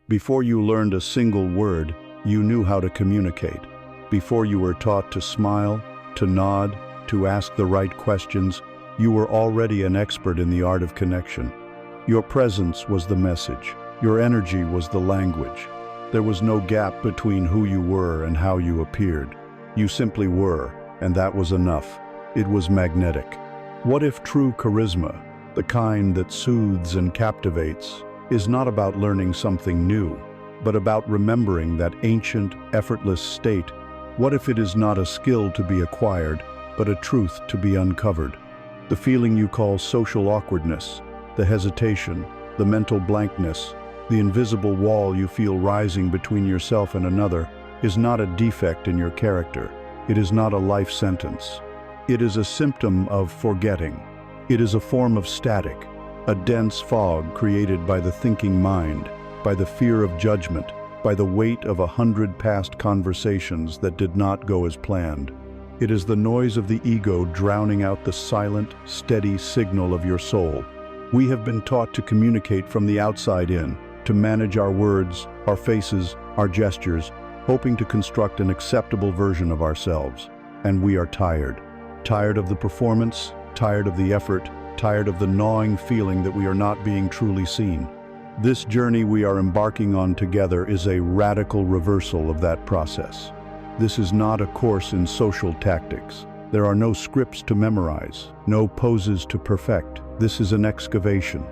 Before you learned a single word, you knew how to communicate. Before you were taught to smile, to nod, to ask the right questions, you were already an expert in the art of connection. Your presence was the message. Your energy was the language. There was no gap between who you were and how you appeared. You simply were, and that was enough. It was magnetic. What if true charisma, the kind that soothes and captivates, is not about learning something new, but about remembering that ancient, effortless state? What if it is not a skill to be acquired, but a truth to be uncovered? The feeling you call social awkwardness, the hesitation, the mental blankness, the invisible wall you feel rising between yourself and another, is not a defect in your character. It is not a life sentence. It is a symptom of forgetting. It is a form of static, a dense fog created by the thinking mind, by the fear of judgment, by the weight of 100 past conversations that did not go as planned. It is the noise of the ego drowning out the silent, steady signal of your soul. We have been taught to communicate from the outside in, to manage our words, our faces, our gestures, hoping to construct an acceptable version of ourselves. And we are tired. Tired of the performance, tired of the effort, tired of the gnawing feeling that we are not being truly seen. This journey we are embarking on together is a radical reversal of that process. This is not a course in social tactics. There are no scripts to memorize, no poses to perfect. This is an excavation,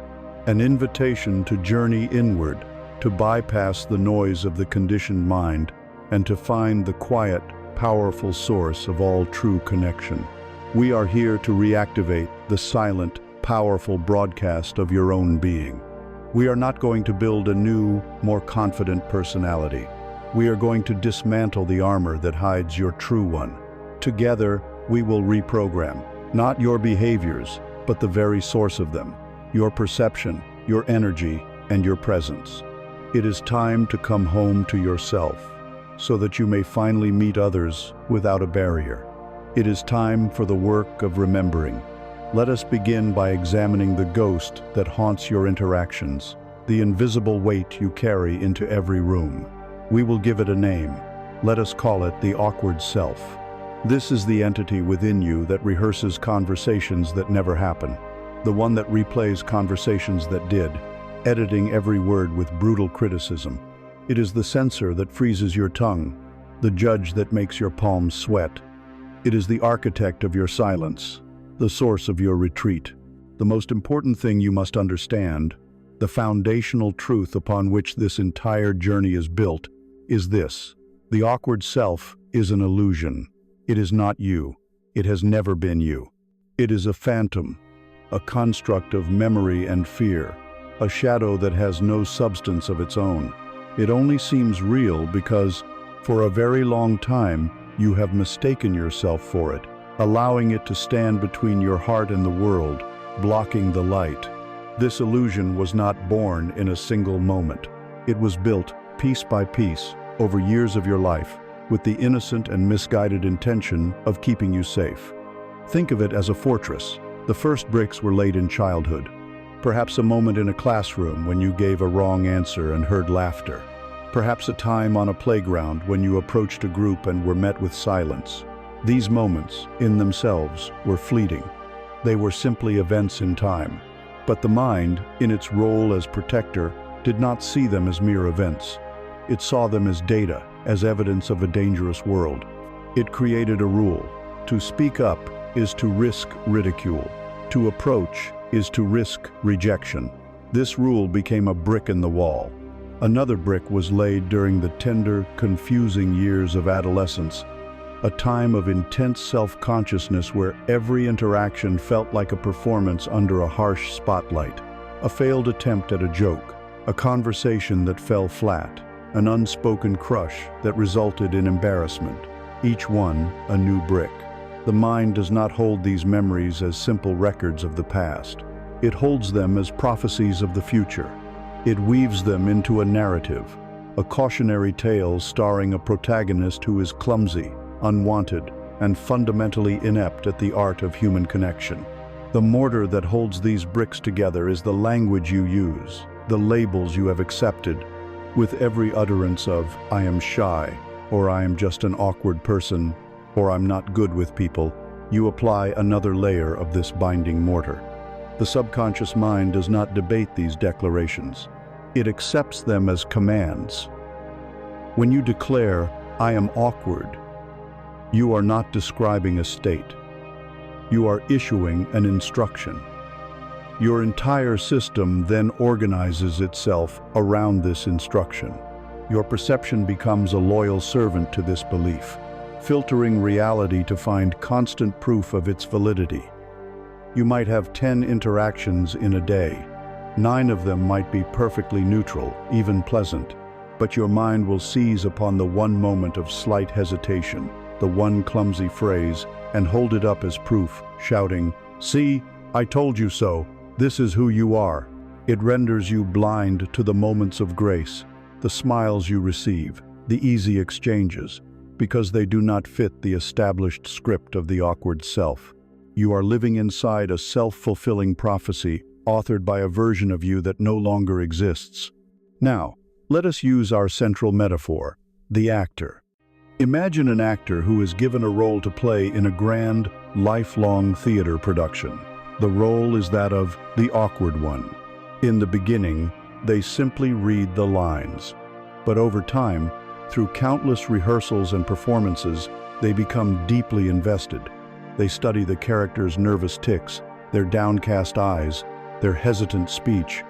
an invitation to journey inward, to bypass the noise of the conditioned mind, and to find the quiet, powerful source of all true connection. We are here to reactivate the silent, powerful broadcast of your own being. We are not going to build a new, more confident personality. We are going to dismantle the armor that hides your true one. Together, we will reprogram, not your behaviors, but the very source of them, your perception, your energy, and your presence. It is time to come home to yourself, so that you may finally meet others without a barrier. It is time for the work of remembering. Let us begin by examining the ghost that haunts your interactions, the invisible weight you carry into every room. We will give it a name. Let us call it the awkward self. This is the entity within you that rehearses conversations that never happen, the one that replays conversations that did, editing every word with brutal criticism. It is the censor that freezes your tongue, the judge that makes your palms sweat. It is the architect of your silence, the source of your retreat. The most important thing you must understand, the foundational truth upon which this entire journey is built, is this: the awkward self is an illusion. It is not you. It has never been you. It is a phantom, a construct of memory and fear, a shadow that has no substance of its own. It only seems real because, for a very long time, you have mistaken yourself for it, allowing it to stand between your heart and the world, blocking the light. This illusion was not born in a single moment. It was built, piece by piece, over years of your life, with the innocent and misguided intention of keeping you safe. Think of it as a fortress. The first bricks were laid in childhood. Perhaps a moment in a classroom when you gave a wrong answer and heard laughter. Perhaps a time on a playground when you approached a group and were met with silence. These moments, in themselves, were fleeting. They were simply events in time. But the mind, in its role as protector, did not see them as mere events. It saw them as data, as evidence of a dangerous world. It created a rule. To speak up is to risk ridicule. To approach is to risk rejection. This rule became a brick in the wall. Another brick was laid during the tender, confusing years of adolescence, a time of intense self-consciousness where every interaction felt like a performance under a harsh spotlight. A failed attempt at a joke, a conversation that fell flat, an unspoken crush that resulted in embarrassment. Each one a new brick. The mind does not hold these memories as simple records of the past. It holds them as prophecies of the future. It weaves them into a narrative, a cautionary tale starring a protagonist who is clumsy, unwanted, and fundamentally inept at the art of human connection. The mortar that holds these bricks together is the language you use, the labels you have accepted, With every utterance of, "I am shy," or "I am just an awkward person," or "I'm not good with people," you apply another layer of this binding mortar. The subconscious mind does not debate these declarations. It accepts them as commands. When you declare, "I am awkward," you are not describing a state. You are issuing an instruction. Your entire system then organizes itself around this instruction. Your perception becomes a loyal servant to this belief, filtering reality to find constant proof of its validity. You might have 10 interactions in a day. 9 of them might be perfectly neutral, even pleasant, but your mind will seize upon the one moment of slight hesitation, the one clumsy phrase, and hold it up as proof, shouting, "See, I told you so. This is who you are." It renders you blind to the moments of grace, the smiles you receive, the easy exchanges, because they do not fit the established script of the awkward self. You are living inside a self-fulfilling prophecy authored by a version of you that no longer exists. Now, let us use our central metaphor, the actor. Imagine an actor who is given a role to play in a grand, lifelong theater production. The role is that of the awkward one. In the beginning, they simply read the lines. But over time, through countless rehearsals and performances, they become deeply invested. They study the character's nervous tics, their downcast eyes, their hesitant speech.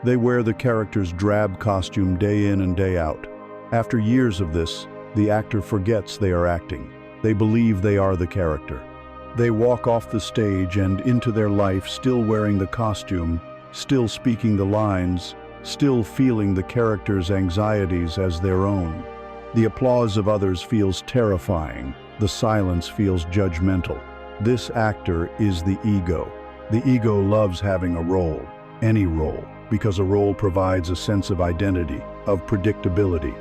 They wear the character's drab costume day in and day out. After years of this, the actor forgets they are acting. They believe they are the character. They walk off the stage and into their life still wearing the costume, still speaking the lines, still feeling the character's anxieties as their own. The applause of others feels terrifying. The silence feels judgmental. This actor is the ego. The ego loves having a role, any role, because a role provides a sense of identity, of predictability.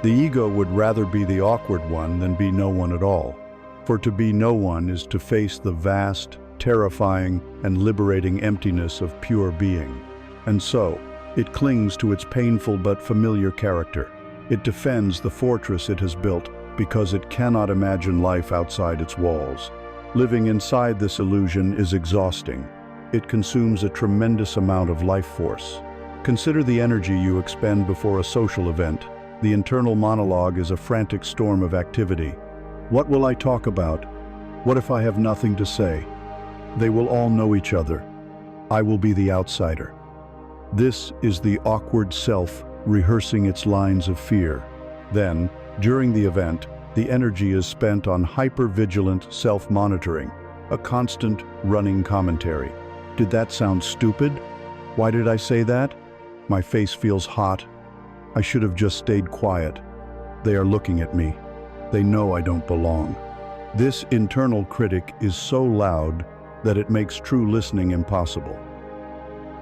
The ego would rather be the awkward one than be no one at all. For to be no one is to face the vast, terrifying, and liberating emptiness of pure being. And so, it clings to its painful but familiar character. It defends the fortress it has built because it cannot imagine life outside its walls. Living inside this illusion is exhausting. It consumes a tremendous amount of life force. Consider the energy you expend before a social event. The internal monologue is a frantic storm of activity. What will I talk about? What if I have nothing to say? They will all know each other. I will be the outsider. This is the awkward self rehearsing its lines of fear. Then, during the event, the energy is spent on hyper-vigilant self-monitoring, a constant running commentary. Did that sound stupid? Why did I say that? My face feels hot. I should have just stayed quiet. They are looking at me. They know I don't belong. This internal critic is so loud that it makes true listening impossible.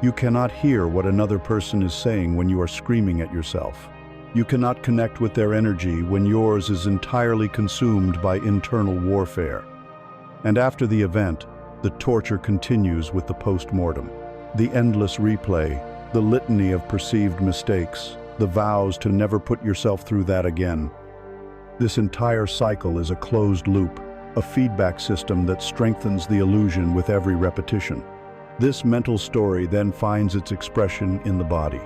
You cannot hear what another person is saying when you are screaming at yourself. You cannot connect with their energy when yours is entirely consumed by internal warfare. And after the event, the torture continues with the post-mortem. The endless replay, the litany of perceived mistakes, the vows to never put yourself through that again. This entire cycle is a closed loop, a feedback system that strengthens the illusion with every repetition. This mental story then finds its expression in the body.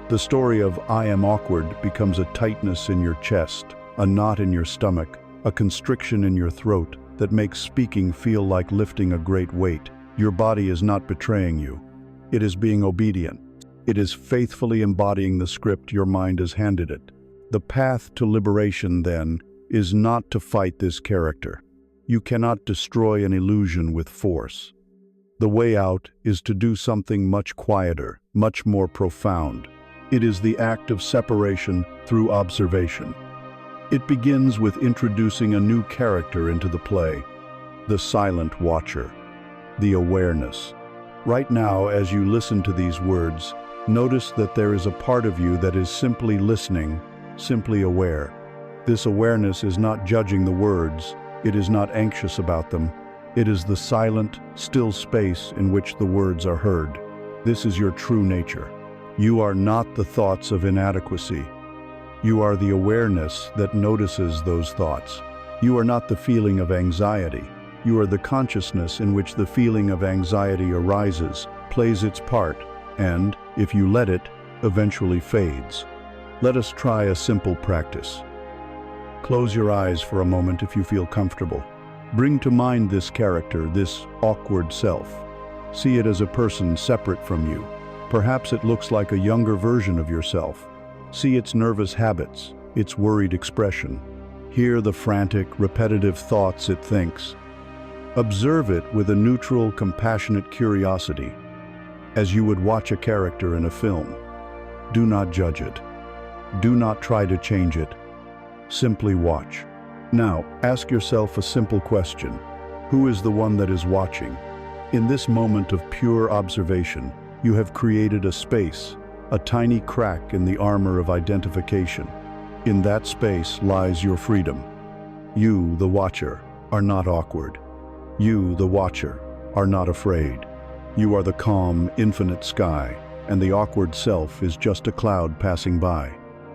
The story of "I am awkward" becomes a tightness in your chest, a knot in your stomach, a constriction in your throat that makes speaking feel like lifting a great weight. Your body is not betraying you. It is being obedient. It is faithfully embodying the script your mind has handed it. The path to liberation, then, is not to fight this character. You cannot destroy an illusion with force. The way out is to do something much quieter, much more profound. It is the act of separation through observation. It begins with introducing a new character into the play, the silent watcher, the awareness. Right now, as you listen to these words, notice that there is a part of you that is simply listening, simply aware. This awareness is not judging the words. It is not anxious about them. It is the silent, still space in which the words are heard. This is your true nature. You are not the thoughts of inadequacy. You are the awareness that notices those thoughts. You are not the feeling of anxiety. You are the consciousness in which the feeling of anxiety arises, plays its part, and, if you let it, eventually fades. Let us try a simple practice. Close your eyes for a moment if you feel comfortable. Bring to mind this character, this awkward self. See it as a person separate from you. Perhaps it looks like a younger version of yourself. See its nervous habits, its worried expression. Hear the frantic, repetitive thoughts it thinks. Observe it with a neutral, compassionate curiosity, as you would watch a character in a film. Do not judge it. Do not try to change it. Simply watch. Now, ask yourself a simple question. Who is the one that is watching? In this moment of pure observation, you have created a space, a tiny crack in the armor of identification. In that space lies your freedom. You, the watcher, are not awkward. You, the watcher, are not afraid. You are the calm, infinite sky, and the awkward self is just a cloud passing by.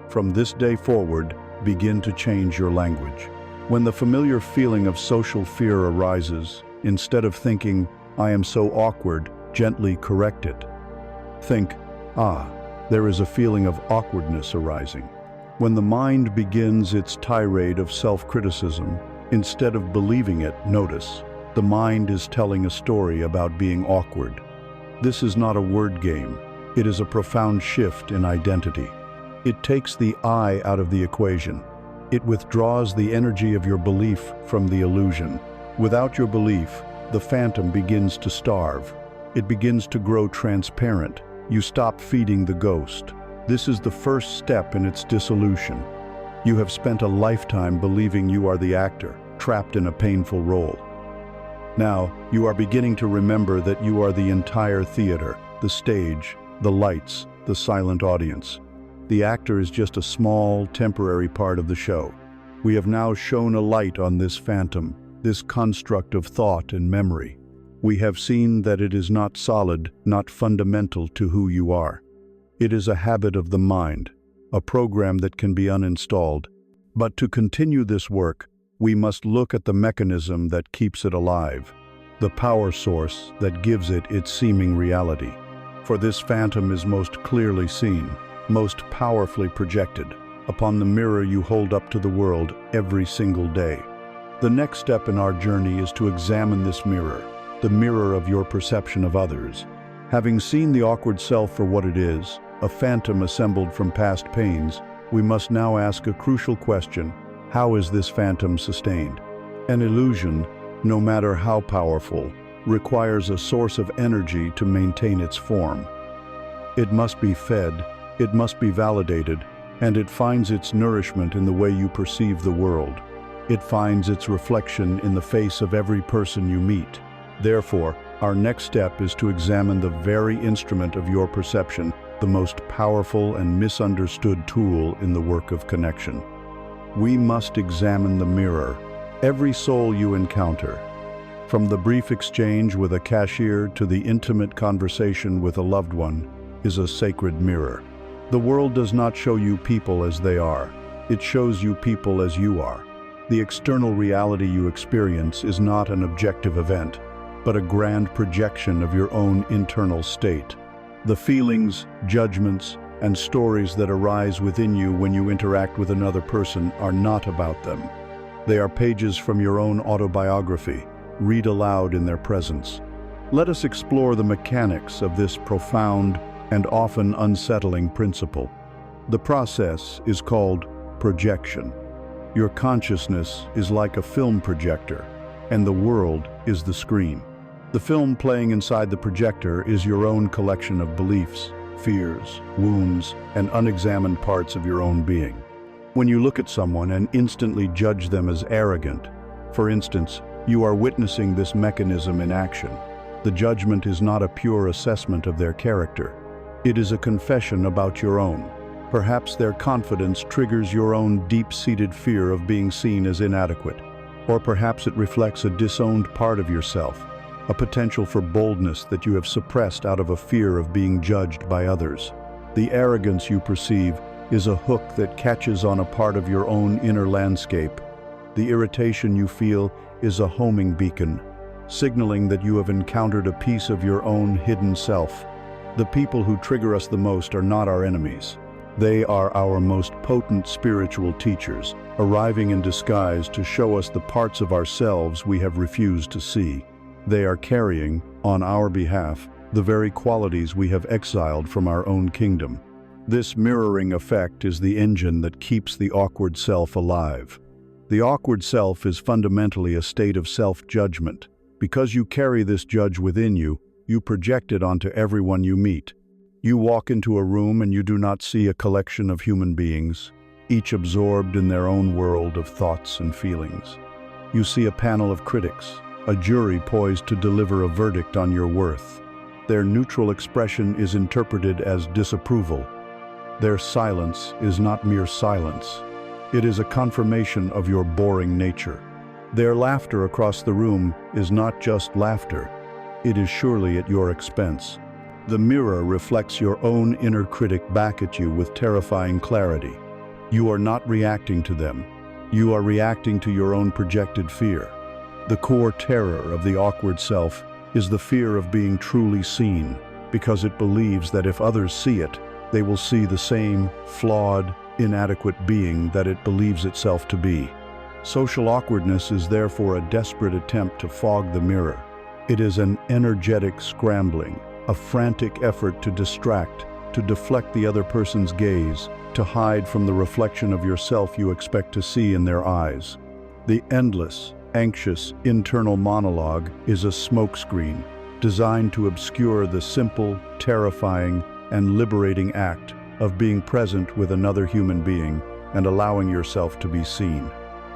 From this day forward, begin to change your language. When the familiar feeling of social fear arises, instead of thinking, "I am so awkward," gently correct it. Think, there is a feeling of awkwardness arising. When the mind begins its tirade of self-criticism, instead of believing it, notice, the mind is telling a story about being awkward. This is not a word game. It is a profound shift in identity. It takes the I out of the equation. It withdraws the energy of your belief from the illusion. Without your belief, the phantom begins to starve. It begins to grow transparent. You stop feeding the ghost. This is the first step in its dissolution. You have spent a lifetime believing you are the actor, trapped in a painful role. Now, you are beginning to remember that you are the entire theater, the stage, the lights, the silent audience. The actor is just a small, temporary part of the show. We have now shone a light on this phantom, this construct of thought and memory. We have seen that it is not solid, not fundamental to who you are. It is a habit of the mind, a program that can be uninstalled. But to continue this work, we must look at the mechanism that keeps it alive, the power source that gives it its seeming reality. For this phantom is most clearly seen, most powerfully projected, upon the mirror you hold up to the world every single day. The next step in our journey is to examine this mirror, the mirror of your perception of others. Having seen the awkward self for what it is, a phantom assembled from past pains, we must now ask a crucial question: how is this phantom sustained? An illusion, no matter how powerful, requires a source of energy to maintain its form. It must be fed, it must be validated, and it finds its nourishment in the way you perceive the world. It finds its reflection in the face of every person you meet. Therefore, our next step is to examine the very instrument of your perception, the most powerful and misunderstood tool in the work of connection. We must examine the mirror, every soul you encounter. From the brief exchange with a cashier to the intimate conversation with a loved one is a sacred mirror. The world does not show you people as they are. It shows you people as you are. The external reality you experience is not an objective event, but a grand projection of your own internal state. The feelings, judgments, and stories that arise within you when you interact with another person are not about them. They are pages from your own autobiography. Read aloud in their presence. Let us explore the mechanics of this profound and often unsettling principle. The process is called projection. Your consciousness is like a film projector, and the world is the screen. The film playing inside the projector is your own collection of beliefs, fears, wounds, and unexamined parts of your own being. When you look at someone and instantly judge them as arrogant, for instance, you are witnessing this mechanism in action. The judgment is not a pure assessment of their character. It is a confession about your own. Perhaps their confidence triggers your own deep-seated fear of being seen as inadequate. Or perhaps it reflects a disowned part of yourself, a potential for boldness that you have suppressed out of a fear of being judged by others. The arrogance you perceive is a hook that catches on a part of your own inner landscape. The irritation you feel is a homing beacon, signaling that you have encountered a piece of your own hidden self. The people who trigger us the most are not our enemies. They are our most potent spiritual teachers, arriving in disguise to show us the parts of ourselves we have refused to see. They are carrying, on our behalf, the very qualities we have exiled from our own kingdom. This mirroring effect is the engine that keeps the awkward self alive. The awkward self is fundamentally a state of self-judgment. Because you carry this judge within you, you project it onto everyone you meet. You walk into a room and you do not see a collection of human beings, each absorbed in their own world of thoughts and feelings. You see a panel of critics, a jury poised to deliver a verdict on your worth. Their neutral expression is interpreted as disapproval. Their silence is not mere silence. It is a confirmation of your boring nature. Their laughter across the room is not just laughter. It is surely at your expense. The mirror reflects your own inner critic back at you with terrifying clarity. You are not reacting to them. You are reacting to your own projected fear. The core terror of the awkward self is the fear of being truly seen, because it believes that if others see it, they will see the same flawed, inadequate being that it believes itself to be. Social awkwardness is therefore a desperate attempt to fog the mirror. It is an energetic scrambling, a frantic effort to distract, to deflect the other person's gaze, to hide from the reflection of yourself you expect to see in their eyes. The endless, anxious internal monologue is a smokescreen designed to obscure the simple, terrifying, and liberating act of being present with another human being and allowing yourself to be seen.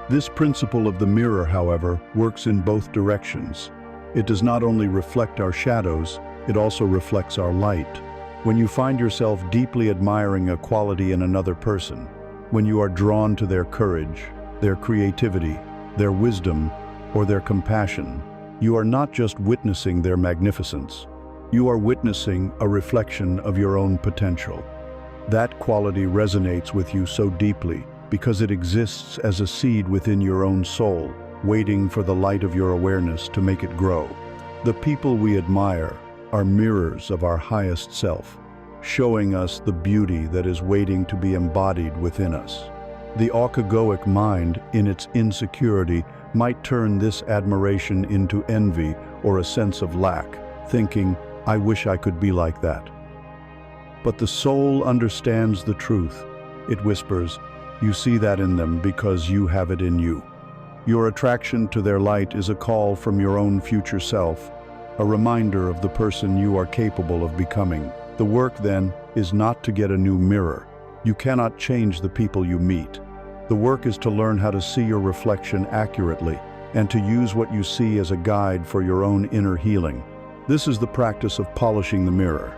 This principle of the mirror, however, works in both directions. It does not only reflect our shadows, it also reflects our light. When you find yourself deeply admiring a quality in another person, when you are drawn to their courage, their creativity, their wisdom, or their compassion, you are not just witnessing their magnificence. You are witnessing a reflection of your own potential. That quality resonates with you so deeply because it exists as a seed within your own soul, waiting for the light of your awareness to make it grow. The people we admire are mirrors of our highest self, showing us the beauty that is waiting to be embodied within us. The okagoic mind, in its insecurity, might turn this admiration into envy or a sense of lack, thinking, "I wish I could be like that." But the soul understands the truth. It whispers, "You see that in them because you have it in you." Your attraction to their light is a call from your own future self, a reminder of the person you are capable of becoming. The work, then, is not to get a new mirror. You cannot change the people you meet. The work is to learn how to see your reflection accurately and to use what you see as a guide for your own inner healing. This is the practice of polishing the mirror.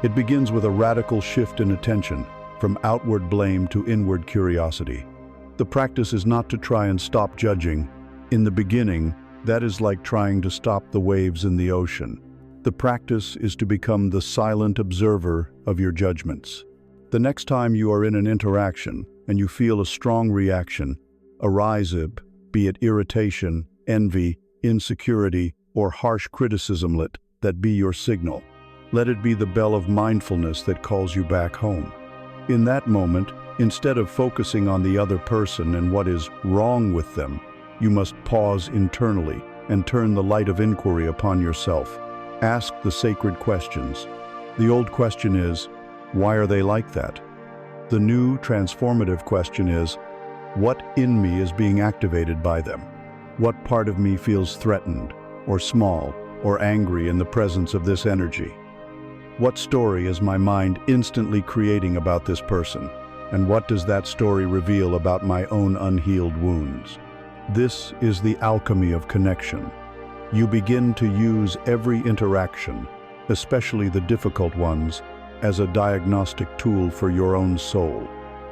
It begins with a radical shift in attention, from outward blame to inward curiosity. The practice is not to try and stop judging. In the beginning, that is like trying to stop the waves in the ocean. The practice is to become the silent observer of your judgments. The next time you are in an interaction and you feel a strong reaction, arise, be it irritation, envy, insecurity, or harsh criticism, let that be your signal. Let it be the bell of mindfulness that calls you back home. In that moment, instead of focusing on the other person and what is wrong with them, you must pause internally and turn the light of inquiry upon yourself. Ask the sacred questions. The old question is, why are they like that? The new transformative question is, what in me is being activated by them? What part of me feels threatened, or small, or angry in the presence of this energy? What story is my mind instantly creating about this person? And what does that story reveal about my own unhealed wounds? This is the alchemy of connection. You begin to use every interaction, especially the difficult ones, as a diagnostic tool for your own soul.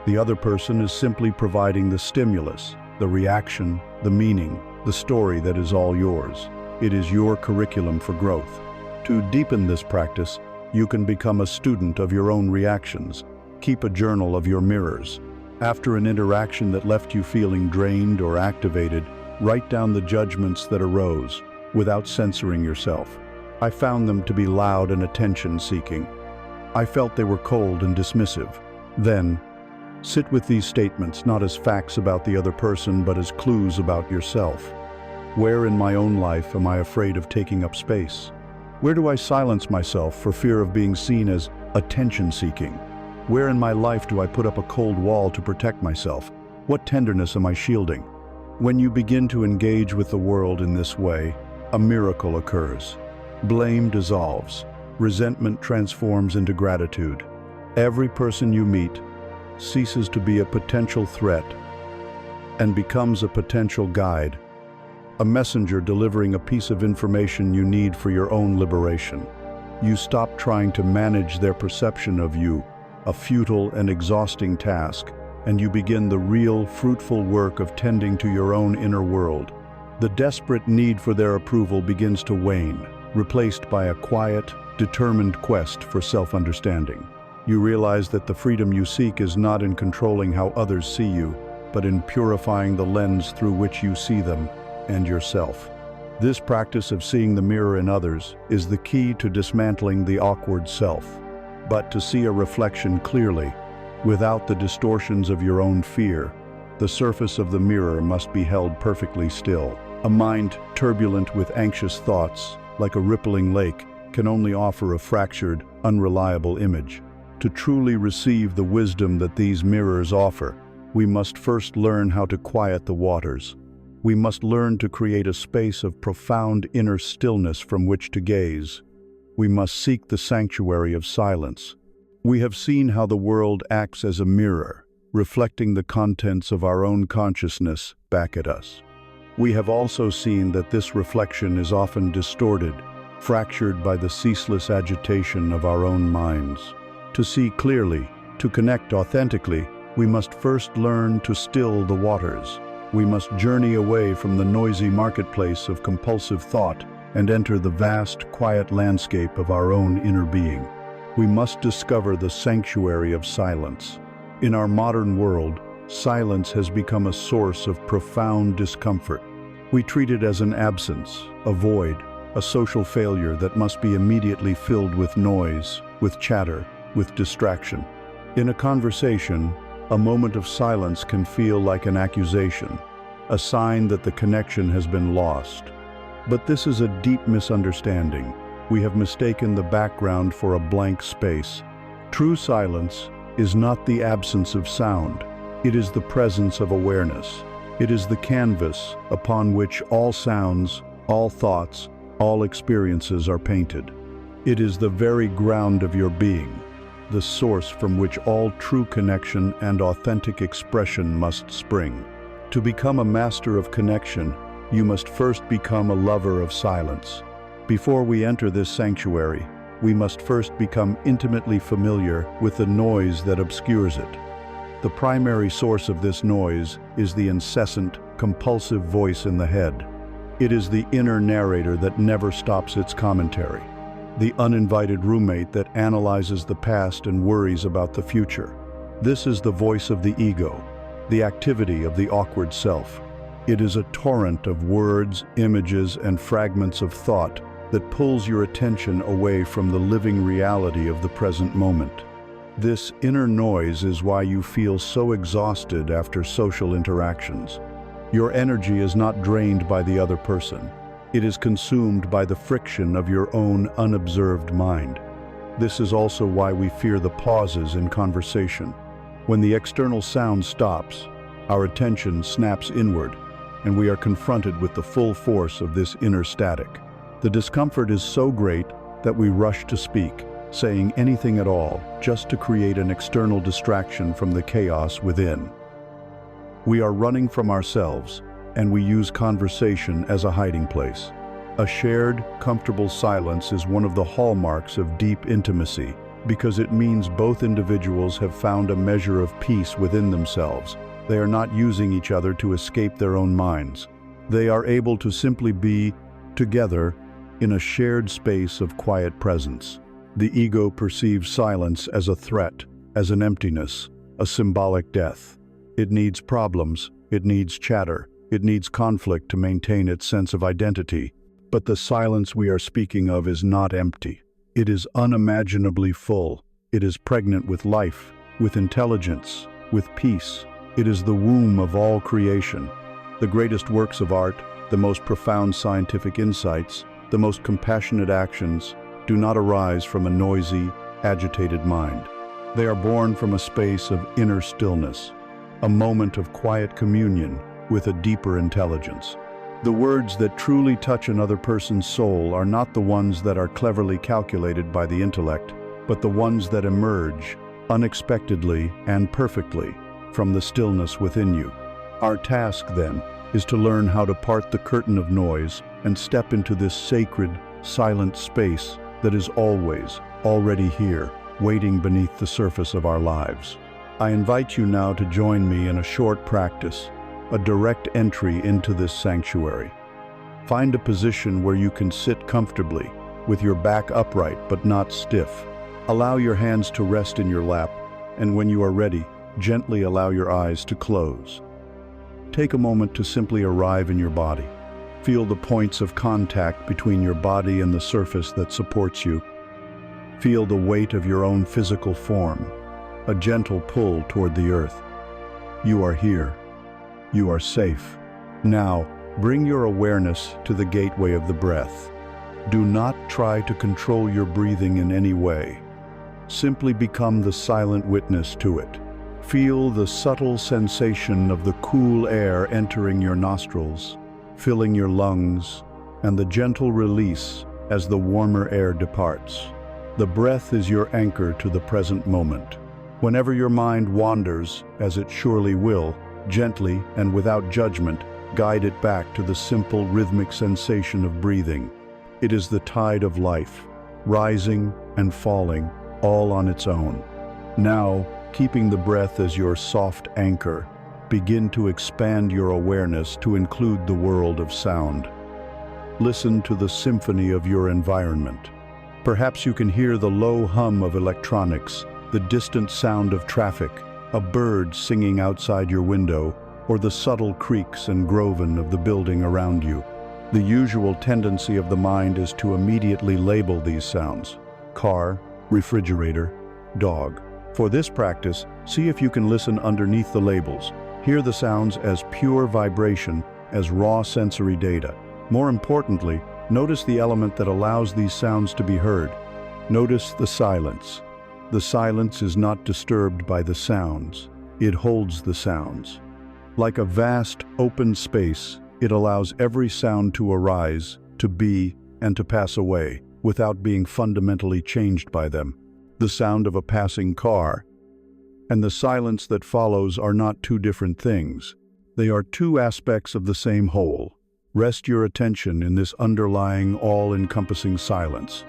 The other person is simply providing the stimulus, the reaction, the meaning, the story that is all yours. It is your curriculum for growth. To deepen this practice, you can become a student of your own reactions, Keep a journal of your mirrors. After an interaction that left you feeling drained or activated, write down the judgments that arose, without censoring yourself. I found them to be loud and attention-seeking. I felt they were cold and dismissive. Then, sit with these statements not as facts about the other person, but as clues about yourself. Where in my own life am I afraid of taking up space? Where do I silence myself for fear of being seen as attention-seeking? Where in my life do I put up a cold wall to protect myself? What tenderness am I shielding? When you begin to engage with the world in this way, a miracle occurs. Blame dissolves. Resentment transforms into gratitude. Every person you meet ceases to be a potential threat and becomes a potential guide, a messenger delivering a piece of information you need for your own liberation. You stop trying to manage their perception of you, a futile and exhausting task, and you begin the real, fruitful work of tending to your own inner world. The desperate need for their approval begins to wane, replaced by a quiet, determined quest for self-understanding. You realize that the freedom you seek is not in controlling how others see you, but in purifying the lens through which you see them and yourself. This practice of seeing the mirror in others is the key to dismantling the awkward self. But to see a reflection clearly, without the distortions of your own fear, the surface of the mirror must be held perfectly still. A mind turbulent with anxious thoughts, like a rippling lake, can only offer a fractured, unreliable image. To truly receive the wisdom that these mirrors offer, we must first learn how to quiet the waters. We must learn to create a space of profound inner stillness from which to gaze. We must seek the sanctuary of silence. We have seen how the world acts as a mirror, reflecting the contents of our own consciousness back at us. We have also seen that this reflection is often distorted, fractured by the ceaseless agitation of our own minds. To see clearly, to connect authentically, we must first learn to still the waters. We must journey away from the noisy marketplace of compulsive thought and enter the vast, quiet landscape of our own inner being. We must discover the sanctuary of silence. In our modern world, silence has become a source of profound discomfort. We treat it as an absence, a void, a social failure that must be immediately filled with noise, with chatter, with distraction. In a conversation, a moment of silence can feel like an accusation, a sign that the connection has been lost. But this is a deep misunderstanding. We have mistaken the background for a blank space. True silence is not the absence of sound. It is the presence of awareness. It is the canvas upon which all sounds, all thoughts, all experiences are painted. It is the very ground of your being, the source from which all true connection and authentic expression must spring. To become a master of connection, you must first become a lover of silence. Before we enter this sanctuary, we must first become intimately familiar with the noise that obscures it. The primary source of this noise is the incessant, compulsive voice in the head. It is the inner narrator that never stops its commentary, the uninvited roommate that analyzes the past and worries about the future. This is the voice of the ego, the activity of the awkward self. It is a torrent of words, images, and fragments of thought that pulls your attention away from the living reality of the present moment. This inner noise is why you feel so exhausted after social interactions. Your energy is not drained by the other person. It is consumed by the friction of your own unobserved mind. This is also why we fear the pauses in conversation. When the external sound stops, our attention snaps inward, and we are confronted with the full force of this inner static. The discomfort is so great that we rush to speak, saying anything at all, just to create an external distraction from the chaos within. We are running from ourselves, and we use conversation as a hiding place. A shared, comfortable silence is one of the hallmarks of deep intimacy, because it means both individuals have found a measure of peace within themselves. They are not using each other to escape their own minds. They are able to simply be together in a shared space of quiet presence. The ego perceives silence as a threat, as an emptiness, a symbolic death. It needs problems, it needs chatter, it needs conflict to maintain its sense of identity. But the silence we are speaking of is not empty. It is unimaginably full. It is pregnant with life, with intelligence, with peace. It is the womb of all creation. The greatest works of art, the most profound scientific insights, the most compassionate actions do not arise from a noisy, agitated mind. They are born from a space of inner stillness, a moment of quiet communion with a deeper intelligence. The words that truly touch another person's soul are not the ones that are cleverly calculated by the intellect, but the ones that emerge unexpectedly and perfectly from the stillness within you. Our task, then, is to learn how to part the curtain of noise and step into this sacred, silent space that is always, already here, waiting beneath the surface of our lives. I invite you now to join me in a short practice, a direct entry into this sanctuary. Find a position where you can sit comfortably, with your back upright but not stiff. Allow your hands to rest in your lap, and when you are ready, gently allow your eyes to close. Take a moment to simply arrive in your body. Feel the points of contact between your body and the surface that supports you. Feel the weight of your own physical form, a gentle pull toward the earth. You are here. You are safe. Now, bring your awareness to the gateway of the breath. Do not try to control your breathing in any way. Simply become the silent witness to it. Feel the subtle sensation of the cool air entering your nostrils, filling your lungs, and the gentle release as the warmer air departs. The breath is your anchor to the present moment. Whenever your mind wanders, as it surely will, gently and without judgment, guide it back to the simple rhythmic sensation of breathing. It is the tide of life, rising and falling, all on its own. Now, keeping the breath as your soft anchor, begin to expand your awareness to include the world of sound. Listen to the symphony of your environment. Perhaps you can hear the low hum of electronics, the distant sound of traffic, a bird singing outside your window, or the subtle creaks and groan of the building around you. The usual tendency of the mind is to immediately label these sounds: car, refrigerator, dog. For this practice, see if you can listen underneath the labels. Hear the sounds as pure vibration, as raw sensory data. More importantly, notice the element that allows these sounds to be heard. Notice the silence. The silence is not disturbed by the sounds. It holds the sounds. Like a vast, open space, it allows every sound to arise, to be, and to pass away, without being fundamentally changed by them. The sound of a passing car and the silence that follows are not two different things. They are two aspects of the same whole. Rest your attention in this underlying, all-encompassing silence.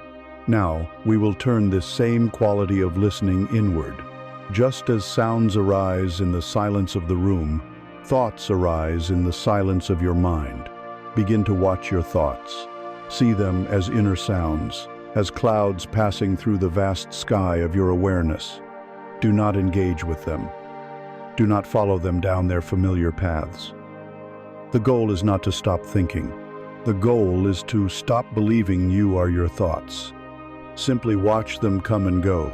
Now, we will turn this same quality of listening inward. Just as sounds arise in the silence of the room, thoughts arise in the silence of your mind. Begin to watch your thoughts. See them as inner sounds, as clouds passing through the vast sky of your awareness. Do not engage with them. Do not follow them down their familiar paths. The goal is not to stop thinking. The goal is to stop believing you are your thoughts. Simply watch them come and go.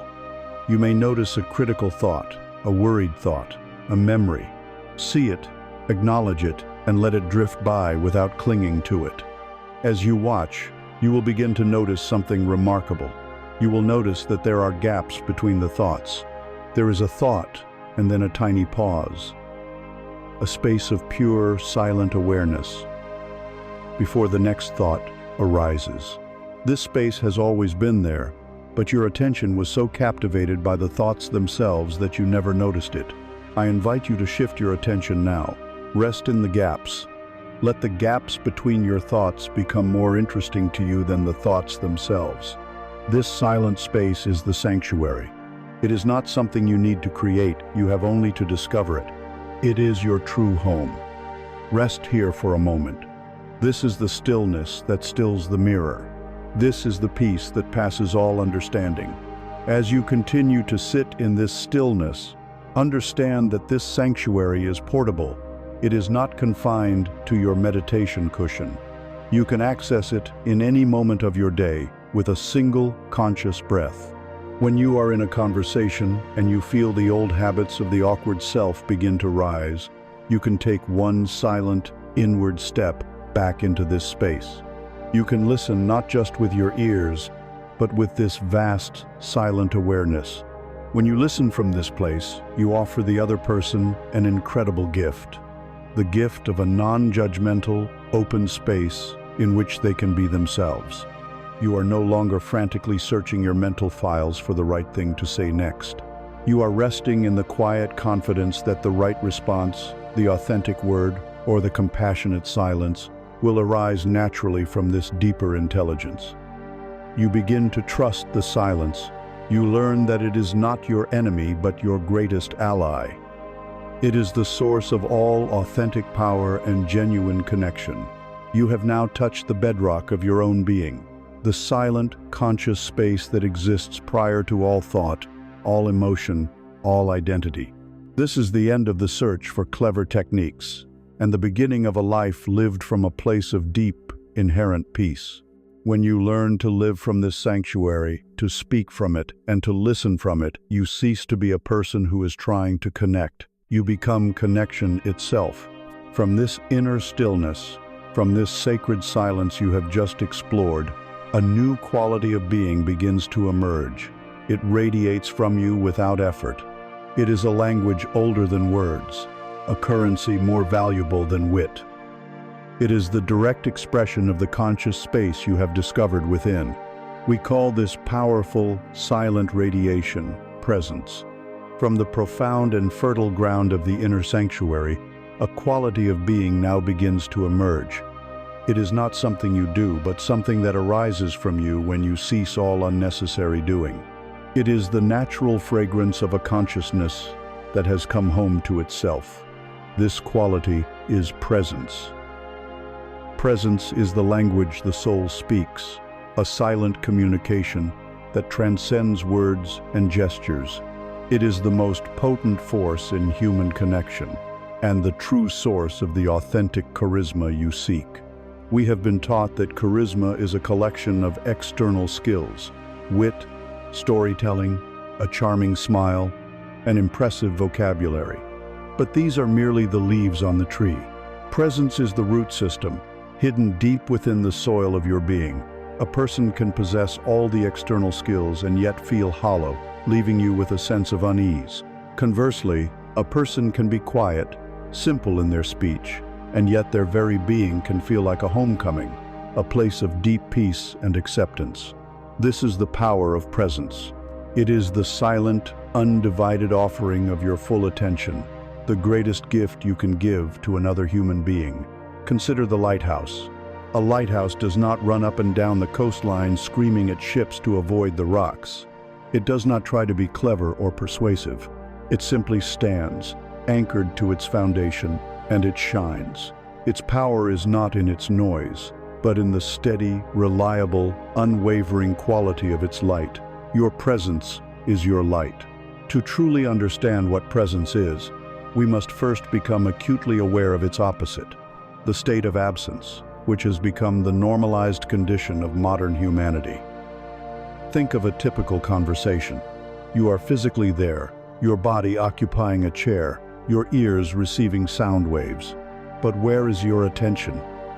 You may notice a critical thought, a worried thought, a memory. See it, acknowledge it, and let it drift by without clinging to it. As you watch, you will begin to notice something remarkable. You will notice that there are gaps between the thoughts. There is a thought, and then a tiny pause. A space of pure, silent awareness before the next thought arises. This space has always been there, but your attention was so captivated by the thoughts themselves that you never noticed it. I invite you to shift your attention now. Rest in the gaps. Let the gaps between your thoughts become more interesting to you than the thoughts themselves. This silent space is the sanctuary. It is not something you need to create, you have only to discover it. It is your true home. Rest here for a moment. This is the stillness that stills the mirror. This is the peace that passes all understanding. As you continue to sit in this stillness, understand that this sanctuary is portable. It is not confined to your meditation cushion. You can access it in any moment of your day with a single conscious breath. When you are in a conversation and you feel the old habits of the awkward self begin to rise, you can take one silent, inward step back into this space. You can listen not just with your ears, but with this vast, silent awareness. When you listen from this place, you offer the other person an incredible gift. The gift of a non-judgmental, open space in which they can be themselves. You are no longer frantically searching your mental files for the right thing to say next. You are resting in the quiet confidence that the right response, the authentic word, or the compassionate silence will arise naturally from this deeper intelligence. You begin to trust the silence. You learn that it is not your enemy but your greatest ally. It is the source of all authentic power and genuine connection. You have now touched the bedrock of your own being, the silent, conscious space that exists prior to all thought, all emotion, all identity. This is the end of the search for clever techniques, and the beginning of a life lived from a place of deep, inherent peace. When you learn to live from this sanctuary, to speak from it, and to listen from it, you cease to be a person who is trying to connect. You become connection itself. From this inner stillness, from this sacred silence you have just explored, a new quality of being begins to emerge. It radiates from you without effort. It is a language older than words, a currency more valuable than wit. It is the direct expression of the conscious space you have discovered within. We call this powerful, silent radiation, presence. From the profound and fertile ground of the inner sanctuary, a quality of being now begins to emerge. It is not something you do, but something that arises from you when you cease all unnecessary doing. It is the natural fragrance of a consciousness that has come home to itself. This quality is presence. Presence is the language the soul speaks, a silent communication that transcends words and gestures. It is the most potent force in human connection, and the true source of the authentic charisma you seek. We have been taught that charisma is a collection of external skills: wit, storytelling, a charming smile, an impressive vocabulary. But these are merely the leaves on the tree. Presence is the root system, hidden deep within the soil of your being. A person can possess all the external skills and yet feel hollow, leaving you with a sense of unease. Conversely, a person can be quiet, simple in their speech, and yet their very being can feel like a homecoming, a place of deep peace and acceptance. This is the power of presence. It is the silent, undivided offering of your full attention, the greatest gift you can give to another human being. Consider the lighthouse. A lighthouse does not run up and down the coastline screaming at ships to avoid the rocks. It does not try to be clever or persuasive. It simply stands, anchored to its foundation, and it shines. Its power is not in its noise, but in the steady, reliable, unwavering quality of its light. Your presence is your light. To truly understand what presence is, we must first become acutely aware of its opposite, the state of absence, which has become the normalized condition of modern humanity. Think of a typical conversation. You are physically there, your body occupying a chair, your ears receiving sound waves. But where is your attention?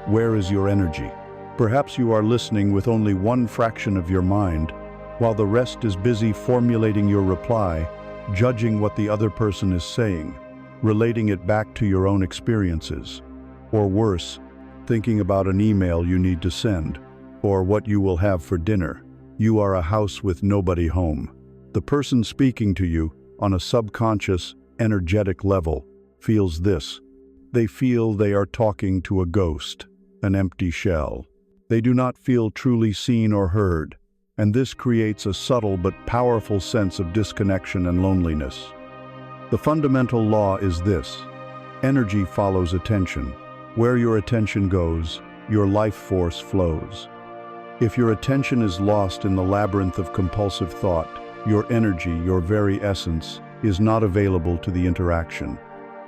Where is your energy? Perhaps you are listening with only one fraction of your mind, while the rest is busy formulating your reply, judging what the other person is saying, relating it back to your own experiences. Or worse, thinking about an email you need to send, or what you will have for dinner. You are a house with nobody home. The person speaking to you, on a subconscious, energetic level, feels this. They feel they are talking to a ghost, an empty shell. They do not feel truly seen or heard, and this creates a subtle but powerful sense of disconnection and loneliness. The fundamental law is this: energy follows attention. Where your attention goes, your life force flows. If your attention is lost in the labyrinth of compulsive thought, your energy, your very essence, is not available to the interaction.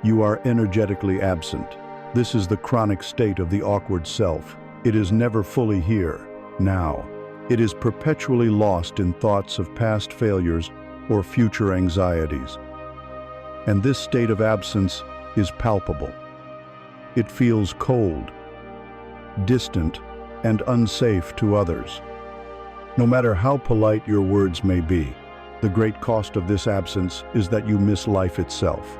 You are energetically absent. This is the chronic state of the awkward self. It is never fully here, now. It is perpetually lost in thoughts of past failures or future anxieties. And this state of absence is palpable. It feels cold, distant, and unsafe to others. No matter how polite your words may be, the great cost of this absence is that you miss life itself.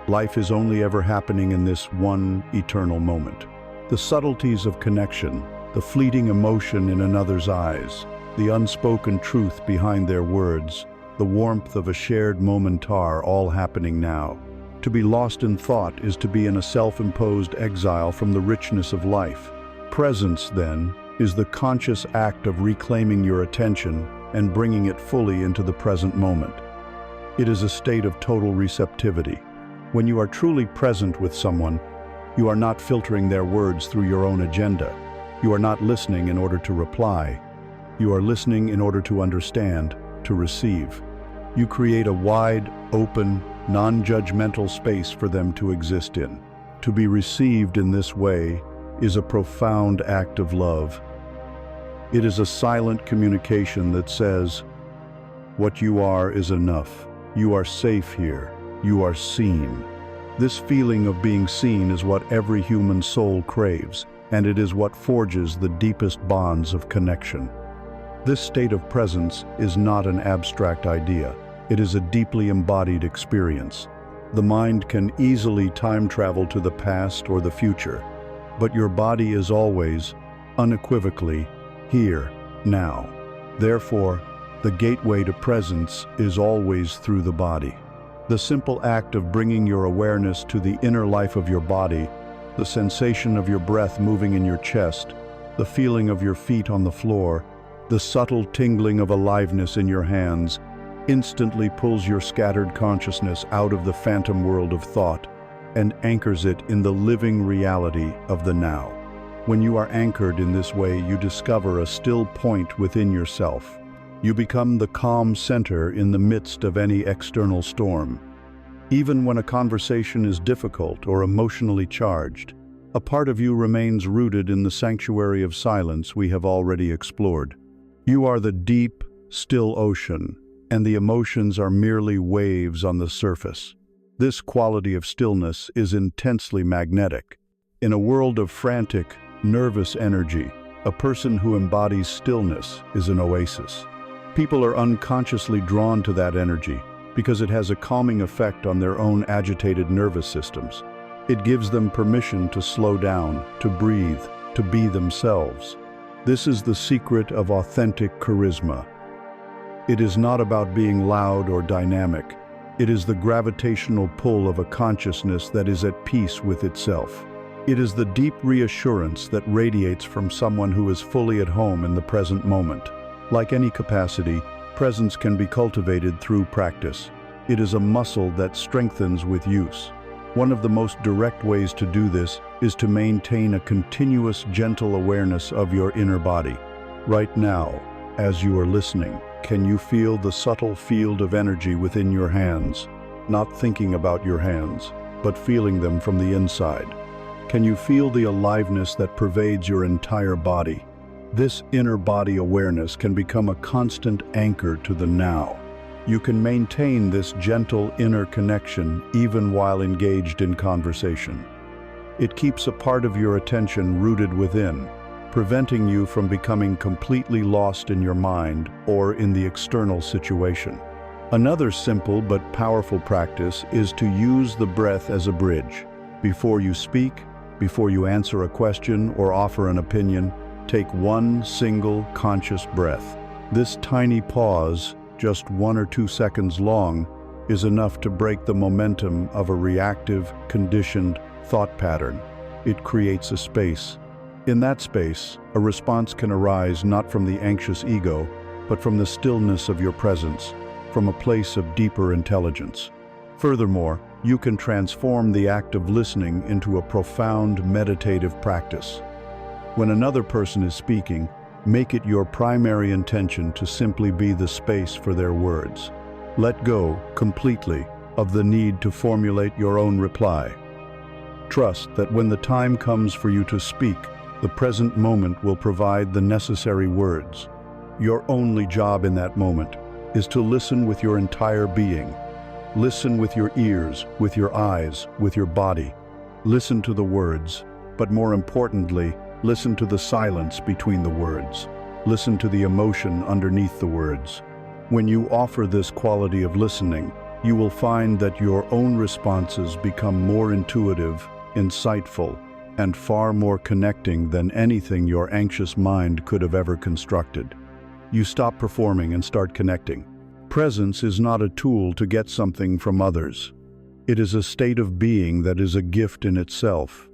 Life is only ever happening in this one eternal moment. The subtleties of connection, the fleeting emotion in another's eyes, the unspoken truth behind their words, the warmth of a shared moment are all happening now. To be lost in thought is to be in a self-imposed exile from the richness of life. Presence, then, is the conscious act of reclaiming your attention and bringing it fully into the present moment. It is a state of total receptivity. When you are truly present with someone, you are not filtering their words through your own agenda. You are not listening in order to reply. You are listening in order to understand, to receive. You create a wide, open, non-judgmental space for them to exist in. To be received in this way is a profound act of love. It is a silent communication that says, "What you are is enough. You are safe here. You are seen." This feeling of being seen is what every human soul craves, and it is what forges the deepest bonds of connection. This state of presence is not an abstract idea. It is a deeply embodied experience. The mind can easily time travel to the past or the future, but your body is always, unequivocally, here, now. Therefore, the gateway to presence is always through the body. The simple act of bringing your awareness to the inner life of your body, the sensation of your breath moving in your chest, the feeling of your feet on the floor, the subtle tingling of aliveness in your hands, instantly pulls your scattered consciousness out of the phantom world of thought and anchors it in the living reality of the now. When you are anchored in this way, you discover a still point within yourself. You become the calm center in the midst of any external storm. Even when a conversation is difficult or emotionally charged, a part of you remains rooted in the sanctuary of silence we have already explored. You are the deep, still ocean, and the emotions are merely waves on the surface. This quality of stillness is intensely magnetic. In a world of frantic, nervous energy, a person who embodies stillness is an oasis. People are unconsciously drawn to that energy because it has a calming effect on their own agitated nervous systems. It gives them permission to slow down, to breathe, to be themselves. This is the secret of authentic charisma. It is not about being loud or dynamic. It is the gravitational pull of a consciousness that is at peace with itself. It is the deep reassurance that radiates from someone who is fully at home in the present moment. Like any capacity, presence can be cultivated through practice. It is a muscle that strengthens with use. One of the most direct ways to do this is to maintain a continuous, gentle awareness of your inner body. Right now, as you are listening, can you feel the subtle field of energy within your hands? Not thinking about your hands, but feeling them from the inside. Can you feel the aliveness that pervades your entire body? This inner body awareness can become a constant anchor to the now. You can maintain this gentle inner connection even while engaged in conversation. It keeps a part of your attention rooted within, preventing you from becoming completely lost in your mind or in the external situation. Another simple but powerful practice is to use the breath as a bridge. Before you speak, before you answer a question or offer an opinion, take one single conscious breath. This tiny pause, just 1 or 2 seconds long, is enough to break the momentum of a reactive, conditioned thought pattern. It creates a space. In that space, a response can arise not from the anxious ego, but from the stillness of your presence, from a place of deeper intelligence. Furthermore, you can transform the act of listening into a profound meditative practice. When another person is speaking, Make it your primary intention to simply be the space for their words. Let go, completely, of the need to formulate your own reply. Trust that when the time comes for you to speak, the present moment will provide the necessary words. Your only job in that moment is to listen with your entire being. Listen with your ears, with your eyes, with your body. Listen to the words, but more importantly, listen to the silence between the words. Listen to the emotion underneath the words. When you offer this quality of listening, you will find that your own responses become more intuitive, insightful, and far more connecting than anything your anxious mind could have ever constructed. You stop performing and start connecting. Presence is not a tool to get something from others. It is a state of being that is a gift in itself.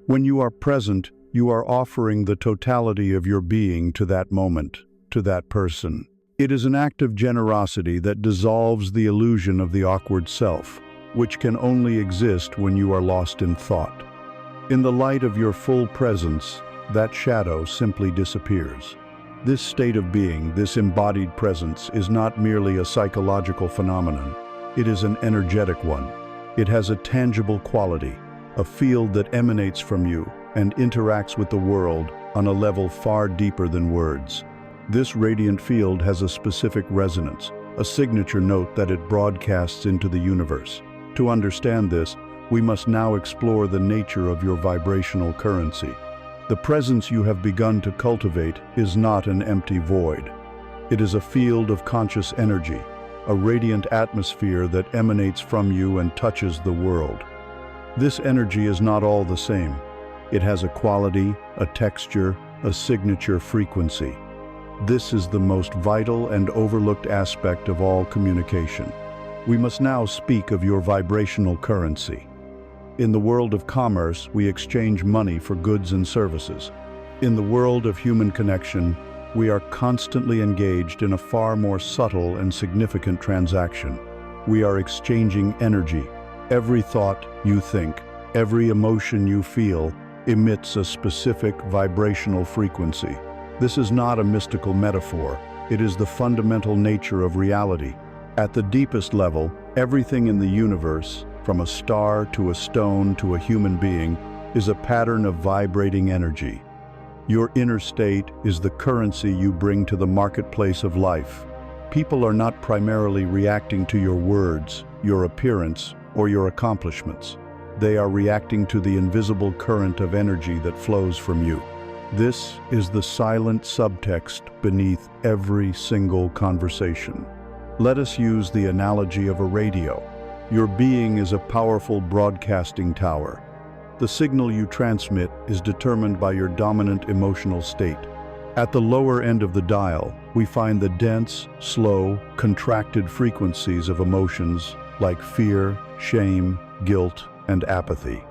When you are present, you are offering the totality of your being to that moment, to that person. It is an act of generosity that dissolves the illusion of the awkward self, which can only exist when you are lost in thought. In the light of your full presence, that shadow simply disappears. This state of being, this embodied presence, is not merely a psychological phenomenon. It is an energetic one. It has a tangible quality, a field that emanates from you and interacts with the world on a level far deeper than words. This radiant field has a specific resonance, a signature note that it broadcasts into the universe. To understand this, we must now explore the nature of your vibrational currency. The presence you have begun to cultivate is not an empty void. It is a field of conscious energy, a radiant atmosphere that emanates from you and touches the world. This energy is not all the same. It has a quality, a texture, a signature frequency. This is the most vital and overlooked aspect of all communication. We must now speak of your vibrational currency. In the world of commerce, we exchange money for goods and services. In the world of human connection, we are constantly engaged in a far more subtle and significant transaction. We are exchanging energy. Every thought you think, every emotion you feel, emits a specific vibrational frequency. This is not a mystical metaphor. It is the fundamental nature of reality. At the deepest level, everything in the universe, from a star to a stone to a human being, is a pattern of vibrating energy. Your inner state is the currency you bring to the marketplace of life. People are not primarily reacting to your words, your appearance, or your accomplishments. They are reacting to the invisible current of energy that flows from you. This is the silent subtext beneath every single conversation. Let us use the analogy of a radio. Your being is a powerful broadcasting tower. The signal you transmit is determined by your dominant emotional state. At the lower end of the dial, we find the dense, slow, contracted frequencies of emotions like fear, shame, guilt, and apathy.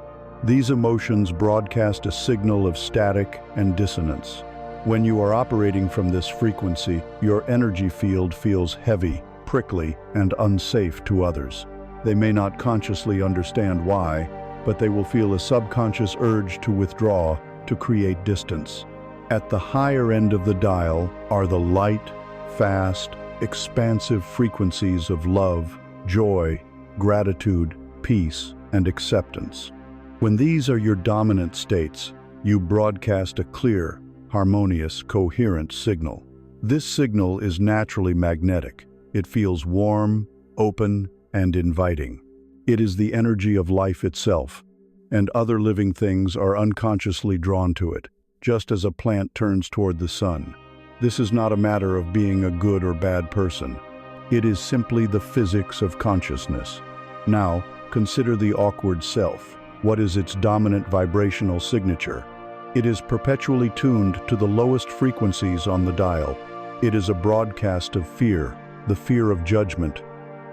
These emotions broadcast a signal of static and dissonance. When you are operating from this frequency, your energy field feels heavy, prickly, and unsafe to others. They may not consciously understand why, but they will feel a subconscious urge to withdraw, to create distance. At the higher end of the dial are the light, fast, expansive frequencies of love, joy, gratitude, peace, and acceptance. When these are your dominant states, you broadcast a clear, harmonious, coherent signal. This signal is naturally magnetic. It feels warm, open, and inviting. It is the energy of life itself, and other living things are unconsciously drawn to it, just as a plant turns toward the sun. This is not a matter of being a good or bad person. It is simply the physics of consciousness. Now, consider the awkward self. What is its dominant vibrational signature? It is perpetually tuned to the lowest frequencies on the dial. It is a broadcast of fear, the fear of judgment.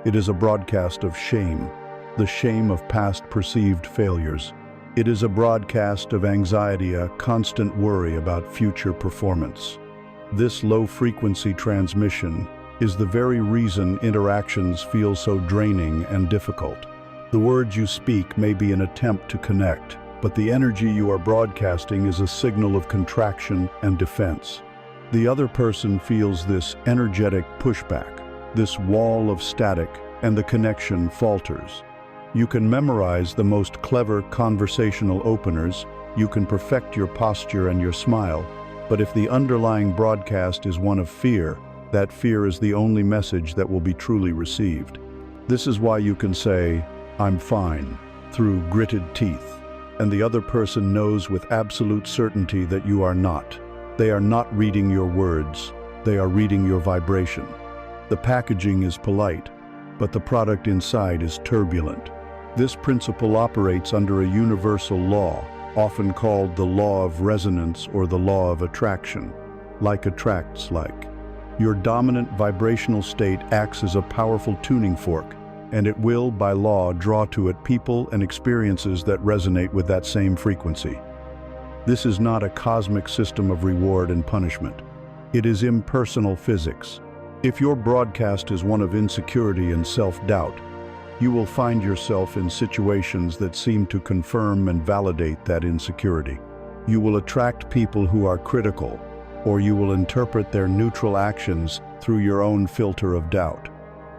It is a broadcast of shame, the shame of past perceived failures. It is a broadcast of anxiety, a constant worry about future performance. This low-frequency transmission is the very reason interactions feel so draining and difficult. The words you speak may be an attempt to connect, but the energy you are broadcasting is a signal of contraction and defense. The other person feels this energetic pushback, this wall of static, and the connection falters. You can memorize the most clever conversational openers, you can perfect your posture and your smile, but if the underlying broadcast is one of fear, that fear is the only message that will be truly received. This is why you can say, "I'm fine," through gritted teeth, and the other person knows with absolute certainty that you are not. They are not reading your words, they are reading your vibration. The packaging is polite, but the product inside is turbulent. This principle operates under a universal law, often called the law of resonance or the law of attraction. Like attracts like. Your dominant vibrational state acts as a powerful tuning fork, and it will, by law, draw to it people and experiences that resonate with that same frequency. This is not a cosmic system of reward and punishment. It is impersonal physics. If your broadcast is one of insecurity and self-doubt, you will find yourself in situations that seem to confirm and validate that insecurity. You will attract people who are critical, or you will interpret their neutral actions through your own filter of doubt.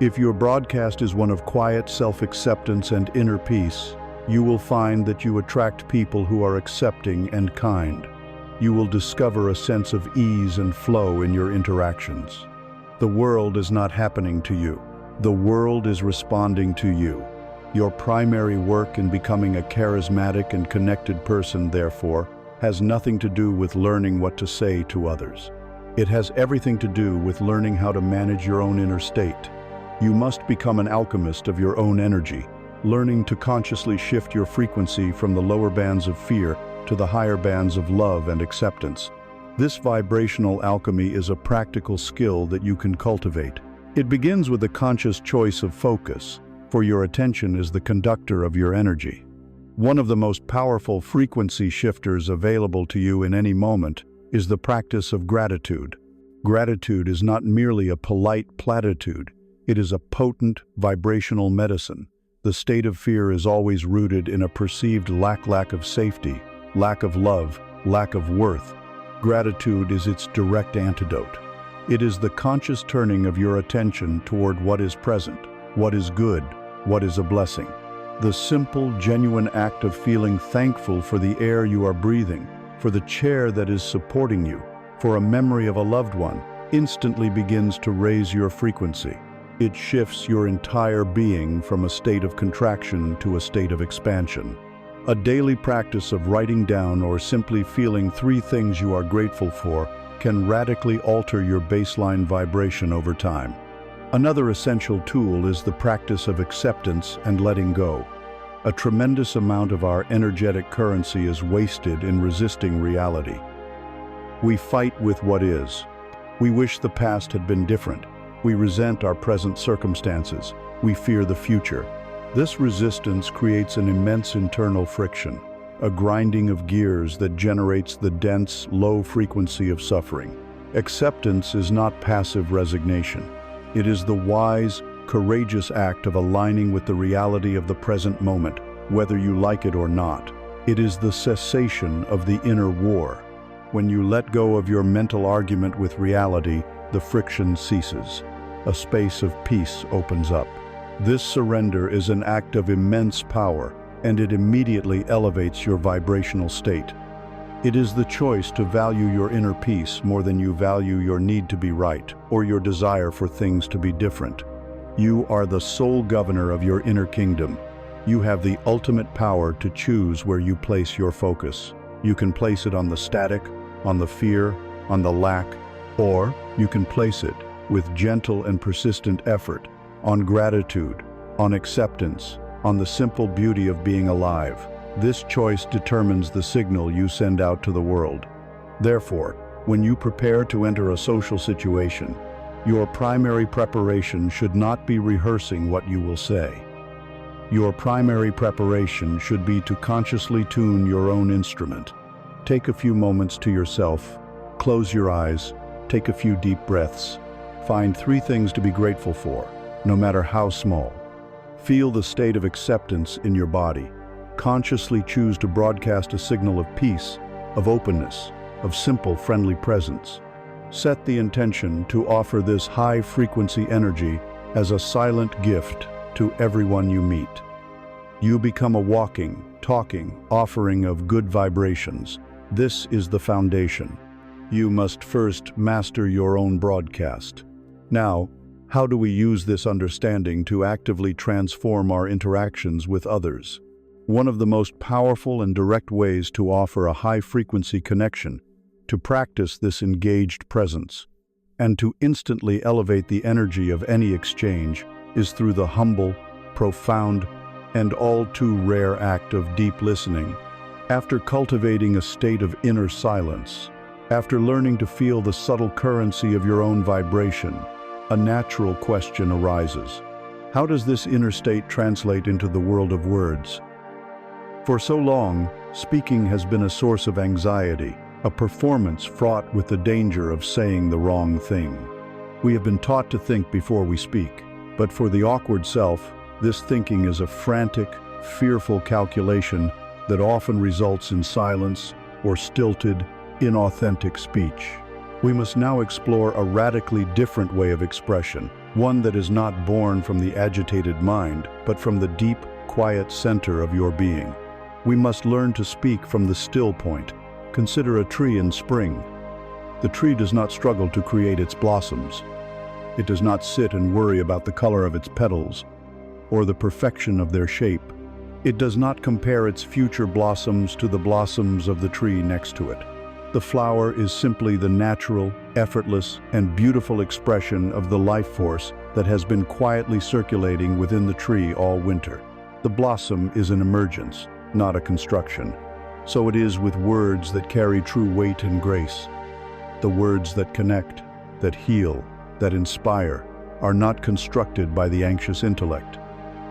If your broadcast is one of quiet self-acceptance and inner peace, you will find that you attract people who are accepting and kind. You will discover a sense of ease and flow in your interactions. The world is not happening to you. The world is responding to you. Your primary work in becoming a charismatic and connected person, therefore, has nothing to do with learning what to say to others. It has everything to do with learning how to manage your own inner state. You must become an alchemist of your own energy, learning to consciously shift your frequency from the lower bands of fear to the higher bands of love and acceptance. This vibrational alchemy is a practical skill that you can cultivate. It begins with a conscious choice of focus, for your attention is the conductor of your energy. One of the most powerful frequency shifters available to you in any moment is the practice of gratitude. Gratitude is not merely a polite platitude, it is a potent vibrational medicine. The state of fear is always rooted in a perceived lack of safety, lack of love, lack of worth. Gratitude is its direct antidote. It is the conscious turning of your attention toward what is present, what is good, what is a blessing. The simple, genuine act of feeling thankful for the air you are breathing, for the chair that is supporting you, for a memory of a loved one, instantly begins to raise your frequency. It shifts your entire being from a state of contraction to a state of expansion. A daily practice of writing down or simply feeling 3 things you are grateful for can radically alter your baseline vibration over time. Another essential tool is the practice of acceptance and letting go. A tremendous amount of our energetic currency is wasted in resisting reality. We fight with what is. We wish the past had been different. We resent our present circumstances. We fear the future. This resistance creates an immense internal friction, a grinding of gears that generates the dense, low frequency of suffering. Acceptance is not passive resignation. It is the wise, courageous act of aligning with the reality of the present moment, whether you like it or not. It is the cessation of the inner war. When you let go of your mental argument with reality, the friction ceases. A space of peace opens up. This surrender is an act of immense power, and it immediately elevates your vibrational state. It is the choice to value your inner peace more than you value your need to be right or your desire for things to be different. You are the sole governor of your inner kingdom. You have the ultimate power to choose where you place your focus. You can place it on the static, on the fear, on the lack, or you can place it, with gentle and persistent effort, on gratitude, on acceptance, on the simple beauty of being alive. This choice determines the signal you send out to the world. Therefore, when you prepare to enter a social situation, your primary preparation should not be rehearsing what you will say. Your primary preparation should be to consciously tune your own instrument. Take a few moments to yourself, close your eyes, take a few deep breaths. Find 3 things to be grateful for, no matter how small. Feel the state of acceptance in your body. Consciously choose to broadcast a signal of peace, of openness, of simple, friendly presence. Set the intention to offer this high-frequency energy as a silent gift to everyone you meet. You become a walking, talking offering of good vibrations. This is the foundation. You must first master your own broadcast. Now, how do we use this understanding to actively transform our interactions with others? One of the most powerful and direct ways to offer a high-frequency connection, to practice this engaged presence, and to instantly elevate the energy of any exchange is through the humble, profound, and all too rare act of deep listening. After cultivating a state of inner silence, after learning to feel the subtle currency of your own vibration, a natural question arises. How does this inner state translate into the world of words? For so long, speaking has been a source of anxiety, a performance fraught with the danger of saying the wrong thing. We have been taught to think before we speak, but for the awkward self, this thinking is a frantic, fearful calculation that often results in silence or stilted, inauthentic speech. We must now explore a radically different way of expression, one that is not born from the agitated mind, but from the deep, quiet center of your being. We must learn to speak from the still point. Consider a tree in spring. The tree does not struggle to create its blossoms. It does not sit and worry about the color of its petals or the perfection of their shape. It does not compare its future blossoms to the blossoms of the tree next to it. The flower is simply the natural, effortless, and beautiful expression of the life force that has been quietly circulating within the tree all winter. The blossom is an emergence, not a construction. So it is with words that carry true weight and grace. The words that connect, that heal, that inspire, are not constructed by the anxious intellect.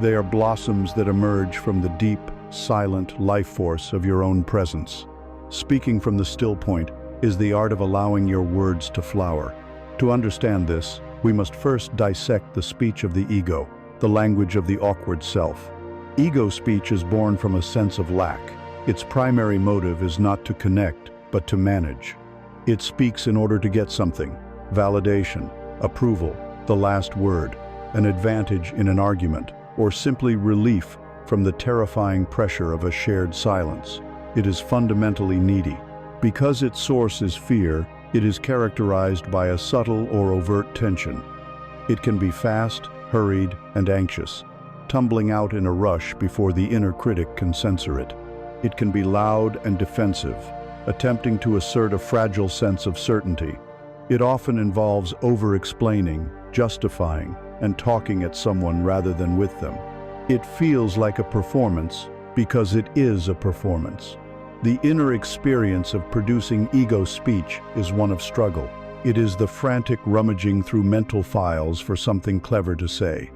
They are blossoms that emerge from the deep, silent life force of your own presence. Speaking from the still point is the art of allowing your words to flower. To understand this, we must first dissect the speech of the ego, the language of the awkward self. Ego speech is born from a sense of lack. Its primary motive is not to connect, but to manage. It speaks in order to get something: validation, approval, the last word, an advantage in an argument, or simply relief from the terrifying pressure of a shared silence. It is fundamentally needy. Because its source is fear, it is characterized by a subtle or overt tension. It can be fast, hurried, and anxious, tumbling out in a rush before the inner critic can censor it. It can be loud and defensive, attempting to assert a fragile sense of certainty. It often involves over-explaining, justifying, and talking at someone rather than with them. It feels like a performance because it is a performance. The inner experience of producing ego speech is one of struggle. It is the frantic rummaging through mental files for something clever to say.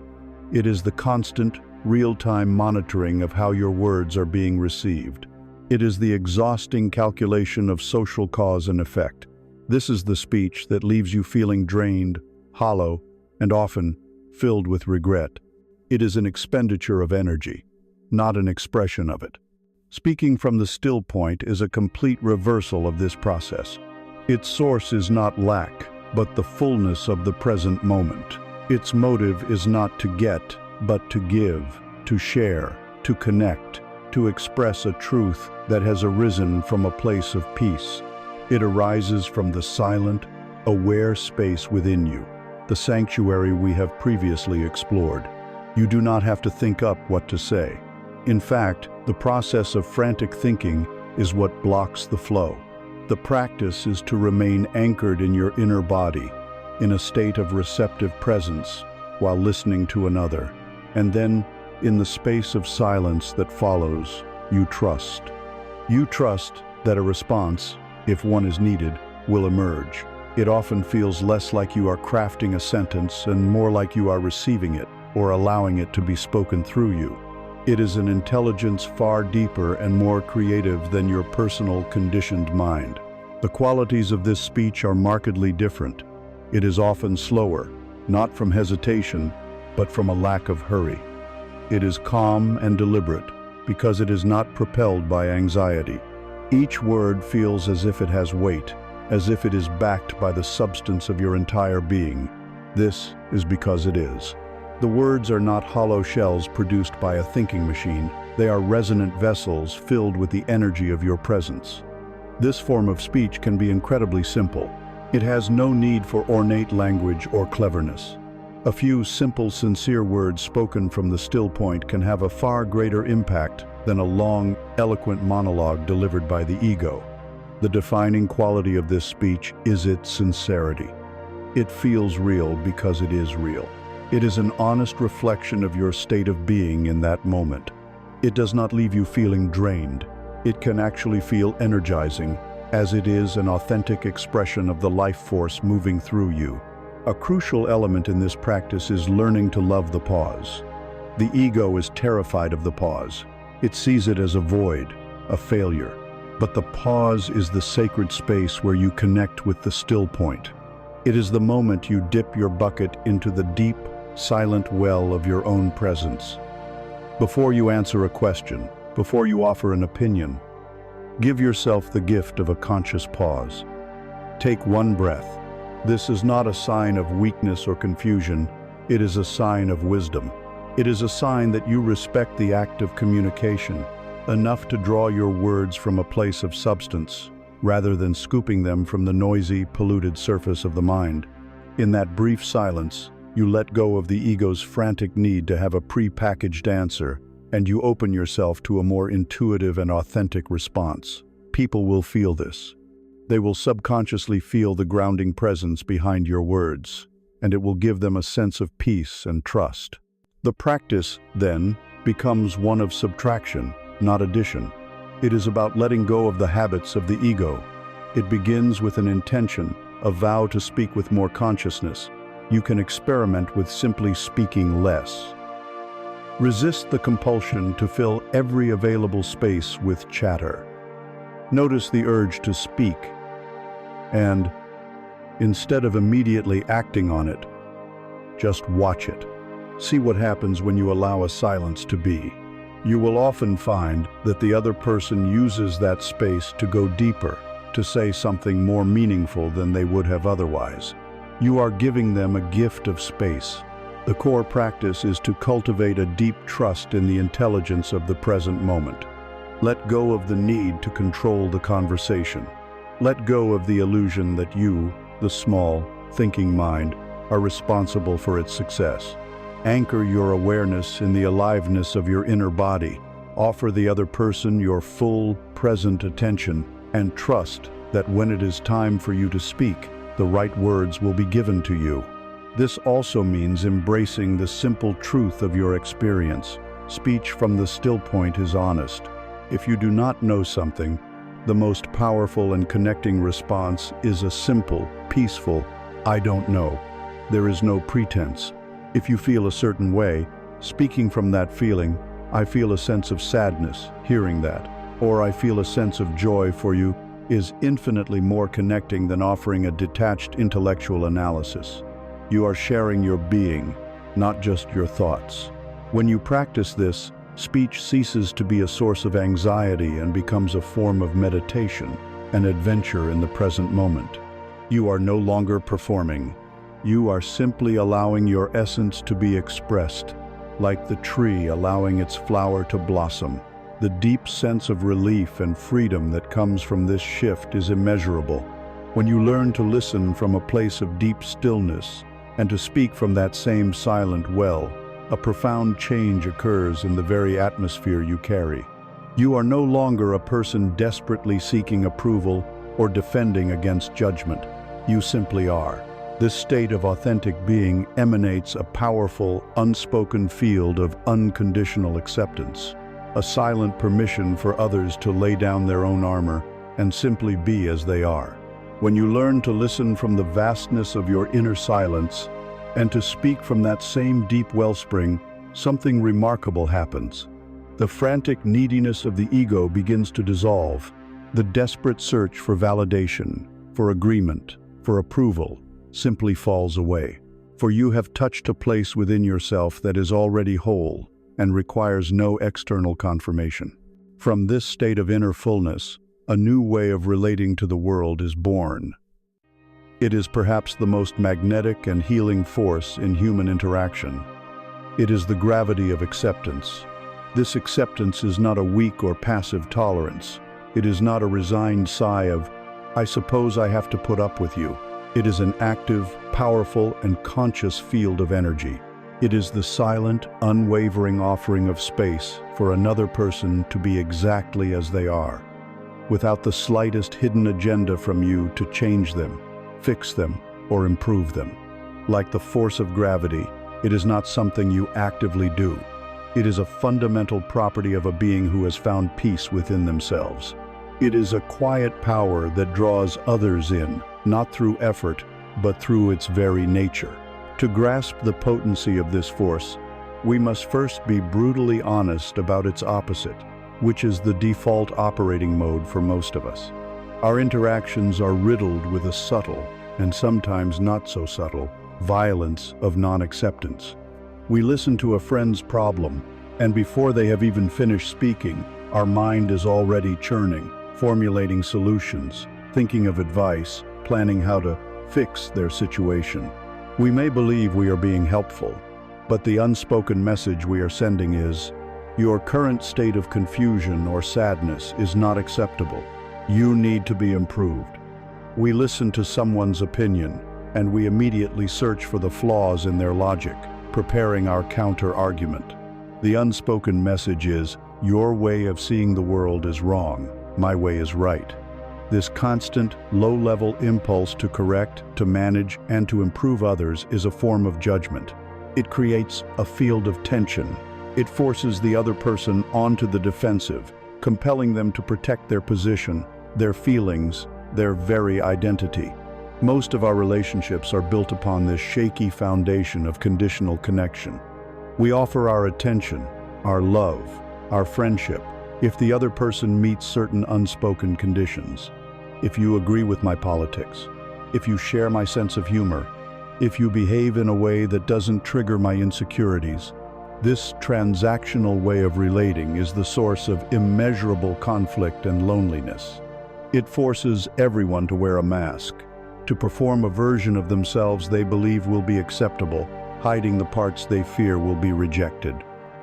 It is the constant, real-time monitoring of how your words are being received. It is the exhausting calculation of social cause and effect. This is the speech that leaves you feeling drained, hollow, and often filled with regret. It is an expenditure of energy, not an expression of it. Speaking from the still point is a complete reversal of this process. Its source is not lack, but the fullness of the present moment. Its motive is not to get, but to give, to share, to connect, to express a truth that has arisen from a place of peace. It arises from the silent, aware space within you, the sanctuary we have previously explored. You do not have to think up what to say. In fact, the process of frantic thinking is what blocks the flow. The practice is to remain anchored in your inner body, in a state of receptive presence, while listening to another. And then, in the space of silence that follows, you trust. You trust that a response, if one is needed, will emerge. It often feels less like you are crafting a sentence and more like you are receiving it or allowing it to be spoken through you. It is an intelligence far deeper and more creative than your personal conditioned mind. The qualities of this speech are markedly different. It is often slower, not from hesitation, but from a lack of hurry. It is calm and deliberate because it is not propelled by anxiety. Each word feels as if it has weight, as if it is backed by the substance of your entire being. This is because it is. The words are not hollow shells produced by a thinking machine. They are resonant vessels filled with the energy of your presence. This form of speech can be incredibly simple. It has no need for ornate language or cleverness. A few simple, sincere words spoken from the still point can have a far greater impact than a long, eloquent monologue delivered by the ego. The defining quality of this speech is its sincerity. It feels real because it is real. It is an honest reflection of your state of being in that moment. It does not leave you feeling drained. It can actually feel energizing, as it is an authentic expression of the life force moving through you. A crucial element in this practice is learning to love the pause. The ego is terrified of the pause. It sees it as a void, a failure. But the pause is the sacred space where you connect with the still point. It is the moment you dip your bucket into the deep, silent well of your own presence. Before you answer a question, before you offer an opinion, give yourself the gift of a conscious pause. Take one breath. This is not a sign of weakness or confusion. It is a sign of wisdom. It is a sign that you respect the act of communication, enough to draw your words from a place of substance, rather than scooping them from the noisy, polluted surface of the mind. In that brief silence, you let go of the ego's frantic need to have a pre-packaged answer, and you open yourself to a more intuitive and authentic response. People will feel this. They will subconsciously feel the grounding presence behind your words, and it will give them a sense of peace and trust. The practice, then, becomes one of subtraction, not addition. It is about letting go of the habits of the ego. It begins with an intention, a vow to speak with more consciousness. You can experiment with simply speaking less. Resist the compulsion to fill every available space with chatter. Notice the urge to speak, and instead of immediately acting on it, just watch it. See what happens when you allow a silence to be. You will often find that the other person uses that space to go deeper, to say something more meaningful than they would have otherwise. You are giving them a gift of space. The core practice is to cultivate a deep trust in the intelligence of the present moment. Let go of the need to control the conversation. Let go of the illusion that you, the small, thinking mind, are responsible for its success. Anchor your awareness in the aliveness of your inner body. Offer the other person your full, present attention, and trust that when it is time for you to speak, the right words will be given to you. This also means embracing the simple truth of your experience. Speech from the still point is honest. If you do not know something, the most powerful and connecting response is a simple, peaceful, "I don't know." There is no pretense. If you feel a certain way, speaking from that feeling, "I feel a sense of sadness," hearing that, or "I feel a sense of joy for you," is infinitely more connecting than offering a detached intellectual analysis. You are sharing your being, not just your thoughts. When you practice this, speech ceases to be a source of anxiety and becomes a form of meditation, an adventure in the present moment. You are no longer performing. You are simply allowing your essence to be expressed, like the tree allowing its flower to blossom. The deep sense of relief and freedom that comes from this shift is immeasurable. When you learn to listen from a place of deep stillness and to speak from that same silent well, a profound change occurs in the very atmosphere you carry. You are no longer a person desperately seeking approval or defending against judgment. You simply are. This state of authentic being emanates a powerful, unspoken field of unconditional acceptance, a silent permission for others to lay down their own armor and simply be as they are. When you learn to listen from the vastness of your inner silence and to speak from that same deep wellspring, something remarkable happens. The frantic neediness of the ego begins to dissolve. The desperate search for validation, for agreement, for approval, simply falls away. For you have touched a place within yourself that is already whole and requires no external confirmation. From this state of inner fullness, a new way of relating to the world is born. It is perhaps the most magnetic and healing force in human interaction. It is the gravity of acceptance. This acceptance is not a weak or passive tolerance. It is not a resigned sigh of, "I suppose I have to put up with you." It is an active, powerful, and conscious field of energy. It is the silent, unwavering offering of space for another person to be exactly as they are, without the slightest hidden agenda from you to change them, fix them, or improve them. Like the force of gravity, it is not something you actively do. It is a fundamental property of a being who has found peace within themselves. It is a quiet power that draws others in, not through effort, but through its very nature. To grasp the potency of this force, we must first be brutally honest about its opposite, which is the default operating mode for most of us. Our interactions are riddled with a subtle, and sometimes not so subtle, violence of non-acceptance. We listen to a friend's problem, and before they have even finished speaking, our mind is already churning, formulating solutions, thinking of advice, planning how to fix their situation. We may believe we are being helpful, but the unspoken message we are sending is, "Your current state of confusion or sadness is not acceptable. You need to be improved." We listen to someone's opinion, and we immediately search for the flaws in their logic, preparing our counter-argument. The unspoken message is, "Your way of seeing the world is wrong. My way is right." This constant, low-level impulse to correct, to manage, and to improve others is a form of judgment. It creates a field of tension. It forces the other person onto the defensive, compelling them to protect their position, their feelings, their very identity. Most of our relationships are built upon this shaky foundation of conditional connection. We offer our attention, our love, our friendship, if the other person meets certain unspoken conditions. If you agree with my politics, if you share my sense of humor, if you behave in a way that doesn't trigger my insecurities. This transactional way of relating is the source of immeasurable conflict and loneliness. It forces everyone to wear a mask, to perform a version of themselves they believe will be acceptable, hiding the parts they fear will be rejected.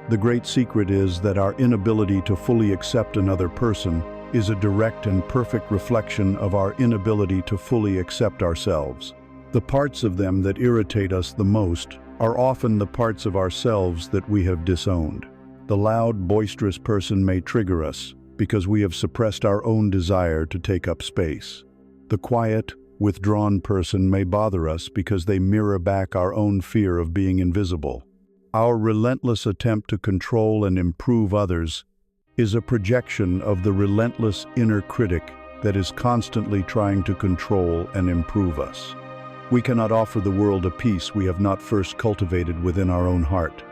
The great secret is that our inability to fully accept another person is a direct and perfect reflection of our inability to fully accept ourselves. The parts of them that irritate us the most are often the parts of ourselves that we have disowned. The loud, boisterous person may trigger us because we have suppressed our own desire to take up space. The quiet, withdrawn person may bother us because they mirror back our own fear of being invisible. Our relentless attempt to control and improve others is a projection of the relentless inner critic that is constantly trying to control and improve us. We cannot offer the world a peace we have not first cultivated within our own heart.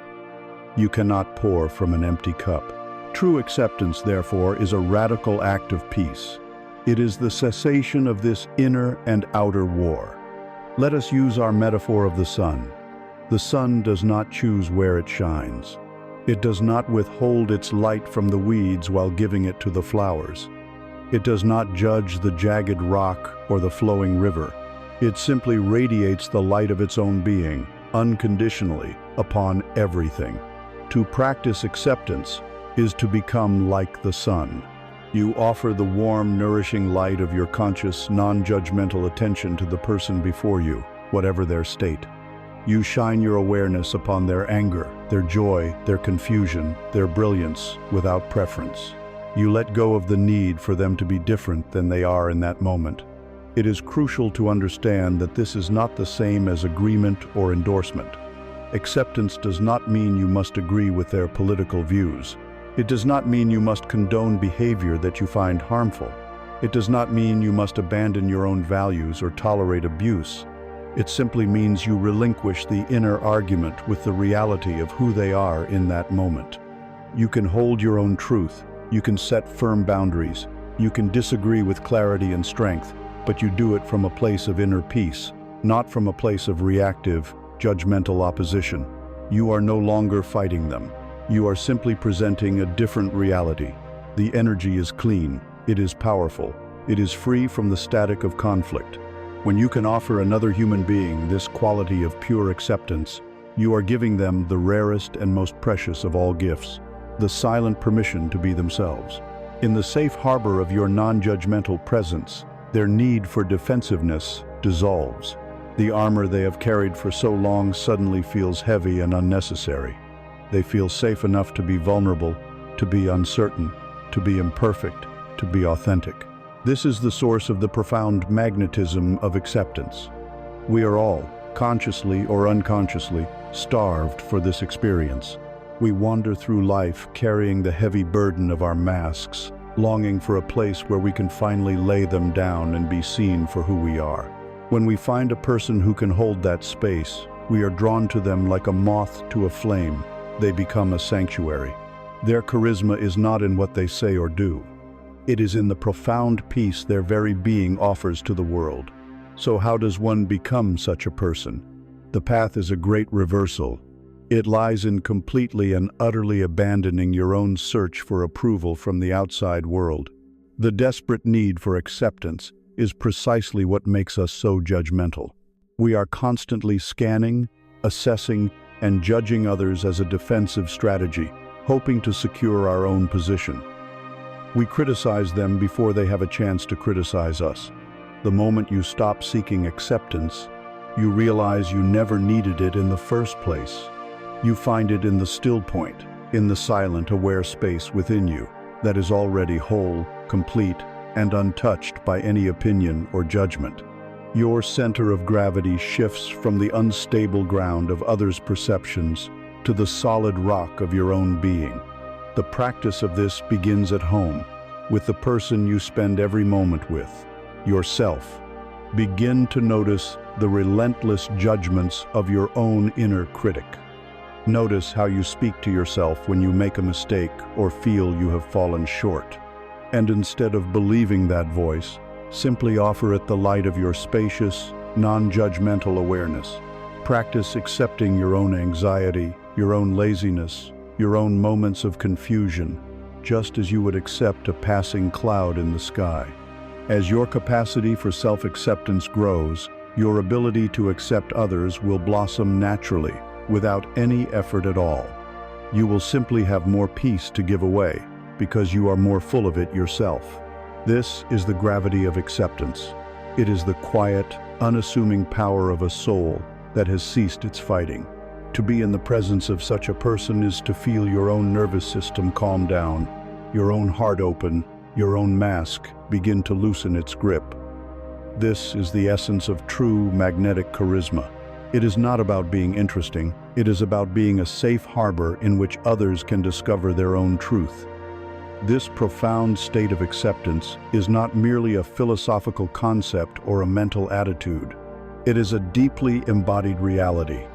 You cannot pour from an empty cup. True acceptance, therefore, is a radical act of peace. It is the cessation of this inner and outer war. Let us use our metaphor of the sun. The sun does not choose where it shines. It does not withhold its light from the weeds while giving it to the flowers. It does not judge the jagged rock or the flowing river. It simply radiates the light of its own being, unconditionally, upon everything. To practice acceptance is to become like the sun. You offer the warm, nourishing light of your conscious, non-judgmental attention to the person before you, whatever their state. You shine your awareness upon their anger, their joy, their confusion, their brilliance, without preference. You let go of the need for them to be different than they are in that moment. It is crucial to understand that this is not the same as agreement or endorsement. Acceptance does not mean you must agree with their political views. It does not mean you must condone behavior that you find harmful. It does not mean you must abandon your own values or tolerate abuse. It simply means you relinquish the inner argument with the reality of who they are in that moment. You can hold your own truth. You can set firm boundaries. You can disagree with clarity and strength, but you do it from a place of inner peace, not from a place of reactive, judgmental opposition. You are no longer fighting them. You are simply presenting a different reality. The energy is clean. It is powerful. It is free from the static of conflict. When you can offer another human being this quality of pure acceptance, you are giving them the rarest and most precious of all gifts, the silent permission to be themselves. In the safe harbor of your non-judgmental presence, their need for defensiveness dissolves. The armor they have carried for so long suddenly feels heavy and unnecessary. They feel safe enough to be vulnerable, to be uncertain, to be imperfect, to be authentic. This is the source of the profound magnetism of acceptance. We are all, consciously or unconsciously, starved for this experience. We wander through life carrying the heavy burden of our masks, longing for a place where we can finally lay them down and be seen for who we are. When we find a person who can hold that space, we are drawn to them like a moth to a flame. They become a sanctuary. Their charisma is not in what they say or do. It is in the profound peace their very being offers to the world. So how does one become such a person? The path is a great reversal. It lies in completely and utterly abandoning your own search for approval from the outside world. The desperate need for acceptance is precisely what makes us so judgmental. We are constantly scanning, assessing, and judging others as a defensive strategy, hoping to secure our own position. We criticize them before they have a chance to criticize us. The moment you stop seeking acceptance, you realize you never needed it in the first place. You find it in the still point, in the silent, aware space within you that is already whole, complete, and untouched by any opinion or judgment. Your center of gravity shifts from the unstable ground of others' perceptions to the solid rock of your own being. The practice of this begins at home, with the person you spend every moment with, yourself. Begin to notice the relentless judgments of your own inner critic. Notice how you speak to yourself when you make a mistake or feel you have fallen short. And instead of believing that voice, simply offer it the light of your spacious, non-judgmental awareness. Practice accepting your own anxiety, your own laziness, your own moments of confusion, just as you would accept a passing cloud in the sky. As your capacity for self-acceptance grows, your ability to accept others will blossom naturally, without any effort at all. You will simply have more peace to give away, because you are more full of it yourself. This is the gravity of acceptance. It is the quiet, unassuming power of a soul that has ceased its fighting. To be in the presence of such a person is to feel your own nervous system calm down, your own heart open, your own mask begin to loosen its grip. This is the essence of true magnetic charisma. It is not about being interesting, it is about being a safe harbor in which others can discover their own truth. This profound state of acceptance is not merely a philosophical concept or a mental attitude. It is a deeply embodied reality.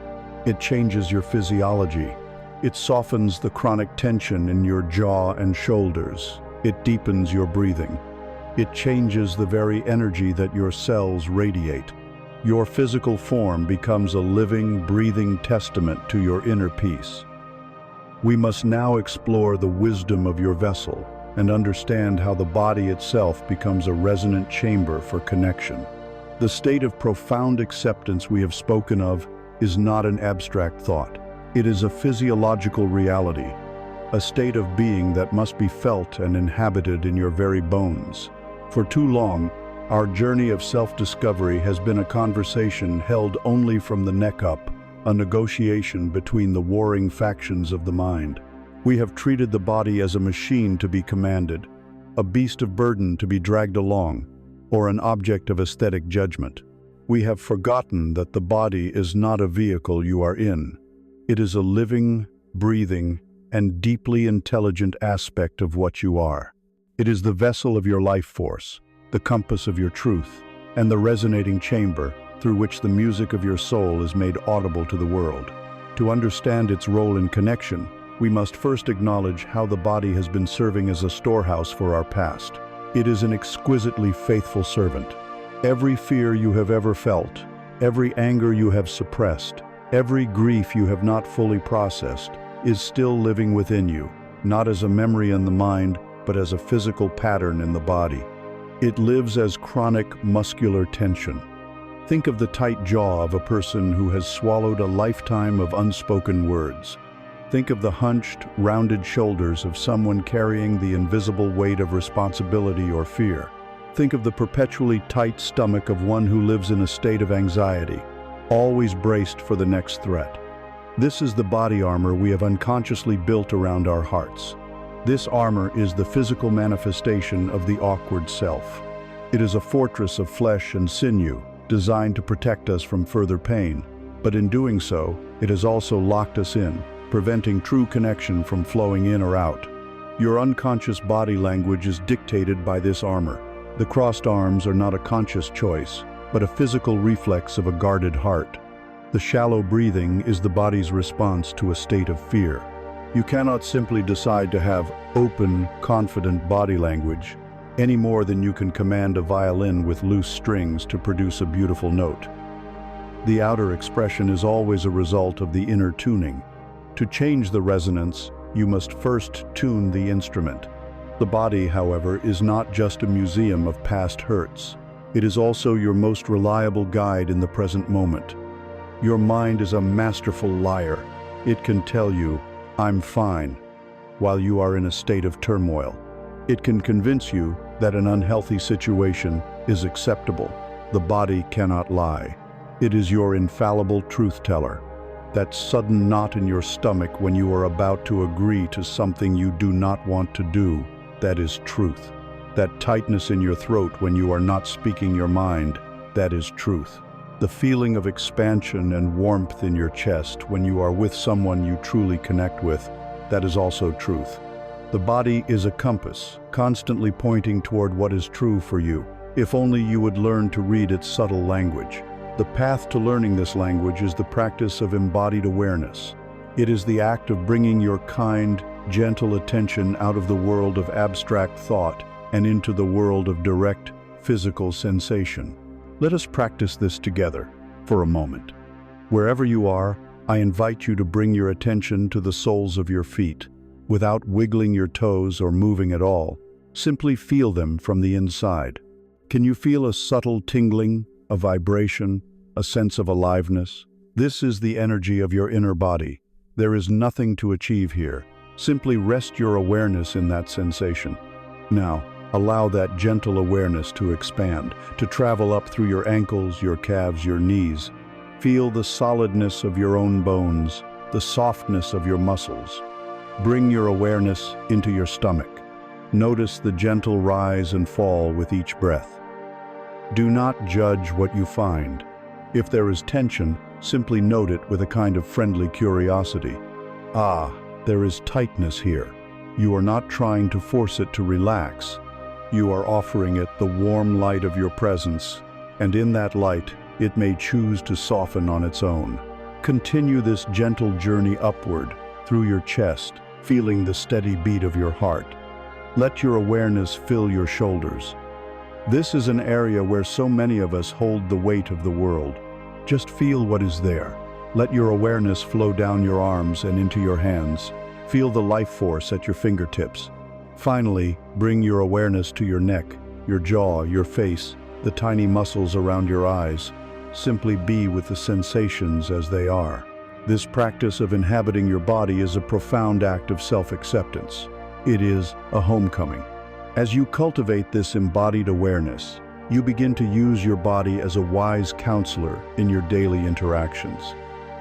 It changes your physiology. It softens the chronic tension in your jaw and shoulders. It deepens your breathing. It changes the very energy that your cells radiate. Your physical form becomes a living, breathing testament to your inner peace. We must now explore the wisdom of your vessel and understand how the body itself becomes a resonant chamber for connection. The state of profound acceptance we have spoken of is not an abstract thought. It is a physiological reality, a state of being that must be felt and inhabited in your very bones. For too long, our journey of self-discovery has been a conversation held only from the neck up, a negotiation between the warring factions of the mind. We have treated the body as a machine to be commanded, a beast of burden to be dragged along, or an object of aesthetic judgment. We have forgotten that the body is not a vehicle you are in. It is a living, breathing, and deeply intelligent aspect of what you are. It is the vessel of your life force, the compass of your truth, and the resonating chamber through which the music of your soul is made audible to the world. To understand its role in connection, we must first acknowledge how the body has been serving as a storehouse for our past. It is an exquisitely faithful servant. Every fear you have ever felt, every anger you have suppressed, every grief you have not fully processed, is still living within you, not as a memory in the mind, but as a physical pattern in the body. It lives as chronic muscular tension. Think of the tight jaw of a person who has swallowed a lifetime of unspoken words. Think of the hunched, rounded shoulders of someone carrying the invisible weight of responsibility or fear. Think of the perpetually tight stomach of one who lives in a state of anxiety, always braced for the next threat. This is the body armor we have unconsciously built around our hearts. This armor is the physical manifestation of the awkward self. It is a fortress of flesh and sinew, designed to protect us from further pain. But in doing so, it has also locked us in, preventing true connection from flowing in or out. Your unconscious body language is dictated by this armor. The crossed arms are not a conscious choice, but a physical reflex of a guarded heart. The shallow breathing is the body's response to a state of fear. You cannot simply decide to have open, confident body language, any more than you can command a violin with loose strings to produce a beautiful note. The outer expression is always a result of the inner tuning. To change the resonance, you must first tune the instrument. The body, however, is not just a museum of past hurts. It is also your most reliable guide in the present moment. Your mind is a masterful liar. It can tell you, "I'm fine," while you are in a state of turmoil. It can convince you that an unhealthy situation is acceptable. The body cannot lie. It is your infallible truth teller. That sudden knot in your stomach when you are about to agree to something you do not want to do, that is truth. That tightness in your throat when you are not speaking your mind, that is truth. The feeling of expansion and warmth in your chest when you are with someone you truly connect with, that is also truth. The body is a compass, constantly pointing toward what is true for you, if only you would learn to read its subtle language. The path to learning this language is the practice of embodied awareness. It is the act of bringing your kind, gentle attention out of the world of abstract thought and into the world of direct, physical sensation. Let us practice this together for a moment. Wherever you are, I invite you to bring your attention to the soles of your feet. Without wiggling your toes or moving at all, simply feel them from the inside. Can you feel a subtle tingling, a vibration, a sense of aliveness? This is the energy of your inner body. There is nothing to achieve here. Simply rest your awareness in that sensation. Now, allow that gentle awareness to expand, to travel up through your ankles, your calves, your knees. Feel the solidness of your own bones, the softness of your muscles. Bring your awareness into your stomach. Notice the gentle rise and fall with each breath. Do not judge what you find. If there is tension, simply note it with a kind of friendly curiosity. Ah, there is tightness here. You are not trying to force it to relax. You are offering it the warm light of your presence, and in that light, it may choose to soften on its own. Continue this gentle journey upward, through your chest, feeling the steady beat of your heart. Let your awareness fill your shoulders. This is an area where so many of us hold the weight of the world. Just feel what is there. Let your awareness flow down your arms and into your hands. Feel the life force at your fingertips. Finally, bring your awareness to your neck, your jaw, your face, the tiny muscles around your eyes. Simply be with the sensations as they are. This practice of inhabiting your body is a profound act of self-acceptance. It is a homecoming. As you cultivate this embodied awareness, you begin to use your body as a wise counselor in your daily interactions.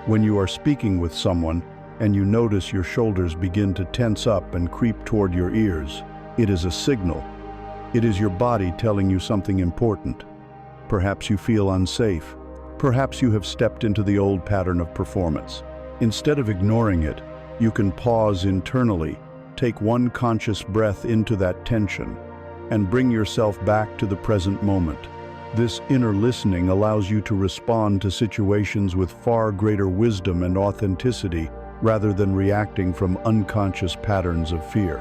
When you are speaking with someone, and you notice your shoulders begin to tense up and creep toward your ears, it is a signal. It is your body telling you something important. Perhaps you feel unsafe. Perhaps you have stepped into the old pattern of performance. Instead of ignoring it, you can pause internally, take one conscious breath into that tension, and bring yourself back to the present moment. This inner listening allows you to respond to situations with far greater wisdom and authenticity, rather than reacting from unconscious patterns of fear.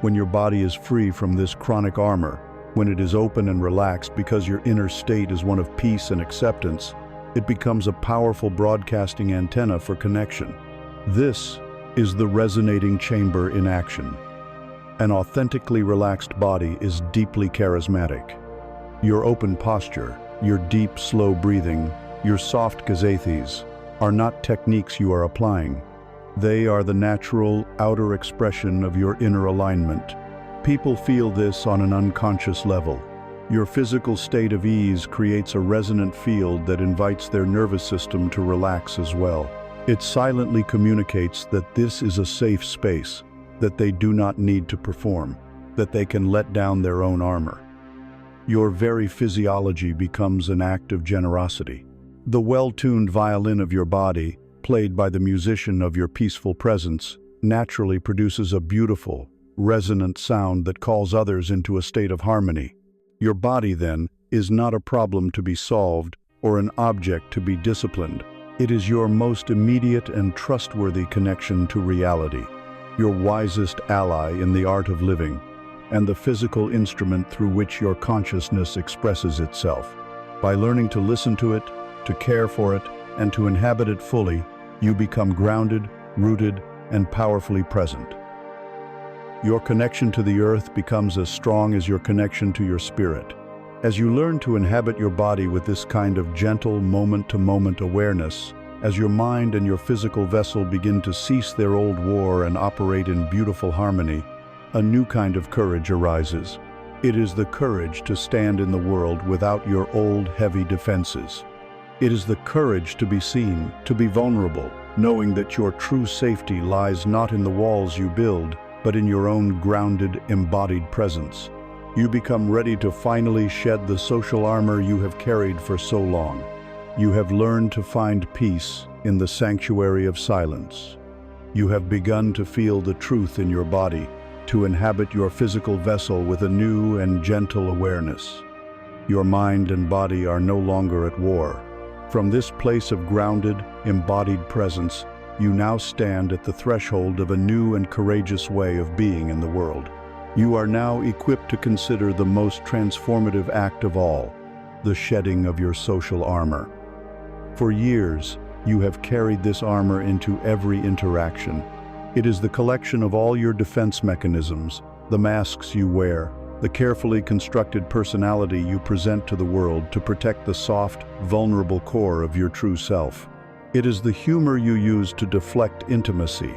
When your body is free from this chronic armor, when it is open and relaxed because your inner state is one of peace and acceptance, it becomes a powerful broadcasting antenna for connection. This is the resonating chamber in action. An authentically relaxed body is deeply charismatic. Your open posture, your deep, slow breathing, your soft gazethes are not techniques you are applying. They are the natural, outer expression of your inner alignment. People feel this on an unconscious level. Your physical state of ease creates a resonant field that invites their nervous system to relax as well. It silently communicates that this is a safe space, that they do not need to perform, that they can let down their own armor. Your very physiology becomes an act of generosity. The well-tuned violin of your body, played by the musician of your peaceful presence, naturally produces a beautiful, resonant sound that calls others into a state of harmony. Your body, then, is not a problem to be solved or an object to be disciplined. It is your most immediate and trustworthy connection to reality, your wisest ally in the art of living, and the physical instrument through which your consciousness expresses itself. By learning to listen to it, to care for it, and to inhabit it fully, you become grounded, rooted, and powerfully present. Your connection to the earth becomes as strong as your connection to your spirit. As you learn to inhabit your body with this kind of gentle, moment-to-moment awareness, as your mind and your physical vessel begin to cease their old war and operate in beautiful harmony, a new kind of courage arises. It is the courage to stand in the world without your old, heavy defenses. It is the courage to be seen, to be vulnerable, knowing that your true safety lies not in the walls you build, but in your own grounded, embodied presence. You become ready to finally shed the social armor you have carried for so long. You have learned to find peace in the sanctuary of silence. You have begun to feel the truth in your body, to inhabit your physical vessel with a new and gentle awareness. Your mind and body are no longer at war. From this place of grounded, embodied presence, you now stand at the threshold of a new and courageous way of being in the world. You are now equipped to consider the most transformative act of all, the shedding of your social armor. For years, you have carried this armor into every interaction. It is the collection of all your defense mechanisms, the masks you wear, the carefully constructed personality you present to the world to protect the soft, vulnerable core of your true self. It is the humor you use to deflect intimacy,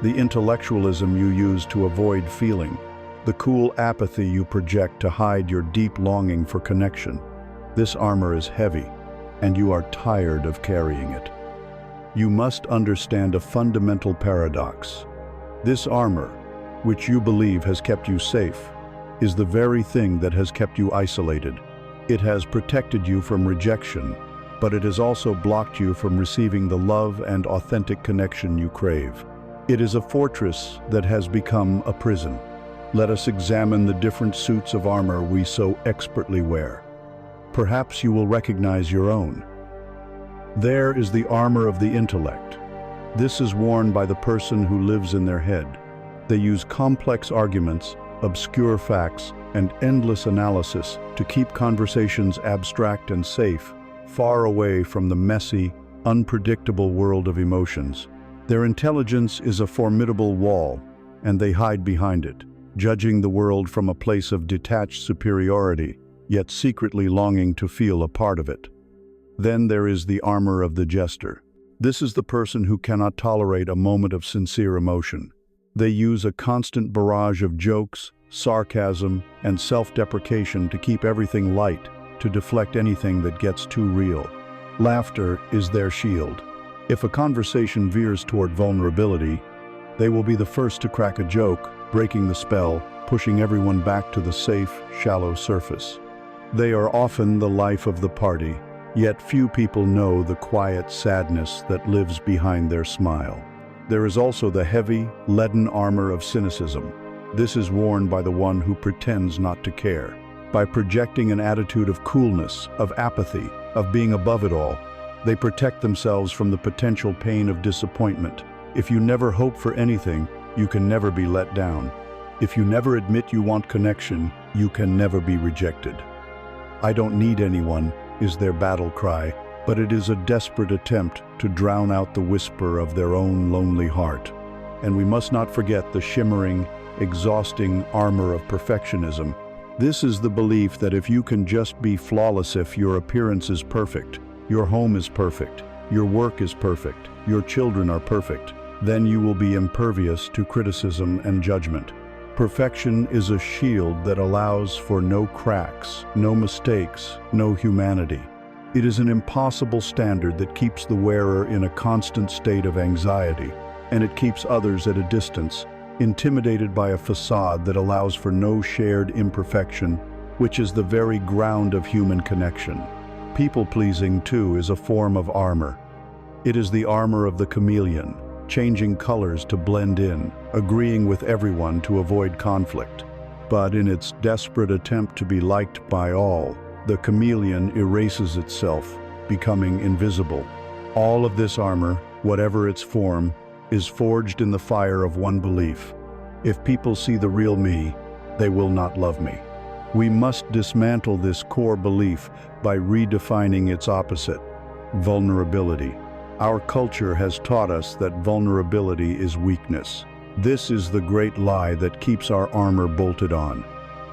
the intellectualism you use to avoid feeling, the cool apathy you project to hide your deep longing for connection. This armor is heavy, and you are tired of carrying it. You must understand a fundamental paradox. This armor, which you believe has kept you safe, is the very thing that has kept you isolated. It has protected you from rejection, but it has also blocked you from receiving the love and authentic connection you crave. It is a fortress that has become a prison. Let us examine the different suits of armor we so expertly wear. Perhaps you will recognize your own. There is the armor of the intellect. This is worn by the person who lives in their head. They use complex arguments, obscure facts, and endless analysis to keep conversations abstract and safe, far away from the messy, unpredictable world of emotions. Their intelligence is a formidable wall, and they hide behind it, judging the world from a place of detached superiority, yet secretly longing to feel a part of it. Then there is the armor of the jester. This is the person who cannot tolerate a moment of sincere emotion. They use a constant barrage of jokes, sarcasm, and self-deprecation to keep everything light, to deflect anything that gets too real. Laughter is their shield. If a conversation veers toward vulnerability, they will be the first to crack a joke, breaking the spell, pushing everyone back to the safe, shallow surface. They are often the life of the party, yet few people know the quiet sadness that lives behind their smile. There is also the heavy, leaden armor of cynicism. This is worn by the one who pretends not to care. By projecting an attitude of coolness, of apathy, of being above it all, they protect themselves from the potential pain of disappointment. If you never hope for anything, you can never be let down. If you never admit you want connection, you can never be rejected. "I don't need anyone" is their battle cry, but it is a desperate attempt to drown out the whisper of their own lonely heart. And we must not forget the shimmering, exhausting armor of perfectionism. This is the belief that if you can just be flawless, if your appearance is perfect, your home is perfect, your work is perfect, your children are perfect, then you will be impervious to criticism and judgment. Perfection is a shield that allows for no cracks, no mistakes, no humanity. It is an impossible standard that keeps the wearer in a constant state of anxiety, and it keeps others at a distance, intimidated by a facade that allows for no shared imperfection, which is the very ground of human connection. People-pleasing, too, is a form of armor. It is the armor of the chameleon, changing colors to blend in, agreeing with everyone to avoid conflict. But in its desperate attempt to be liked by all, the chameleon erases itself, becoming invisible. All of this armor, whatever its form, is forged in the fire of one belief: if people see the real me, they will not love me. We must dismantle this core belief by redefining its opposite: vulnerability. Our culture has taught us that vulnerability is weakness. This is the great lie that keeps our armor bolted on.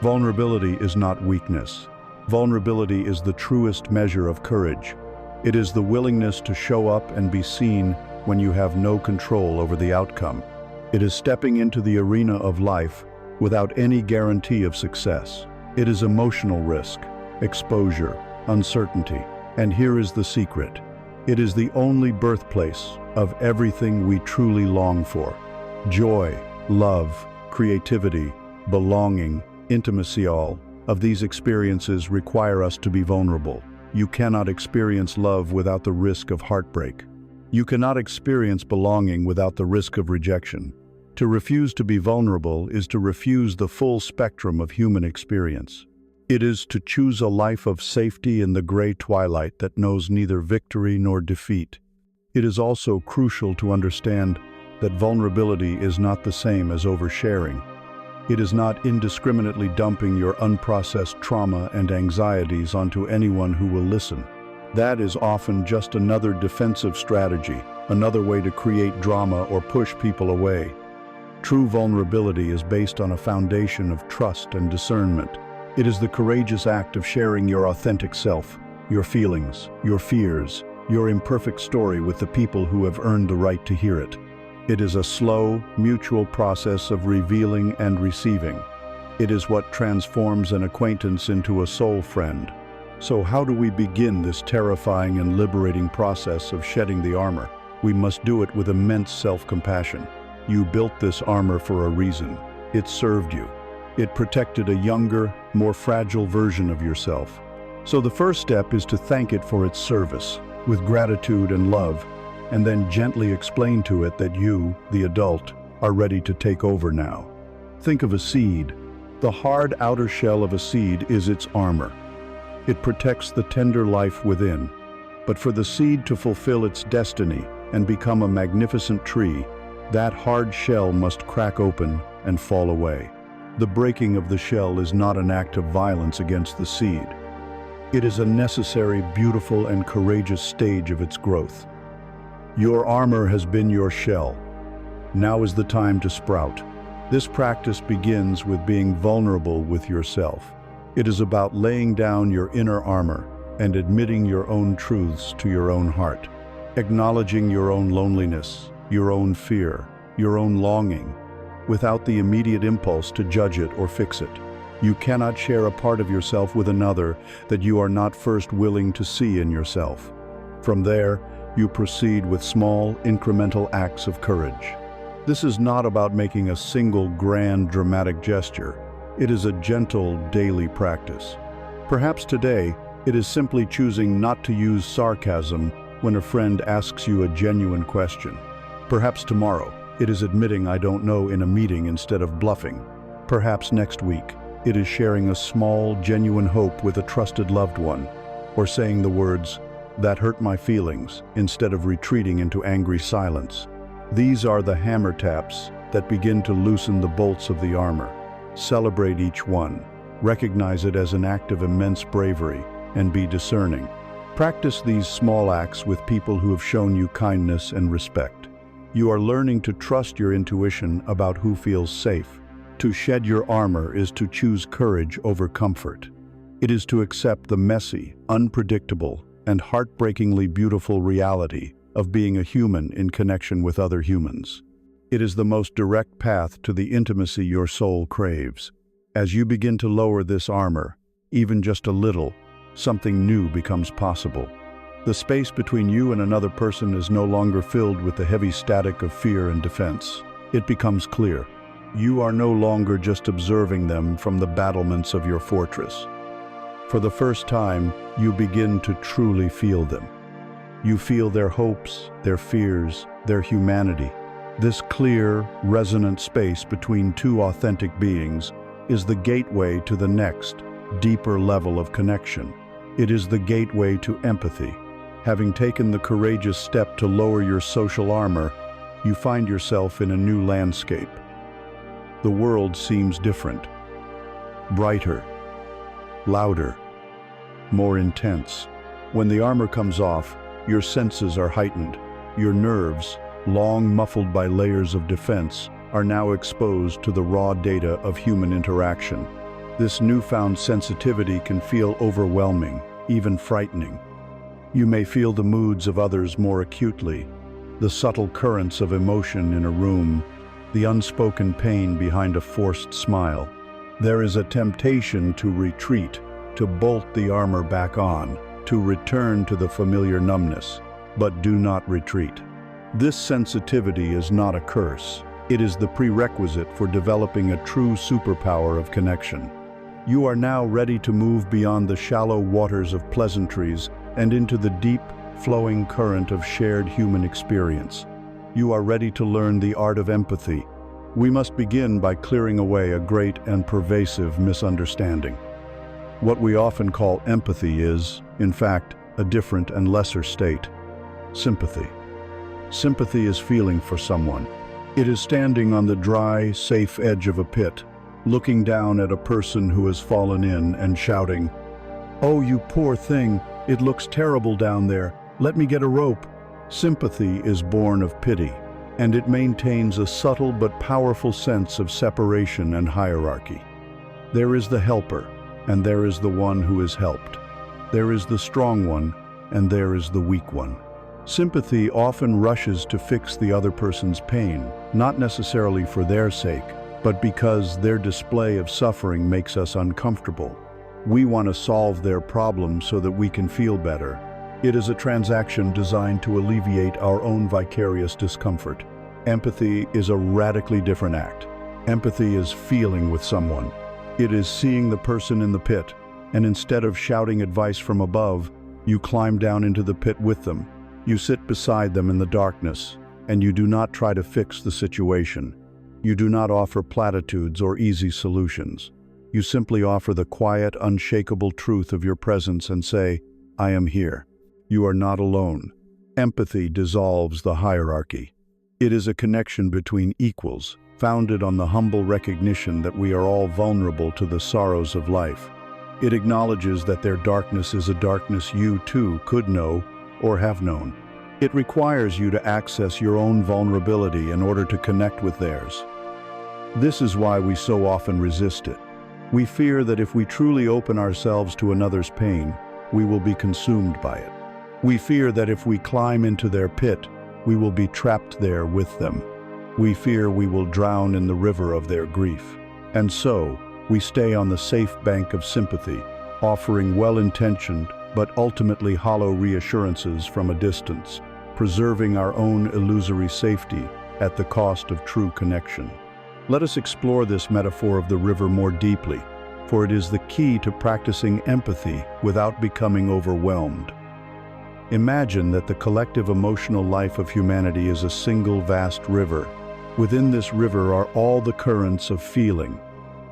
Vulnerability is not weakness. Vulnerability is the truest measure of courage. It is the willingness to show up and be seen when you have no control over the outcome. It is stepping into the arena of life without any guarantee of success. It is emotional risk, exposure, uncertainty. And here is the secret: it is the only birthplace of everything we truly long for. Joy, love, creativity, belonging, intimacy, all of these experiences require us to be vulnerable. You cannot experience love without the risk of heartbreak. You cannot experience belonging without the risk of rejection. To refuse to be vulnerable is to refuse the full spectrum of human experience. It is to choose a life of safety in the gray twilight that knows neither victory nor defeat. It is also crucial to understand that vulnerability is not the same as oversharing. It is not indiscriminately dumping your unprocessed trauma and anxieties onto anyone who will listen. That is often just another defensive strategy, another way to create drama or push people away. True vulnerability is based on a foundation of trust and discernment. It is the courageous act of sharing your authentic self, your feelings, your fears, your imperfect story with the people who have earned the right to hear it. It is a slow, mutual process of revealing and receiving. It is what transforms an acquaintance into a soul friend. So how do we begin this terrifying and liberating process of shedding the armor? We must do it with immense self-compassion. You built this armor for a reason. It served you. It protected a younger, more fragile version of yourself. So the first step is to thank it for its service, with gratitude and love, and then gently explain to it that you, the adult, are ready to take over now. Think of a seed. The hard outer shell of a seed is its armor. It protects the tender life within. But for the seed to fulfill its destiny and become a magnificent tree, that hard shell must crack open and fall away. The breaking of the shell is not an act of violence against the seed. It is a necessary, beautiful, and courageous stage of its growth. Your armor has been your shell. Now is the time to sprout. This practice begins with being vulnerable with yourself. It is about laying down your inner armor and admitting your own truths to your own heart, acknowledging your own loneliness, your own fear, your own longing, without the immediate impulse to judge it or fix it. You cannot share a part of yourself with another that you are not first willing to see in yourself. From there, you proceed with small, incremental acts of courage. This is not about making a single grand, dramatic gesture. It is a gentle, daily practice. Perhaps today, it is simply choosing not to use sarcasm when a friend asks you a genuine question. Perhaps tomorrow, it is admitting "I don't know" in a meeting instead of bluffing. Perhaps next week, it is sharing a small, genuine hope with a trusted loved one, or saying the words, "That hurt my feelings," instead of retreating into angry silence. These are the hammer taps that begin to loosen the bolts of the armor. Celebrate each one, recognize it as an act of immense bravery, and be discerning. Practice these small acts with people who have shown you kindness and respect. You are learning to trust your intuition about who feels safe, To shed your armor is to choose courage over comfort. It is to accept the messy, unpredictable, and heartbreakingly beautiful reality of being a human in connection with other humans. It is the most direct path to the intimacy your soul craves. As you begin to lower this armor, even just a little, something new becomes possible. The space between you and another person is no longer filled with the heavy static of fear and defense. It becomes clear. You are no longer just observing them from the battlements of your fortress. For the first time, you begin to truly feel them. You feel their hopes, their fears, their humanity. This clear, resonant space between two authentic beings is the gateway to the next, deeper level of connection. It is the gateway to empathy. Having taken the courageous step to lower your social armor, you find yourself in a new landscape. The world seems different, brighter, louder, more intense. When the armor comes off, your senses are heightened. Your nerves, long muffled by layers of defense, are now exposed to the raw data of human interaction. This newfound sensitivity can feel overwhelming, even frightening. You may feel the moods of others more acutely, the subtle currents of emotion in a room, the unspoken pain behind a forced smile. There is a temptation to retreat, to bolt the armor back on, to return to the familiar numbness. But do not retreat. This sensitivity is not a curse. It is the prerequisite for developing a true superpower of connection. You are now ready to move beyond the shallow waters of pleasantries and into the deep, flowing current of shared human experience. You are ready to learn the art of empathy. We must begin by clearing away a great and pervasive misunderstanding. What we often call empathy is, in fact, a different and lesser state: sympathy. Sympathy is feeling for someone. It is standing on the dry, safe edge of a pit, looking down at a person who has fallen in and shouting, "Oh, you poor thing, it looks terrible down there. Let me get a rope." Sympathy is born of pity, and it maintains a subtle but powerful sense of separation and hierarchy. There is the helper, and there is the one who is helped. There is the strong one, and there is the weak one. Sympathy often rushes to fix the other person's pain, not necessarily for their sake, but because their display of suffering makes us uncomfortable. We want to solve their problem so that we can feel better. It is a transaction designed to alleviate our own vicarious discomfort. Empathy is a radically different act. Empathy is feeling with someone. It is seeing the person in the pit, and instead of shouting advice from above, you climb down into the pit with them. You sit beside them in the darkness, and you do not try to fix the situation. You do not offer platitudes or easy solutions. You simply offer the quiet, unshakable truth of your presence and say, "I am here." You are not alone. Empathy dissolves the hierarchy. It is a connection between equals, founded on the humble recognition that we are all vulnerable to the sorrows of life. It acknowledges that their darkness is a darkness you too could know or have known. It requires you to access your own vulnerability in order to connect with theirs. This is why we so often resist it. We fear that if we truly open ourselves to another's pain, we will be consumed by it. We fear that if we climb into their pit, we will be trapped there with them. We fear we will drown in the river of their grief. And so, we stay on the safe bank of sympathy, offering well-intentioned but ultimately hollow reassurances from a distance, preserving our own illusory safety at the cost of true connection. Let us explore this metaphor of the river more deeply, for it is the key to practicing empathy without becoming overwhelmed. Imagine that the collective emotional life of humanity is a single vast river. Within this river are all the currents of feeling: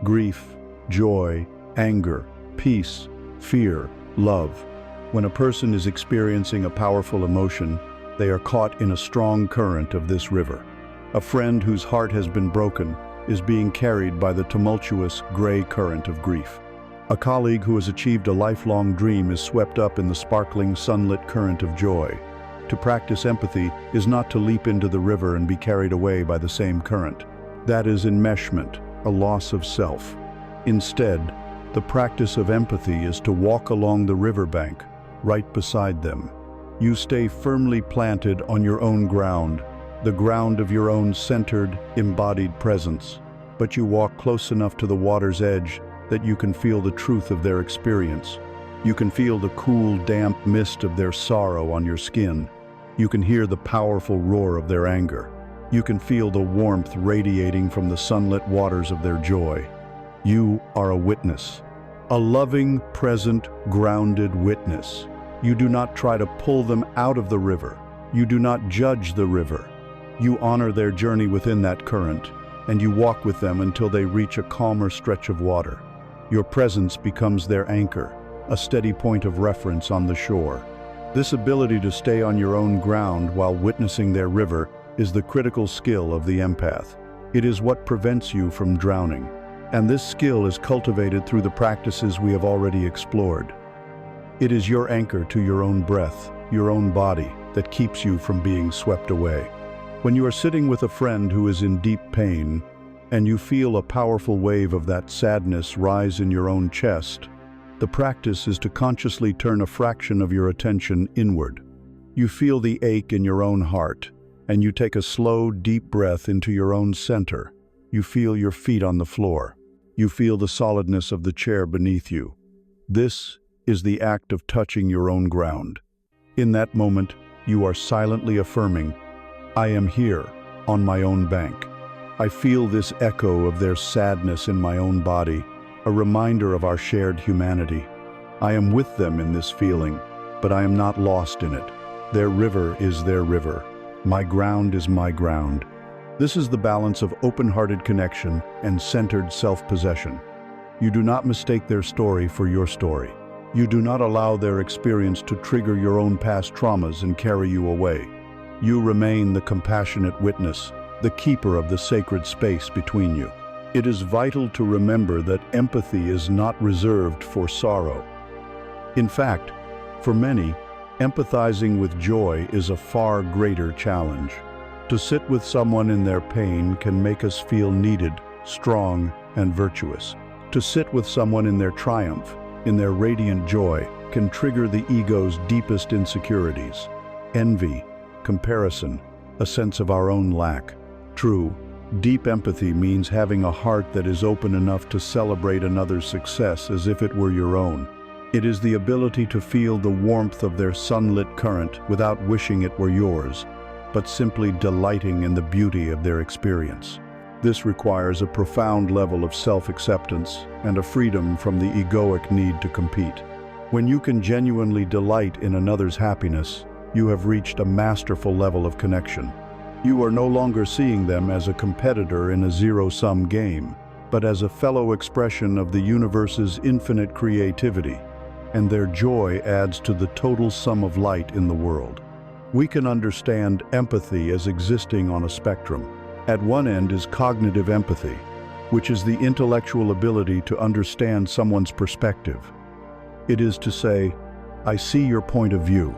grief, joy, anger, peace, fear, love. When a person is experiencing a powerful emotion, they are caught in a strong current of this river. A friend whose heart has been broken is being carried by the tumultuous gray current of grief. A colleague who has achieved a lifelong dream is swept up in the sparkling sunlit current of joy. To practice empathy is not to leap into the river and be carried away by the same current. That is enmeshment, a loss of self. Instead, the practice of empathy is to walk along the riverbank, right beside them. You stay firmly planted on your own ground, the ground of your own centered, embodied presence, but you walk close enough to the water's edge that you can feel the truth of their experience. You can feel the cool, damp mist of their sorrow on your skin. You can hear the powerful roar of their anger. You can feel the warmth radiating from the sunlit waters of their joy. You are a witness, a loving, present, grounded witness. You do not try to pull them out of the river. You do not judge the river. You honor their journey within that current, and you walk with them until they reach a calmer stretch of water. Your presence becomes their anchor, a steady point of reference on the shore. This ability to stay on your own ground while witnessing their river is the critical skill of the empath. It is what prevents you from drowning. And this skill is cultivated through the practices we have already explored. It is your anchor to your own breath, your own body, that keeps you from being swept away. When you are sitting with a friend who is in deep pain, and you feel a powerful wave of that sadness rise in your own chest, the practice is to consciously turn a fraction of your attention inward. You feel the ache in your own heart, and you take a slow, deep breath into your own center. You feel your feet on the floor. You feel the solidness of the chair beneath you. This is the act of touching your own ground. In that moment, you are silently affirming, I am here, on my own bank. I feel this echo of their sadness in my own body, a reminder of our shared humanity. I am with them in this feeling, but I am not lost in it. Their river is their river. My ground is my ground. This is the balance of open-hearted connection and centered self-possession. You do not mistake their story for your story. You do not allow their experience to trigger your own past traumas and carry you away. You remain the compassionate witness, the keeper of the sacred space between you. It is vital to remember that empathy is not reserved for sorrow. In fact, for many, empathizing with joy is a far greater challenge. To sit with someone in their pain can make us feel needed, strong, and virtuous. To sit with someone in their triumph, in their radiant joy, can trigger the ego's deepest insecurities. Envy, comparison, a sense of our own lack. True, deep empathy means having a heart that is open enough to celebrate another's success as if it were your own. It is the ability to feel the warmth of their sunlit current without wishing it were yours, but simply delighting in the beauty of their experience. This requires a profound level of self-acceptance and a freedom from the egoic need to compete. When you can genuinely delight in another's happiness, you have reached a masterful level of connection. You are no longer seeing them as a competitor in a zero-sum game, but as a fellow expression of the universe's infinite creativity, and their joy adds to the total sum of light in the world. We can understand empathy as existing on a spectrum. At one end is cognitive empathy, which is the intellectual ability to understand someone's perspective. It is to say, I see your point of view.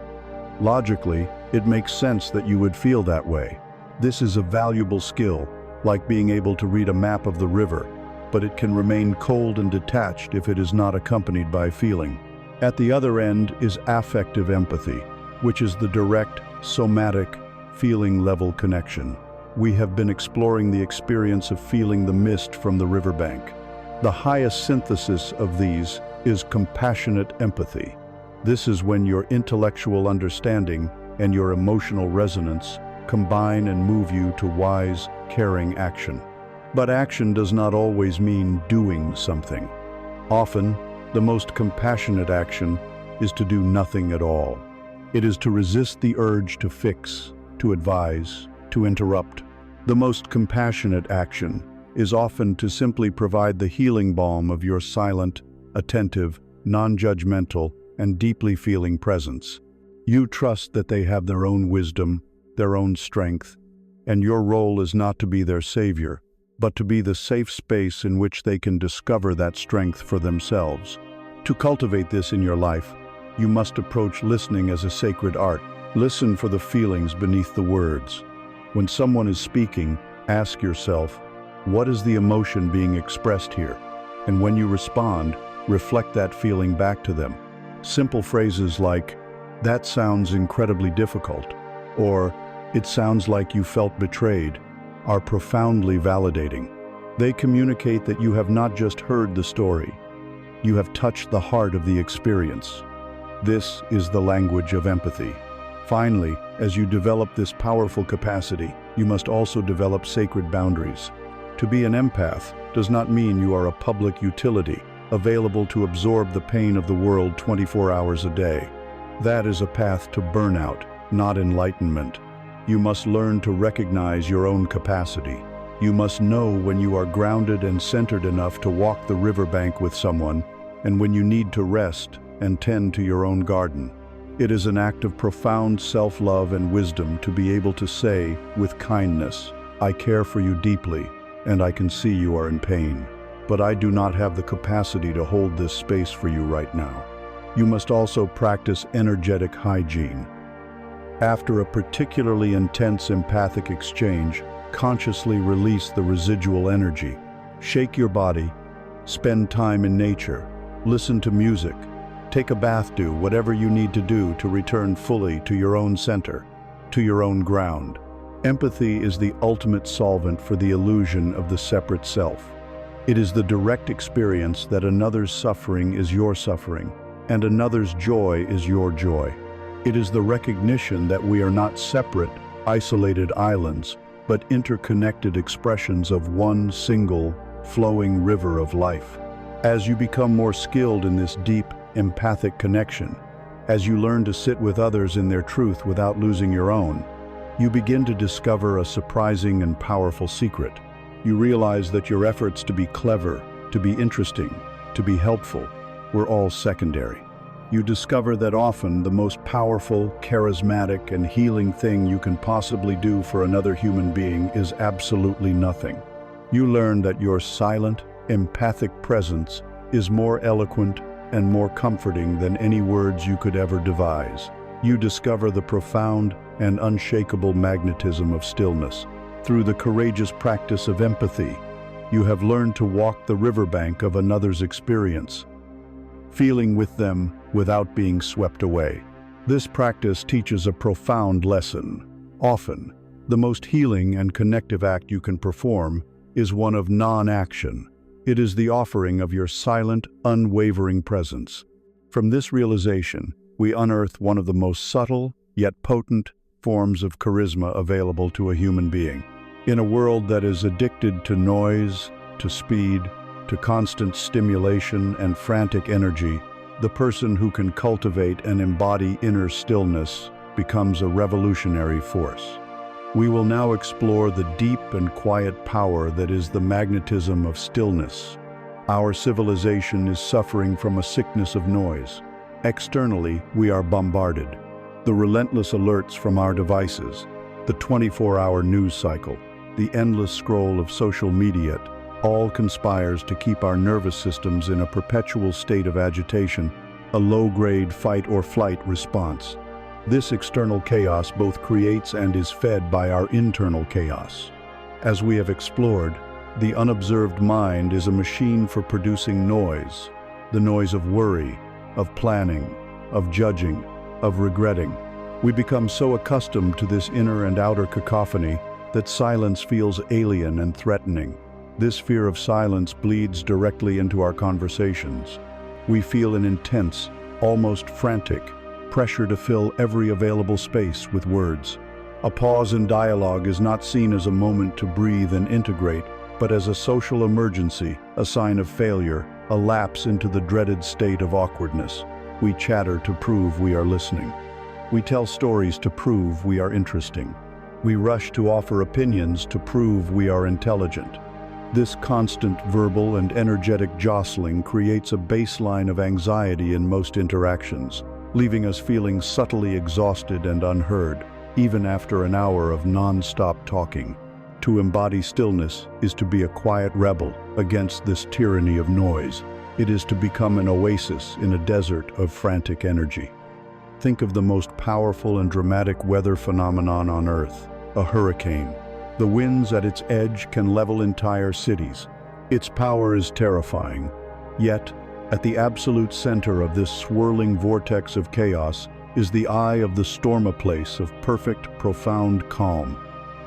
Logically, it makes sense that you would feel that way. This is a valuable skill, like being able to read a map of the river, but it can remain cold and detached if it is not accompanied by feeling. At the other end is affective empathy, which is the direct, somatic, feeling-level connection. We have been exploring the experience of feeling the mist from the riverbank. The highest synthesis of these is compassionate empathy. This is when your intellectual understanding and your emotional resonance combine and move you to wise, caring action. But action does not always mean doing something. Often, the most compassionate action is to do nothing at all. It is to resist the urge to fix, to advise, to interrupt. The most compassionate action is often to simply provide the healing balm of your silent, attentive, non-judgmental, and deeply feeling presence. You trust that they have their own wisdom, their own strength, and your role is not to be their savior, but to be the safe space in which they can discover that strength for themselves. To cultivate this in your life, you must approach listening as a sacred art. Listen for the feelings beneath the words. When someone is speaking, ask yourself, What is the emotion being expressed here? And when you respond, reflect that feeling back to them. Simple phrases like, "That sounds incredibly difficult," or "It sounds like you felt betrayed," are profoundly validating. They communicate that you have not just heard the story, you have touched the heart of the experience. This is the language of empathy. Finally, as you develop this powerful capacity, you must also develop sacred boundaries. To be an empath does not mean you are a public utility, available to absorb the pain of the world 24 hours a day. That is a path to burnout, not enlightenment. You must learn to recognize your own capacity. You must know when you are grounded and centered enough to walk the riverbank with someone, and when you need to rest and tend to your own garden. It is an act of profound self-love and wisdom to be able to say, with kindness, "I care for you deeply, and I can see you are in pain, but I do not have the capacity to hold this space for you right now." You must also practice energetic hygiene. After a particularly intense empathic exchange, consciously release the residual energy. Shake your body, spend time in nature, listen to music, take a bath, do whatever you need to do to return fully to your own center, to your own ground. Empathy is the ultimate solvent for the illusion of the separate self. It is the direct experience that another's suffering is your suffering, and another's joy is your joy. It is the recognition that we are not separate, isolated islands, but interconnected expressions of one single, flowing river of life. As you become more skilled in this deep, empathic connection, as you learn to sit with others in their truth without losing your own, you begin to discover a surprising and powerful secret. You realize that your efforts to be clever, to be interesting, to be helpful, were all secondary. You discover that often the most powerful, charismatic, and healing thing you can possibly do for another human being is absolutely nothing. You learn that your silent, empathic presence is more eloquent and more comforting than any words you could ever devise. You discover the profound and unshakable magnetism of stillness. Through the courageous practice of empathy, you have learned to walk the riverbank of another's experience, feeling with them without being swept away. This practice teaches a profound lesson. Often, the most healing and connective act you can perform is one of non-action. It is the offering of your silent, unwavering presence. From this realization, we unearth one of the most subtle, yet potent, forms of charisma available to a human being. In a world that is addicted to noise, to speed, to constant stimulation and frantic energy, the person who can cultivate and embody inner stillness becomes a revolutionary force. We will now explore the deep and quiet power that is the magnetism of stillness. Our civilization is suffering from a sickness of noise. Externally, we are bombarded. The relentless alerts from our devices, the 24-hour news cycle, the endless scroll of social media, all conspires to keep our nervous systems in a perpetual state of agitation, a low-grade fight-or-flight response. This external chaos both creates and is fed by our internal chaos. As we have explored, the unobserved mind is a machine for producing noise, the noise of worry, of planning, of judging, of regretting. We become so accustomed to this inner and outer cacophony that silence feels alien and threatening. This fear of silence bleeds directly into our conversations. We feel an intense, almost frantic, pressure to fill every available space with words. A pause in dialogue is not seen as a moment to breathe and integrate, but as a social emergency, a sign of failure, a lapse into the dreaded state of awkwardness. We chatter to prove we are listening. We tell stories to prove we are interesting. We rush to offer opinions to prove we are intelligent. This constant verbal and energetic jostling creates a baseline of anxiety in most interactions, leaving us feeling subtly exhausted and unheard, even after an hour of non-stop talking. To embody stillness is to be a quiet rebel against this tyranny of noise. It is to become an oasis in a desert of frantic energy. Think of the most powerful and dramatic weather phenomenon on Earth, a hurricane. The winds at its edge can level entire cities. Its power is terrifying. Yet, at the absolute center of this swirling vortex of chaos is the eye of the storm, a place of perfect, profound calm.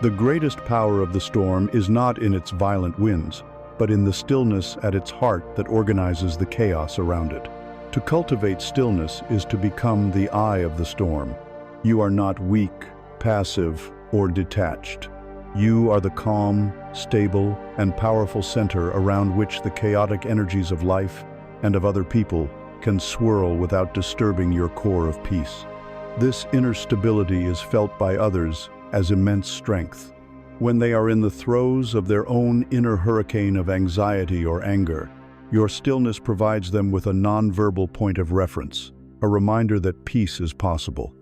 The greatest power of the storm is not in its violent winds, but in the stillness at its heart that organizes the chaos around it. To cultivate stillness is to become the eye of the storm. You are not weak, passive, or detached. You are the calm, stable, and powerful center around which the chaotic energies of life and of other people can swirl without disturbing your core of peace. This inner stability is felt by others as immense strength. When they are in the throes of their own inner hurricane of anxiety or anger, your stillness provides them with a non-verbal point of reference, a reminder that peace is possible.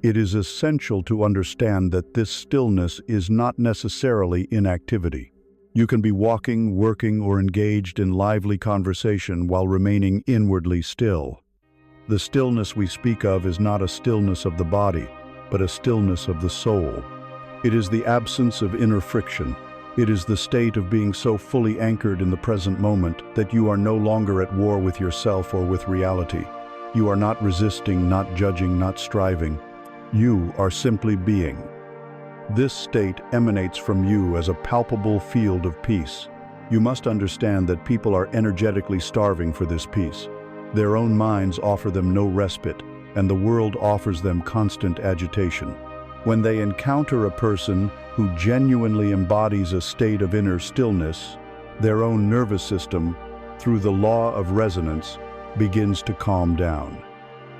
It is essential to understand that this stillness is not necessarily inactivity. You can be walking, working, or engaged in lively conversation while remaining inwardly still. The stillness we speak of is not a stillness of the body, but a stillness of the soul. It is the absence of inner friction. It is the state of being so fully anchored in the present moment that you are no longer at war with yourself or with reality. You are not resisting, not judging, not striving. You are simply being. This state emanates from you as a palpable field of peace. You must understand that people are energetically starving for this peace. Their own minds offer them no respite, and the world offers them constant agitation. When they encounter a person who genuinely embodies a state of inner stillness, their own nervous system, through the law of resonance, begins to calm down.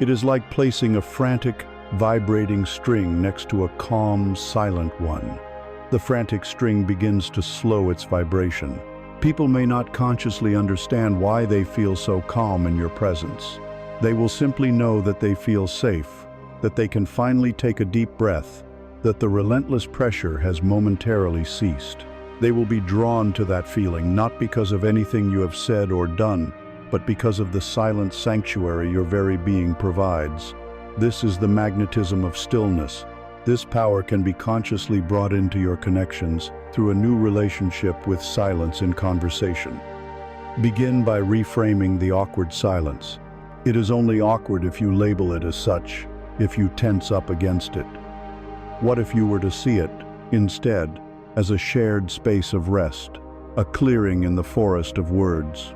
It is like placing a frantic, vibrating string next to a calm, silent one. The frantic string begins to slow its vibration. People may not consciously understand why they feel so calm in your presence. They will simply know that they feel safe, that they can finally take a deep breath, that the relentless pressure has momentarily ceased. They will be drawn to that feeling not because of anything you have said or done, but because of the silent sanctuary your very being provides. This is the magnetism of stillness. This power can be consciously brought into your connections through a new relationship with silence in conversation. Begin by reframing the awkward silence. It is only awkward if you label it as such, if you tense up against it. What if you were to see it, instead, as a shared space of rest, a clearing in the forest of words,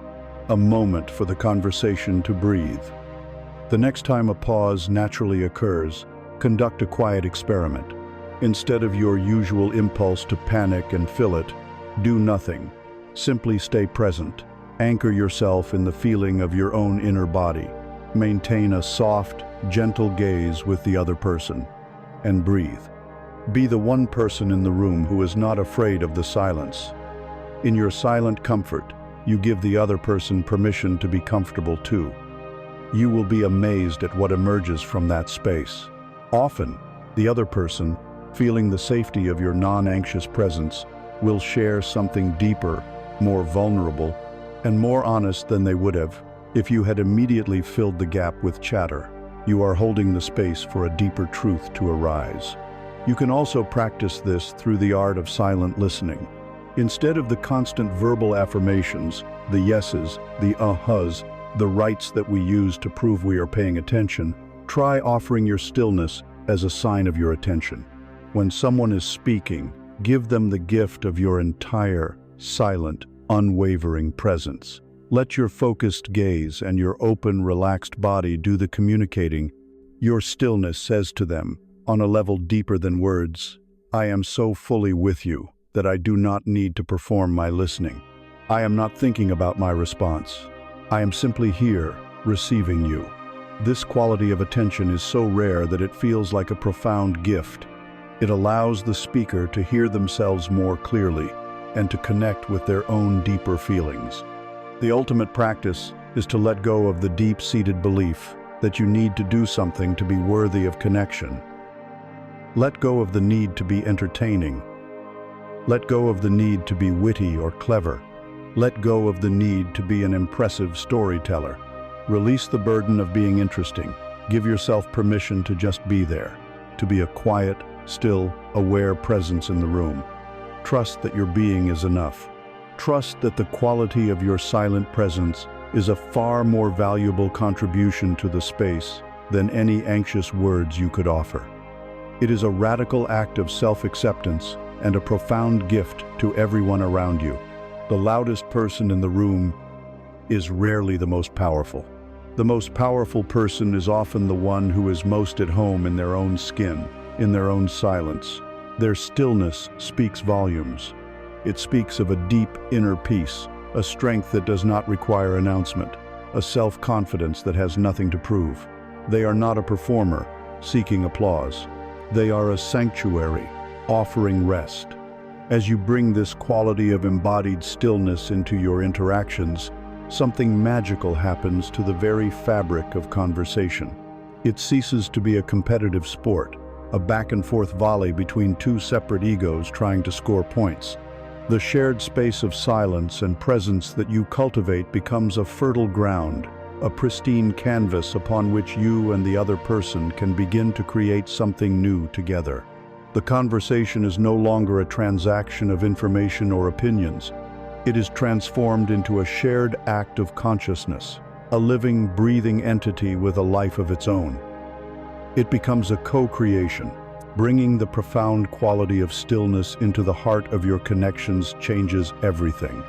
a moment for the conversation to breathe? The next time a pause naturally occurs, conduct a quiet experiment. Instead of your usual impulse to panic and fill it, do nothing. Simply stay present. Anchor yourself in the feeling of your own inner body. Maintain a soft, gentle gaze with the other person, and breathe. Be the one person in the room who is not afraid of the silence. In your silent comfort, you give the other person permission to be comfortable too. You will be amazed at what emerges from that space. Often, the other person, feeling the safety of your non-anxious presence, will share something deeper, more vulnerable, and more honest than they would have if you had immediately filled the gap with chatter. You are holding the space for a deeper truth to arise. You can also practice this through the art of silent listening. Instead of the constant verbal affirmations, the yeses, the ahas, the rights that we use to prove we are paying attention, try offering your stillness as a sign of your attention. When someone is speaking, give them the gift of your entire, silent, unwavering presence. Let your focused gaze and your open, relaxed body do the communicating. Your stillness says to them, on a level deeper than words, I am so fully with you that I do not need to perform my listening. I am not thinking about my response. I am simply here, receiving you. This quality of attention is so rare that it feels like a profound gift. It allows the speaker to hear themselves more clearly and to connect with their own deeper feelings. The ultimate practice is to let go of the deep-seated belief that you need to do something to be worthy of connection. Let go of the need to be entertaining. Let go of the need to be witty or clever. Let go of the need to be an impressive storyteller. Release the burden of being interesting. Give yourself permission to just be there, to be a quiet, still, aware presence in the room. Trust that your being is enough. Trust that the quality of your silent presence is a far more valuable contribution to the space than any anxious words you could offer. It is a radical act of self-acceptance and a profound gift to everyone around you. The loudest person in the room is rarely the most powerful. The most powerful person is often the one who is most at home in their own skin, in their own silence. Their stillness speaks volumes. It speaks of a deep inner peace, a strength that does not require announcement, a self-confidence that has nothing to prove. They are not a performer, seeking applause. They are a sanctuary, offering rest. As you bring this quality of embodied stillness into your interactions, something magical happens to the very fabric of conversation. It ceases to be a competitive sport, a back-and-forth volley between two separate egos trying to score points. The shared space of silence and presence that you cultivate becomes a fertile ground, a pristine canvas upon which you and the other person can begin to create something new together. The conversation is no longer a transaction of information or opinions. It is transformed into a shared act of consciousness, a living, breathing entity with a life of its own. It becomes a co-creation. Bringing the profound quality of stillness into the heart of your connections changes everything.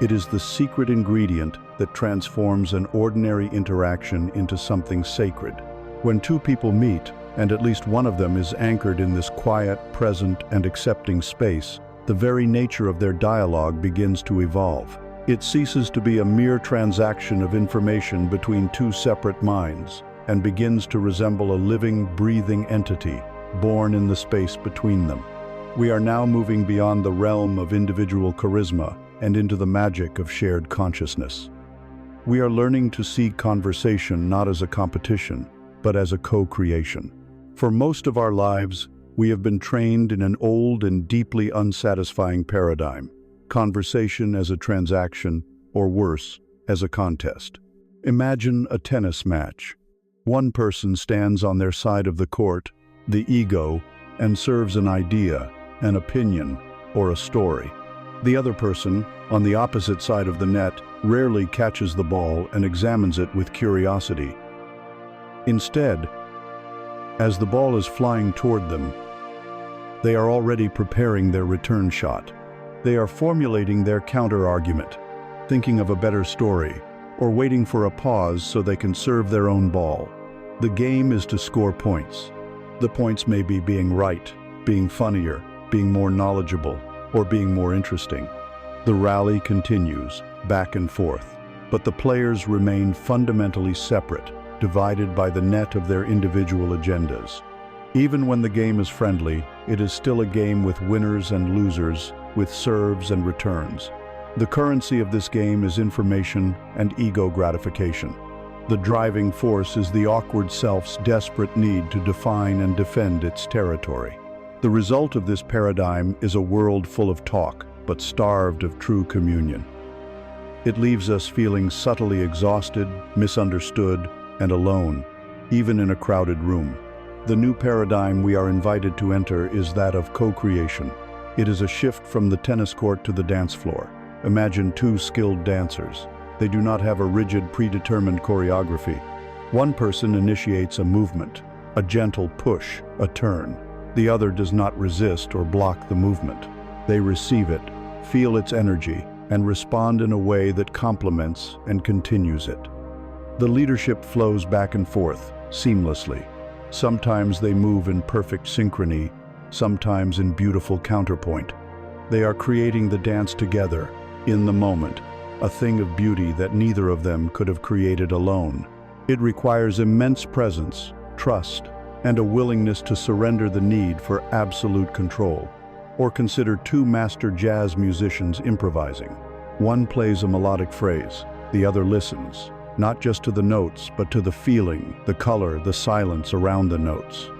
It is the secret ingredient that transforms an ordinary interaction into something sacred. When two people meet, and at least one of them is anchored in this quiet, present, and accepting space, the very nature of their dialogue begins to evolve. It ceases to be a mere transaction of information between two separate minds, and begins to resemble a living, breathing entity, born in the space between them. We are now moving beyond the realm of individual charisma and into the magic of shared consciousness. We are learning to see conversation not as a competition, but as a co-creation. For most of our lives, we have been trained in an old and deeply unsatisfying paradigm: conversation as a transaction, or worse, as a contest. Imagine a tennis match. One person stands on their side of the court, the ego, and serves an idea, an opinion, or a story. The other person, on the opposite side of the net, rarely catches the ball and examines it with curiosity. Instead, as the ball is flying toward them, they are already preparing their return shot. They are formulating their counter-argument, thinking of a better story, or waiting for a pause so they can serve their own ball. The game is to score points. The points may be being right, being funnier, being more knowledgeable, or being more interesting. The rally continues, back and forth, but the players remain fundamentally separate, divided by the net of their individual agendas. Even when the game is friendly, it is still a game with winners and losers, with serves and returns. The currency of this game is information and ego gratification. The driving force is the awkward self's desperate need to define and defend its territory. The result of this paradigm is a world full of talk, but starved of true communion. It leaves us feeling subtly exhausted, misunderstood, and alone, even in a crowded room. The new paradigm we are invited to enter is that of co-creation. It is a shift from the tennis court to the dance floor. Imagine two skilled dancers. They do not have a rigid, predetermined choreography. One person initiates a movement, a gentle push, a turn. The other does not resist or block the movement. They receive it, feel its energy, and respond in a way that complements and continues it. The leadership flows back and forth, seamlessly. Sometimes they move in perfect synchrony, sometimes in beautiful counterpoint. They are creating the dance together, in the moment, a thing of beauty that neither of them could have created alone. It requires immense presence, trust, and a willingness to surrender the need for absolute control. Or consider two master jazz musicians improvising. One plays a melodic phrase, the other listens, not just to the notes, but to the feeling, the color, the silence around the notes.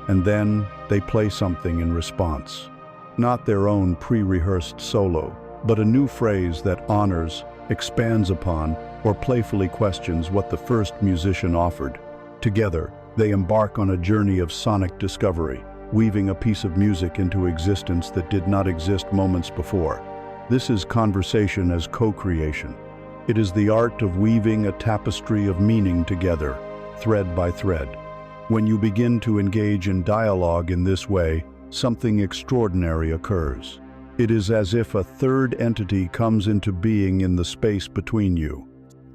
And then they play something in response. Not their own pre-rehearsed solo, but a new phrase that honors, expands upon, or playfully questions what the first musician offered. Together, they embark on a journey of sonic discovery, weaving a piece of music into existence that did not exist moments before. This is conversation as co-creation. It is the art of weaving a tapestry of meaning together, thread by thread. When you begin to engage in dialogue in this way, something extraordinary occurs. It is as if a third entity comes into being in the space between you.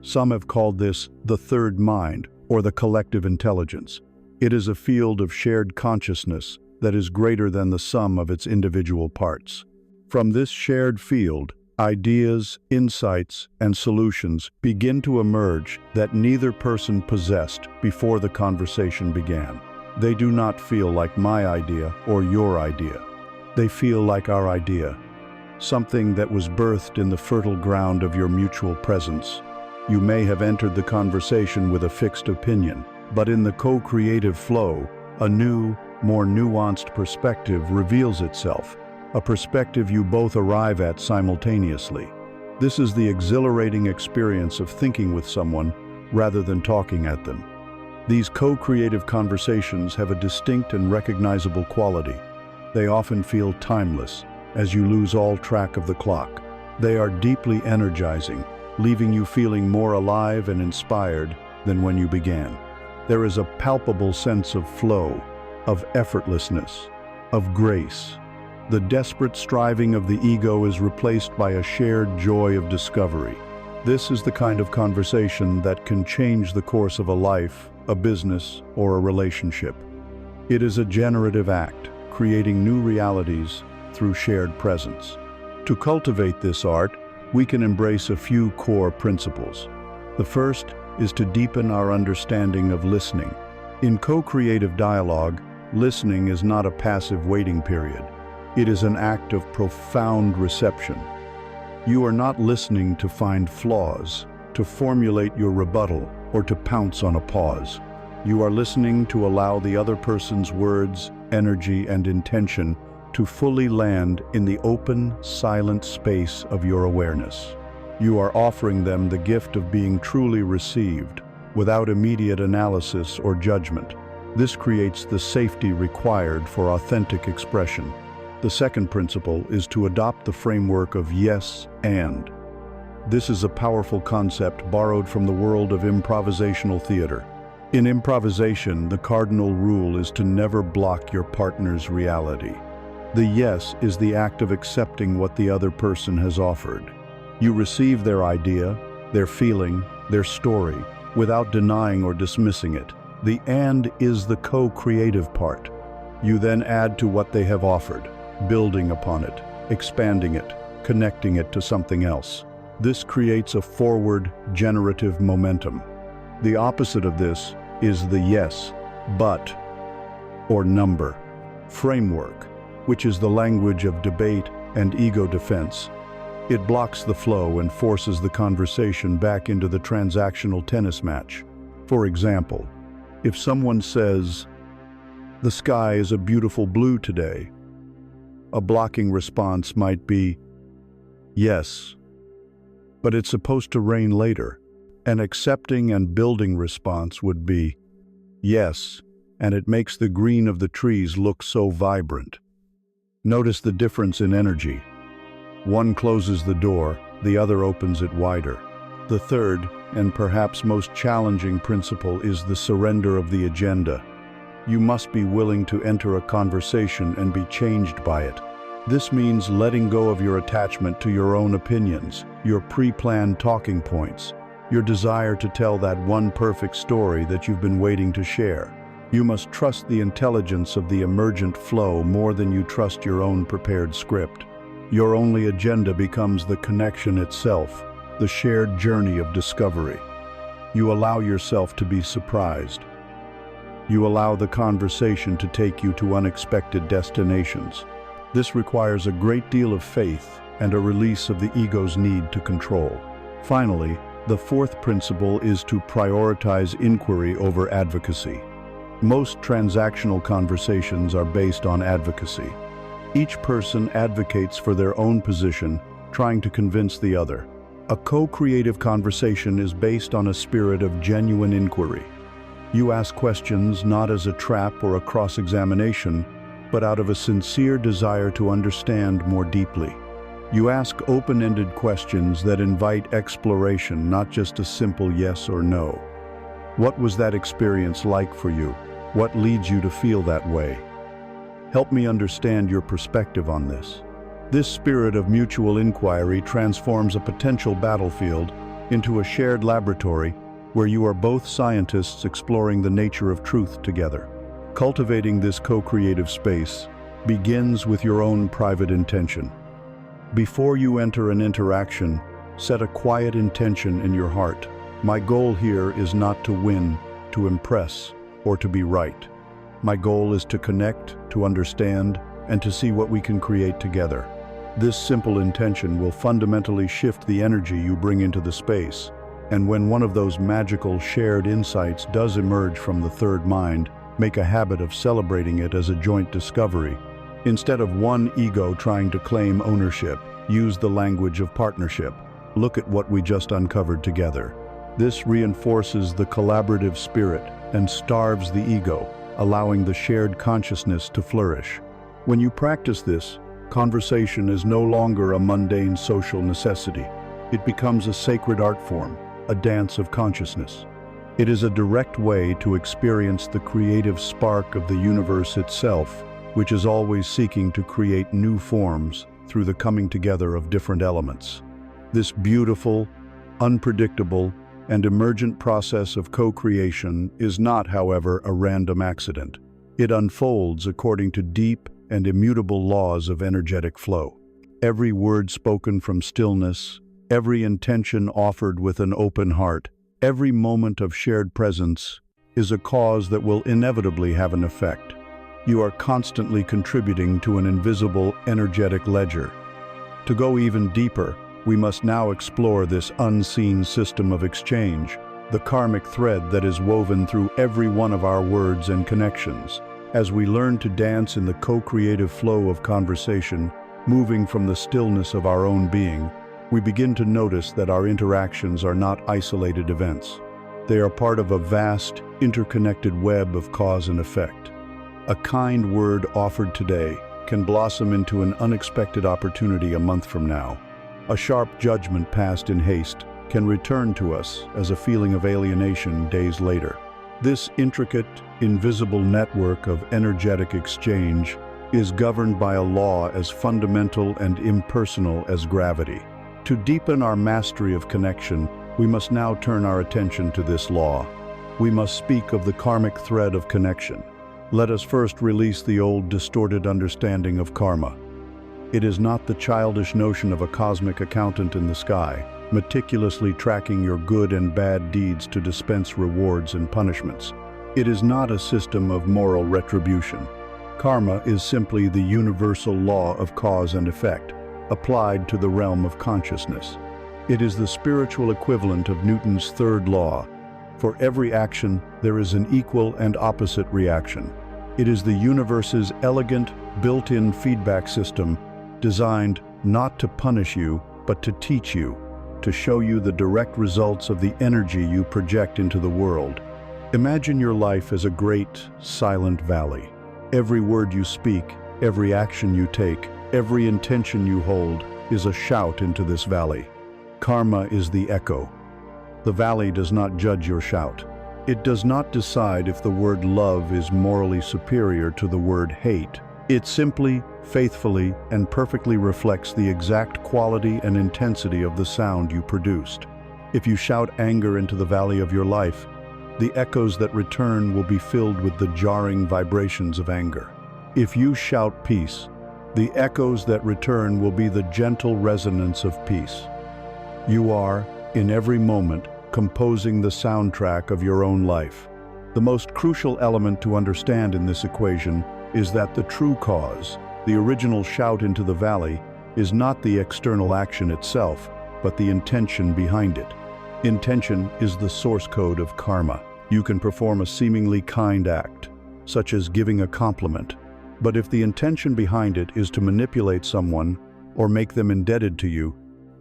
Some have called this the third mind, or the collective intelligence. It is a field of shared consciousness that is greater than the sum of its individual parts. From this shared field, ideas, insights, and solutions begin to emerge that neither person possessed before the conversation began. They do not feel like my idea or your idea. They feel like our idea, something that was birthed in the fertile ground of your mutual presence. You may have entered the conversation with a fixed opinion, but in the co-creative flow, a new, more nuanced perspective reveals itself, a perspective you both arrive at simultaneously. This is the exhilarating experience of thinking with someone rather than talking at them. These co-creative conversations have a distinct and recognizable quality. They often feel timeless, as you lose all track of the clock. They are deeply energizing, leaving you feeling more alive and inspired than when you began. There is a palpable sense of flow, of effortlessness, of grace. The desperate striving of the ego is replaced by a shared joy of discovery. This is the kind of conversation that can change the course of a life, a business, or a relationship. It is a generative act, creating new realities through shared presence. To cultivate this art, we can embrace a few core principles. The first is to deepen our understanding of listening. In co-creative dialogue, listening is not a passive waiting period. It is an act of profound reception. You are not listening to find flaws, to formulate your rebuttal, or to pounce on a pause. You are listening to allow the other person's words, energy, and intention to fully land in the open, silent space of your awareness. You are offering them the gift of being truly received, without immediate analysis or judgment. This creates the safety required for authentic expression. The second principle is to adopt the framework of yes and. This is a powerful concept borrowed from the world of improvisational theater. In improvisation, the cardinal rule is to never block your partner's reality. The yes is the act of accepting what the other person has offered. You receive their idea, their feeling, their story, without denying or dismissing it. The and is the co-creative part. You then add to what they have offered, building upon it, expanding it, connecting it to something else. This creates a forward, generative momentum. The opposite of this is the yes, but, or number framework, which is the language of debate and ego defense. It blocks the flow and forces the conversation back into the transactional tennis match. For example, if someone says, "The sky is a beautiful blue today," a blocking response might be, "Yes, but it's supposed to rain later." An accepting and building response would be, "Yes, and it makes the green of the trees look so vibrant." Notice the difference in energy. One closes the door, the other opens it wider. The third, and perhaps most challenging principle, is the surrender of the agenda. You must be willing to enter a conversation and be changed by it. This means letting go of your attachment to your own opinions, your pre-planned talking points, your desire to tell that one perfect story that you've been waiting to share. You must trust the intelligence of the emergent flow more than you trust your own prepared script. Your only agenda becomes the connection itself, the shared journey of discovery. You allow yourself to be surprised. You allow the conversation to take you to unexpected destinations. This requires a great deal of faith and a release of the ego's need to control. Finally, the fourth principle is to prioritize inquiry over advocacy. Most transactional conversations are based on advocacy. Each person advocates for their own position, trying to convince the other. A co-creative conversation is based on a spirit of genuine inquiry. You ask questions not as a trap or a cross-examination, but out of a sincere desire to understand more deeply. You ask open-ended questions that invite exploration, not just a simple yes or no. What was that experience like for you? What leads you to feel that way? Help me understand your perspective on this. This spirit of mutual inquiry transforms a potential battlefield into a shared laboratory where you are both scientists exploring the nature of truth together. Cultivating this co-creative space begins with your own private intention. Before you enter an interaction, set a quiet intention in your heart. My goal here is not to win, to impress, or to be right. My goal is to connect, to understand, and to see what we can create together. This simple intention will fundamentally shift the energy you bring into the space, and when one of those magical shared insights does emerge from the third mind, make a habit of celebrating it as a joint discovery. Instead of one ego trying to claim ownership, use the language of partnership. Look at what we just uncovered together. This reinforces the collaborative spirit and starves the ego, allowing the shared consciousness to flourish. When you practice this, conversation is no longer a mundane social necessity. It becomes a sacred art form, a dance of consciousness. It is a direct way to experience the creative spark of the universe itself, which is always seeking to create new forms through the coming together of different elements. This beautiful, unpredictable, and emergent process of co-creation is not, however, a random accident. It unfolds according to deep and immutable laws of energetic flow. Every word spoken from stillness, every intention offered with an open heart, every moment of shared presence is a cause that will inevitably have an effect. You are constantly contributing to an invisible, energetic ledger. To go even deeper, we must now explore this unseen system of exchange, the karmic thread that is woven through every one of our words and connections. As we learn to dance in the co-creative flow of conversation, moving from the stillness of our own being, we begin to notice that our interactions are not isolated events. They are part of a vast, interconnected web of cause and effect. A kind word offered today can blossom into an unexpected opportunity a month from now. A sharp judgment passed in haste can return to us as a feeling of alienation days later. This intricate, invisible network of energetic exchange is governed by a law as fundamental and impersonal as gravity. To deepen our mastery of connection, we must now turn our attention to this law. We must speak of the karmic thread of connection. Let us first release the old distorted understanding of karma. It is not the childish notion of a cosmic accountant in the sky, meticulously tracking your good and bad deeds to dispense rewards and punishments. It is not a system of moral retribution. Karma is simply the universal law of cause and effect, applied to the realm of consciousness. It is the spiritual equivalent of Newton's third law. For every action, there is an equal and opposite reaction. It is the universe's elegant, built-in feedback system designed not to punish you, but to teach you, to show you the direct results of the energy you project into the world. Imagine your life as a great, silent valley. Every word you speak, every action you take, every intention you hold is a shout into this valley. Karma is the echo. The valley does not judge your shout. It does not decide if the word love is morally superior to the word hate. It simply, faithfully, and perfectly reflects the exact quality and intensity of the sound you produced. If you shout anger into the valley of your life, the echoes that return will be filled with the jarring vibrations of anger. If you shout peace, the echoes that return will be the gentle resonance of peace. You are, in every moment, composing the soundtrack of your own life. The most crucial element to understand in this equation is that the true cause, the original shout into the valley, is not the external action itself, but the intention behind it. Intention is the source code of karma. You can perform a seemingly kind act, such as giving a compliment, but if the intention behind it is to manipulate someone or make them indebted to you,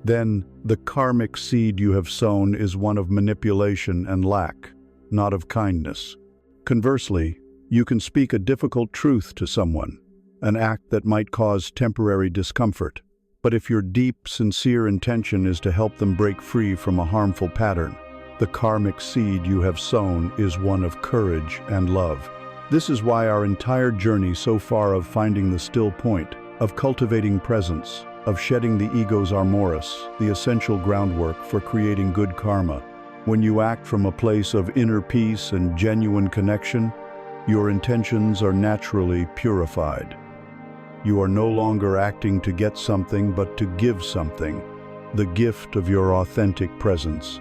then the karmic seed you have sown is one of manipulation and lack, not of kindness. Conversely, you can speak a difficult truth to someone, an act that might cause temporary discomfort. But if your deep, sincere intention is to help them break free from a harmful pattern, the karmic seed you have sown is one of courage and love. This is why our entire journey so far of finding the still point, of cultivating presence, of shedding the ego's armorus, the essential groundwork for creating good karma. When you act from a place of inner peace and genuine connection, your intentions are naturally purified. You are no longer acting to get something but to give something, the gift of your authentic presence.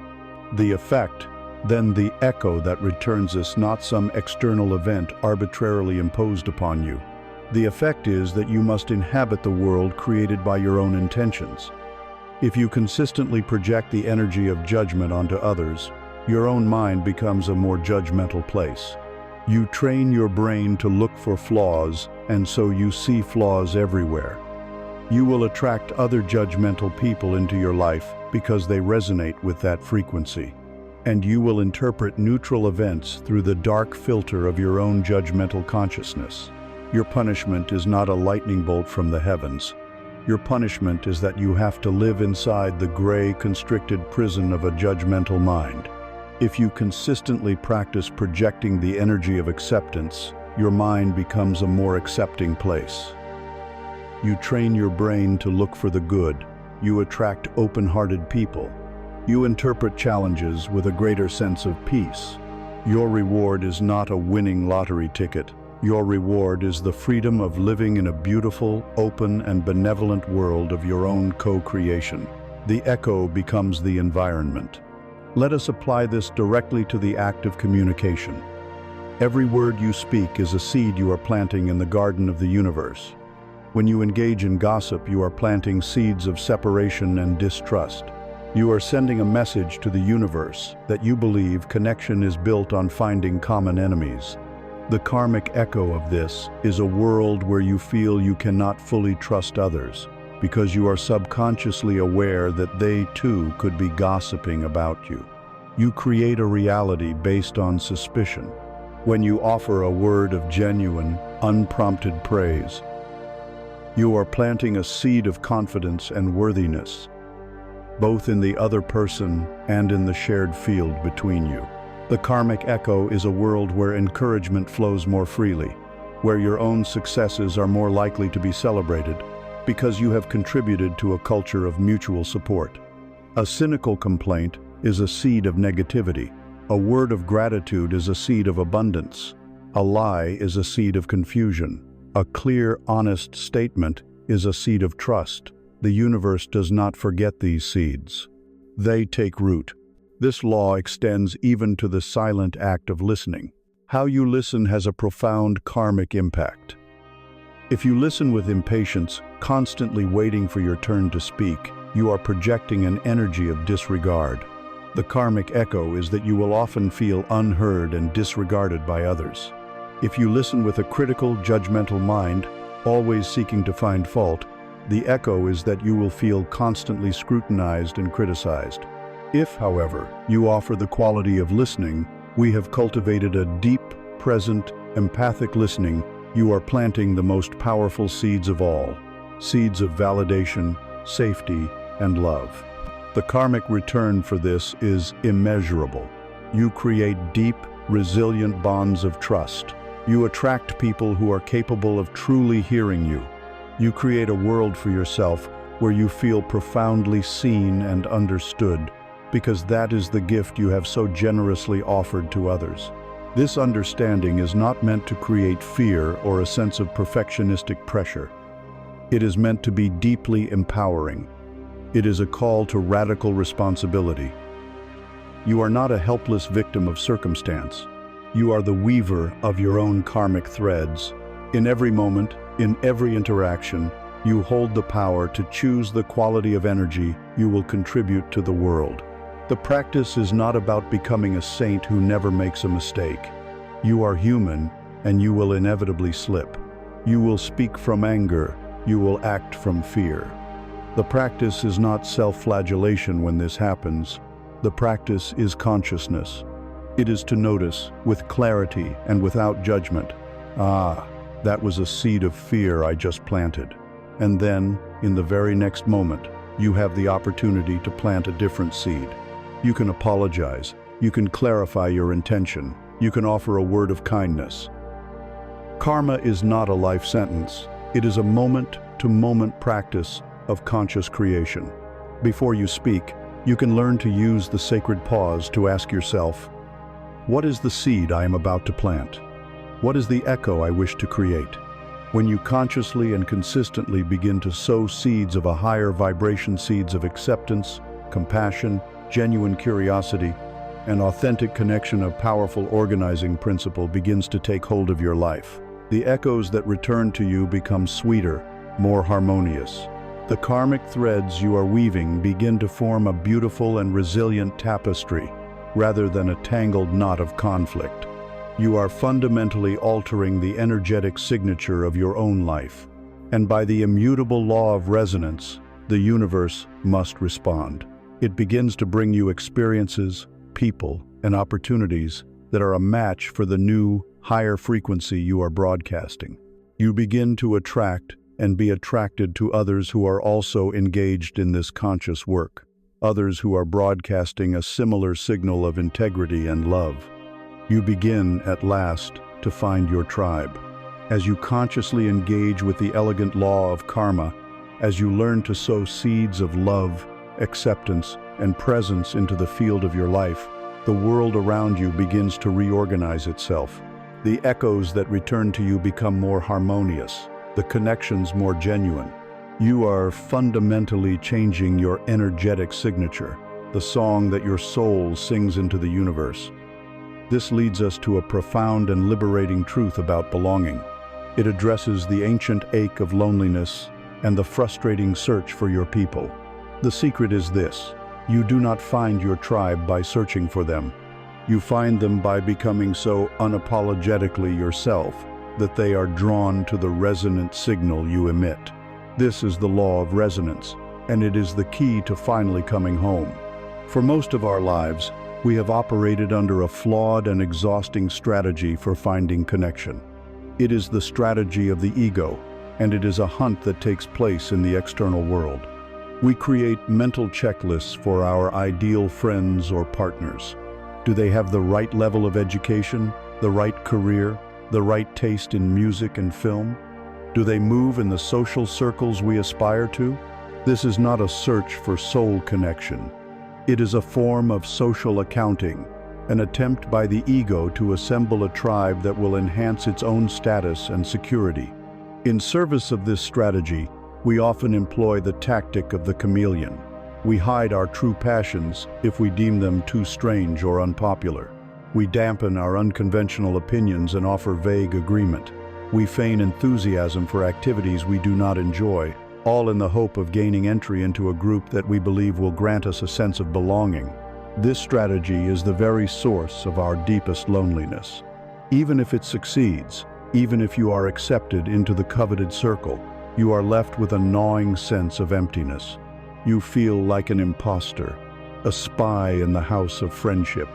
The effect, then the echo that returns is not some external event arbitrarily imposed upon you. The effect is that you must inhabit the world created by your own intentions. If you consistently project the energy of judgment onto others, your own mind becomes a more judgmental place. You train your brain to look for flaws, and so you see flaws everywhere. You will attract other judgmental people into your life because they resonate with that frequency. And you will interpret neutral events through the dark filter of your own judgmental consciousness. Your punishment is not a lightning bolt from the heavens. Your punishment is that you have to live inside the gray, constricted prison of a judgmental mind. If you consistently practice projecting the energy of acceptance, your mind becomes a more accepting place. You train your brain to look for the good. You attract open-hearted people. You interpret challenges with a greater sense of peace. Your reward is not a winning lottery ticket. Your reward is the freedom of living in a beautiful, open, and benevolent world of your own co-creation. The echo becomes the environment. Let us apply this directly to the act of communication. Every word you speak is a seed you are planting in the garden of the universe. When you engage in gossip, you are planting seeds of separation and distrust. You are sending a message to the universe that you believe connection is built on finding common enemies. The karmic echo of this is a world where you feel you cannot fully trust others, because you are subconsciously aware that they too could be gossiping about you. You create a reality based on suspicion. When you offer a word of genuine, unprompted praise, you are planting a seed of confidence and worthiness, both in the other person and in the shared field between you. The karmic echo is a world where encouragement flows more freely, where your own successes are more likely to be celebrated, because you have contributed to a culture of mutual support. A cynical complaint is a seed of negativity. A word of gratitude is a seed of abundance. A lie is a seed of confusion. A clear, honest statement is a seed of trust. The universe does not forget these seeds. They take root. This law extends even to the silent act of listening. How you listen has a profound karmic impact. If you listen with impatience, constantly waiting for your turn to speak, you are projecting an energy of disregard. The karmic echo is that you will often feel unheard and disregarded by others. If you listen with a critical, judgmental mind, always seeking to find fault, the echo is that you will feel constantly scrutinized and criticized. If, however, you offer the quality of listening, we have cultivated a deep, present, empathic listening. You are planting the most powerful seeds of all, seeds of validation, safety, and love. The karmic return for this is immeasurable. You create deep, resilient bonds of trust. You attract people who are capable of truly hearing you. You create a world for yourself where you feel profoundly seen and understood, because that is the gift you have so generously offered to others. This understanding is not meant to create fear or a sense of perfectionistic pressure. It is meant to be deeply empowering. It is a call to radical responsibility. You are not a helpless victim of circumstance. You are the weaver of your own karmic threads. In every moment, in every interaction, you hold the power to choose the quality of energy you will contribute to the world. The practice is not about becoming a saint who never makes a mistake. You are human, and you will inevitably slip. You will speak from anger. You will act from fear. The practice is not self-flagellation when this happens. The practice is consciousness. It is to notice, with clarity and without judgment, That was a seed of fear I just planted. And then, in the very next moment, you have the opportunity to plant a different seed. You can apologize. You can clarify your intention. You can offer a word of kindness. Karma is not a life sentence. It is a moment-to-moment practice of conscious creation. Before you speak, you can learn to use the sacred pause to ask yourself, what is the seed I am about to plant? What is the echo I wish to create? When you consciously and consistently begin to sow seeds of a higher vibration, seeds of acceptance, compassion, genuine curiosity, and authentic connection, a powerful organizing principle begins to take hold of your life. The echoes that return to you become sweeter, more harmonious. The karmic threads you are weaving begin to form a beautiful and resilient tapestry, rather than a tangled knot of conflict. You are fundamentally altering the energetic signature of your own life. And by the immutable law of resonance, the universe must respond. It begins to bring you experiences, people, and opportunities that are a match for the new, higher frequency you are broadcasting. You begin to attract and be attracted to others who are also engaged in this conscious work, others who are broadcasting a similar signal of integrity and love. You begin, at last, to find your tribe. As you consciously engage with the elegant law of karma, as you learn to sow seeds of love, acceptance, and presence into the field of your life, the world around you begins to reorganize itself. The echoes that return to you become more harmonious, the connections more genuine. You are fundamentally changing your energetic signature, the song that your soul sings into the universe. This leads us to a profound and liberating truth about belonging. It addresses the ancient ache of loneliness and the frustrating search for your people. The secret is this: you do not find your tribe by searching for them. You find them by becoming so unapologetically yourself that they are drawn to the resonant signal you emit. This is the law of resonance, and it is the key to finally coming home. For most of our lives, we have operated under a flawed and exhausting strategy for finding connection. It is the strategy of the ego, and it is a hunt that takes place in the external world. We create mental checklists for our ideal friends or partners. Do they have the right level of education, the right career, the right taste in music and film? Do they move in the social circles we aspire to? This is not a search for soul connection. It is a form of social accounting, an attempt by the ego to assemble a tribe that will enhance its own status and security. In service of this strategy, we often employ the tactic of the chameleon. We hide our true passions if we deem them too strange or unpopular. We dampen our unconventional opinions and offer vague agreement. We feign enthusiasm for activities we do not enjoy, all in the hope of gaining entry into a group that we believe will grant us a sense of belonging. This strategy is the very source of our deepest loneliness. Even if it succeeds, even if you are accepted into the coveted circle, you are left with a gnawing sense of emptiness. You feel like an imposter, a spy in the house of friendship.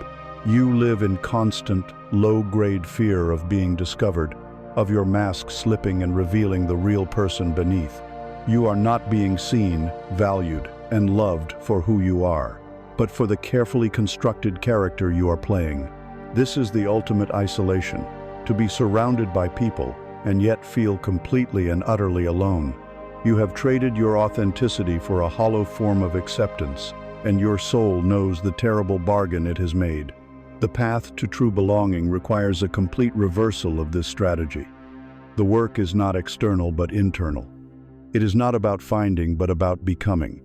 You live in constant, low-grade fear of being discovered, of your mask slipping and revealing the real person beneath. You are not being seen, valued, and loved for who you are, but for the carefully constructed character you are playing. This is the ultimate isolation, to be surrounded by people and yet feel completely and utterly alone. You have traded your authenticity for a hollow form of acceptance, and your soul knows the terrible bargain it has made. The path to true belonging requires a complete reversal of this strategy. The work is not external but internal. It is not about finding but about becoming.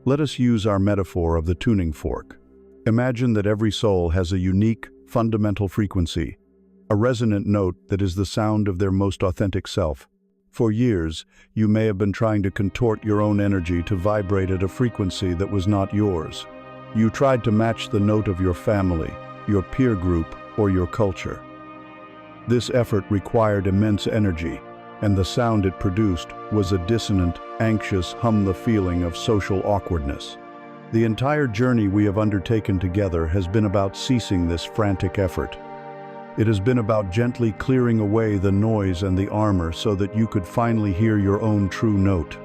Let us use our metaphor of the tuning fork. Imagine that every soul has a unique, fundamental frequency, a resonant note that is the sound of their most authentic self. For years, you may have been trying to contort your own energy to vibrate at a frequency that was not yours. You tried to match the note of your family, your peer group, or your culture. This effort required immense energy, and the sound it produced was a dissonant, anxious hum, the feeling of social awkwardness. The entire journey we have undertaken together has been about ceasing this frantic effort. It has been about gently clearing away the noise and the armor so that you could finally hear your own true note.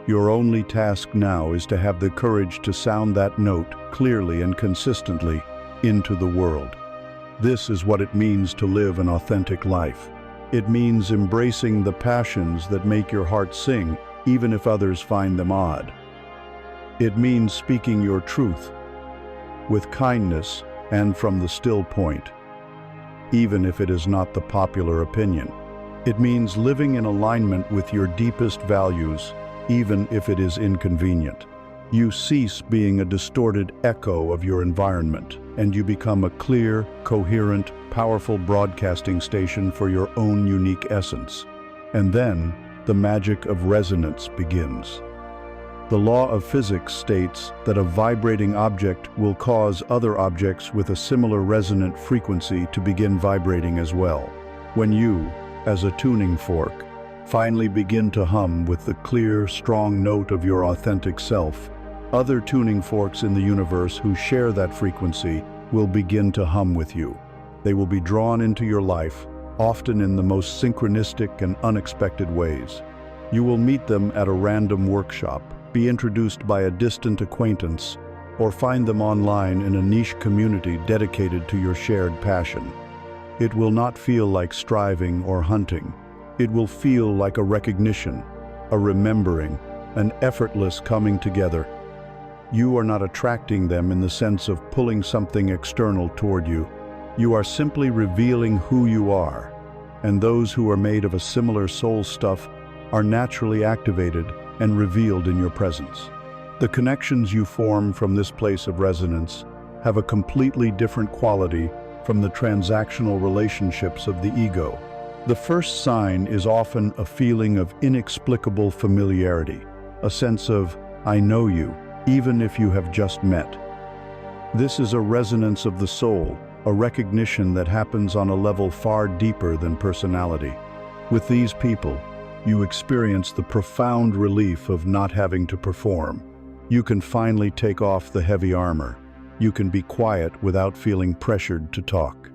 Your only task now is to have the courage to sound that note clearly and consistently into the world. This is what it means to live an authentic life. It means embracing the passions that make your heart sing, even if others find them odd. It means speaking your truth with kindness and from the still point, even if it is not the popular opinion. It means living in alignment with your deepest values, even if it is inconvenient. You cease being a distorted echo of your environment, and you become a clear, coherent, powerful broadcasting station for your own unique essence. And then, the magic of resonance begins. The law of physics states that a vibrating object will cause other objects with a similar resonant frequency to begin vibrating as well. When you, as a tuning fork, finally begin to hum with the clear, strong note of your authentic self, other tuning forks in the universe who share that frequency will begin to hum with you. They will be drawn into your life, often in the most synchronistic and unexpected ways. You will meet them at a random workshop, be introduced by a distant acquaintance, or find them online in a niche community dedicated to your shared passion. It will not feel like striving or hunting. It will feel like a recognition, a remembering, an effortless coming together. You are not attracting them in the sense of pulling something external toward you. You are simply revealing who you are, and those who are made of a similar soul stuff are naturally activated and revealed in your presence. The connections you form from this place of resonance have a completely different quality from the transactional relationships of the ego. The first sign is often a feeling of inexplicable familiarity, a sense of, I know you, even if you have just met. This is a resonance of the soul, a recognition that happens on a level far deeper than personality. With these people, you experience the profound relief of not having to perform. You can finally take off the heavy armor. You can be quiet without feeling pressured to talk.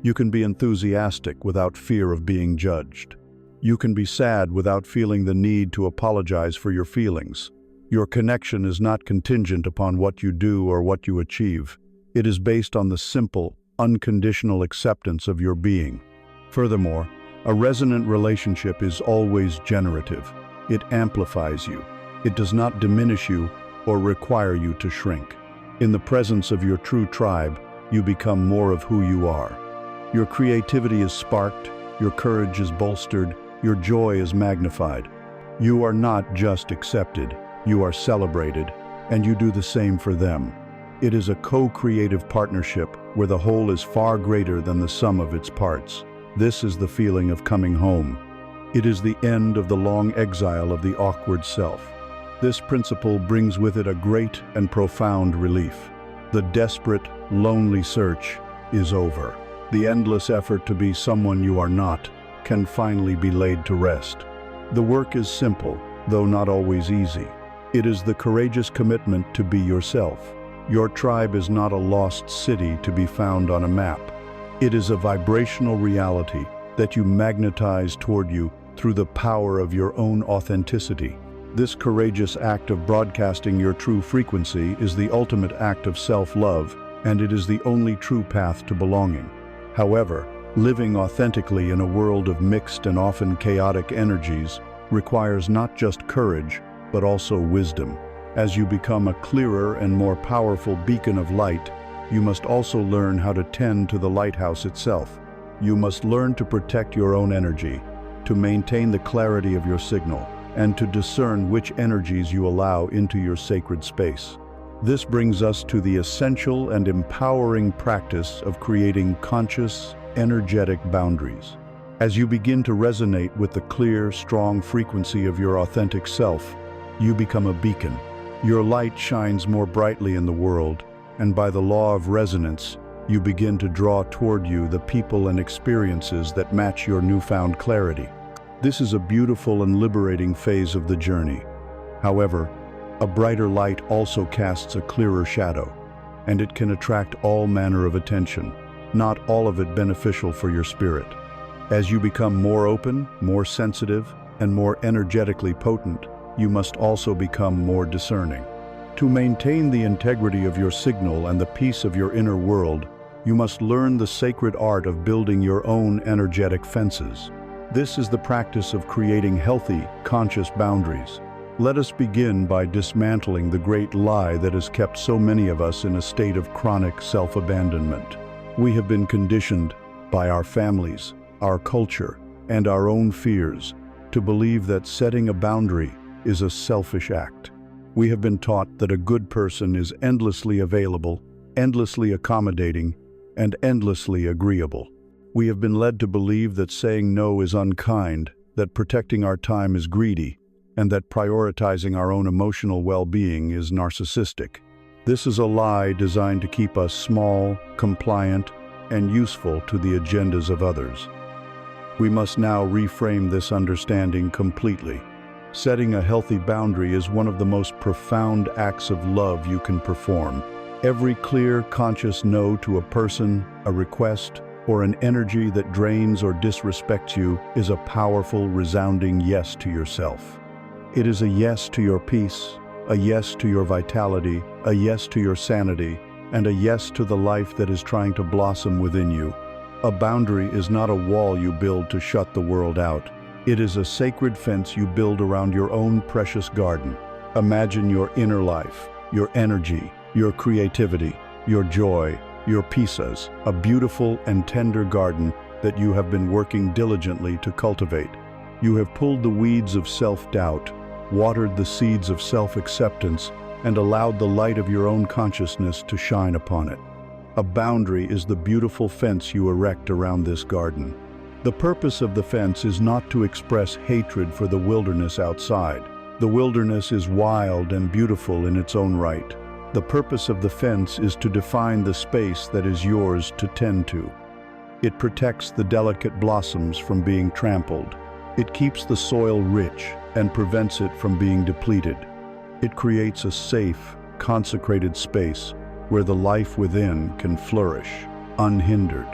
You can be enthusiastic without fear of being judged. You can be sad without feeling the need to apologize for your feelings. Your connection is not contingent upon what you do or what you achieve. It is based on the simple, unconditional acceptance of your being. Furthermore, a resonant relationship is always generative. It amplifies you. It does not diminish you or require you to shrink. In the presence of your true tribe, you become more of who you are. Your creativity is sparked, your courage is bolstered, your joy is magnified. You are not just accepted, you are celebrated, and you do the same for them. It is a co-creative partnership where the whole is far greater than the sum of its parts. This is the feeling of coming home. It is the end of the long exile of the awkward self. This principle brings with it a great and profound relief. The desperate, lonely search is over. The endless effort to be someone you are not can finally be laid to rest. The work is simple, though not always easy. It is the courageous commitment to be yourself. Your tribe is not a lost city to be found on a map. It is a vibrational reality that you magnetize toward you through the power of your own authenticity. This courageous act of broadcasting your true frequency is the ultimate act of self-love, and it is the only true path to belonging. However, living authentically in a world of mixed and often chaotic energies requires not just courage, but also wisdom. As you become a clearer and more powerful beacon of light, you must also learn how to tend to the lighthouse itself. You must learn to protect your own energy, to maintain the clarity of your signal, and to discern which energies you allow into your sacred space. This brings us to the essential and empowering practice of creating conscious, energetic boundaries. As you begin to resonate with the clear, strong frequency of your authentic self, you become a beacon. Your light shines more brightly in the world, and by the law of resonance, you begin to draw toward you the people and experiences that match your newfound clarity. This is a beautiful and liberating phase of the journey. However, a brighter light also casts a clearer shadow, and it can attract all manner of attention. not all of it beneficial for your spirit. As you become more open, more sensitive, and more energetically potent, you must also become more discerning. To maintain the integrity of your signal and the peace of your inner world, you must learn the sacred art of building your own energetic fences. This is the practice of creating healthy, conscious boundaries. Let us begin by dismantling the great lie that has kept so many of us in a state of chronic self-abandonment. We have been conditioned by our families, our culture, and our own fears to believe that setting a boundary is a selfish act. We have been taught that a good person is endlessly available, endlessly accommodating, and endlessly agreeable. We have been led to believe that saying no is unkind, that protecting our time is greedy, and that prioritizing our own emotional well-being is narcissistic. This is a lie designed to keep us small, compliant, and useful to the agendas of others. We must now reframe this understanding completely. Setting a healthy boundary is one of the most profound acts of love you can perform. Every clear, conscious no to a person, a request, or an energy that drains or disrespects you is a powerful, resounding yes to yourself. It is a yes to your peace, a yes to your vitality, a yes to your sanity, and a yes to the life that is trying to blossom within you. A boundary is not a wall you build to shut the world out. It is a sacred fence you build around your own precious garden. Imagine your inner life, your energy, your creativity, your joy, your peace, a beautiful and tender garden that you have been working diligently to cultivate. You have pulled the weeds of self-doubt, watered the seeds of self-acceptance, and allowed the light of your own consciousness to shine upon it. A boundary is the beautiful fence you erect around this garden. The purpose of the fence is not to express hatred for the wilderness outside. The wilderness is wild and beautiful in its own right. The purpose of the fence is to define the space that is yours to tend to. It protects the delicate blossoms from being trampled. It keeps the soil rich and prevents it from being depleted. It creates a safe, consecrated space where the life within can flourish, unhindered.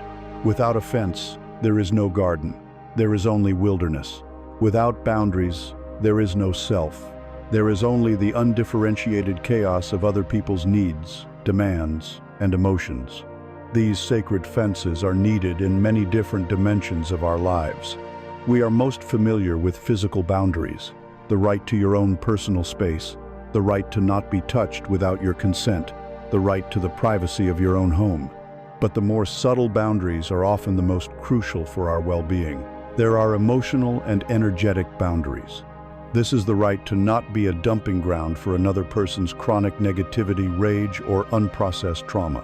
Without a fence, there is no garden. There is only wilderness. Without boundaries, there is no self. There is only the undifferentiated chaos of other people's needs, demands, and emotions. These sacred fences are needed in many different dimensions of our lives. We are most familiar with physical boundaries, the right to your own personal space, the right to not be touched without your consent, the right to the privacy of your own home. But the more subtle boundaries are often the most crucial for our well-being. There are emotional and energetic boundaries. This is the right to not be a dumping ground for another person's chronic negativity, rage, or unprocessed trauma.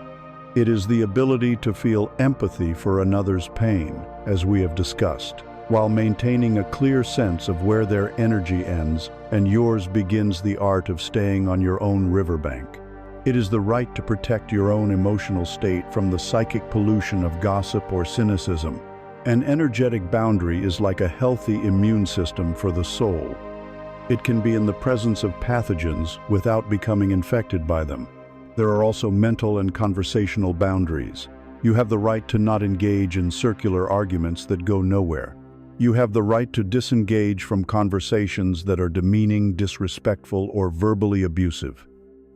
It is the ability to feel empathy for another's pain, as we have discussed, while maintaining a clear sense of where their energy ends and yours begins, the art of staying on your own riverbank. It is the right to protect your own emotional state from the psychic pollution of gossip or cynicism. An energetic boundary is like a healthy immune system for the soul. It can be in the presence of pathogens without becoming infected by them. There are also mental and conversational boundaries. You have the right to not engage in circular arguments that go nowhere. You have the right to disengage from conversations that are demeaning, disrespectful, or verbally abusive.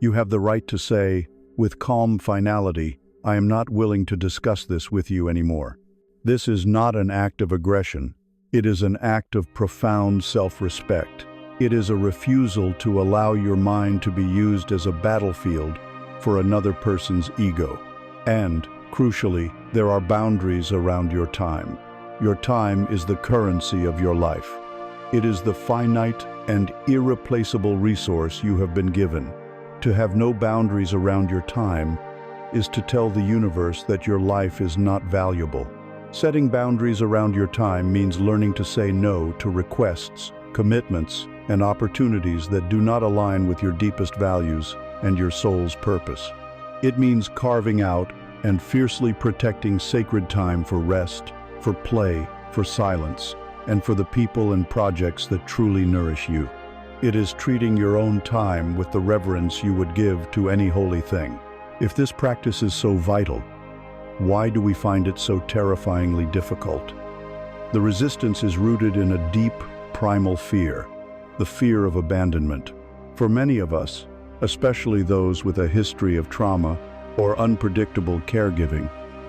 You have the right to say, with calm finality, I am not willing to discuss this with you anymore. This is not an act of aggression. It is an act of profound self-respect. It is a refusal to allow your mind to be used as a battlefield for another person's ego. And, crucially, there are boundaries around your time. Your time is the currency of your life. It is the finite and irreplaceable resource you have been given. To have no boundaries around your time is to tell the universe that your life is not valuable. Setting boundaries around your time means learning to say no to requests, commitments, and opportunities that do not align with your deepest values and your soul's purpose. It means carving out and fiercely protecting sacred time for rest, for play, for silence, and for the people and projects that truly nourish you. It is treating your own time with the reverence you would give to any holy thing. If this practice is so vital, Why do we find it so terrifyingly difficult? The resistance is rooted in a deep, primal fear, the fear of abandonment. For many of us, especially those with a history of trauma or unpredictable caregiving,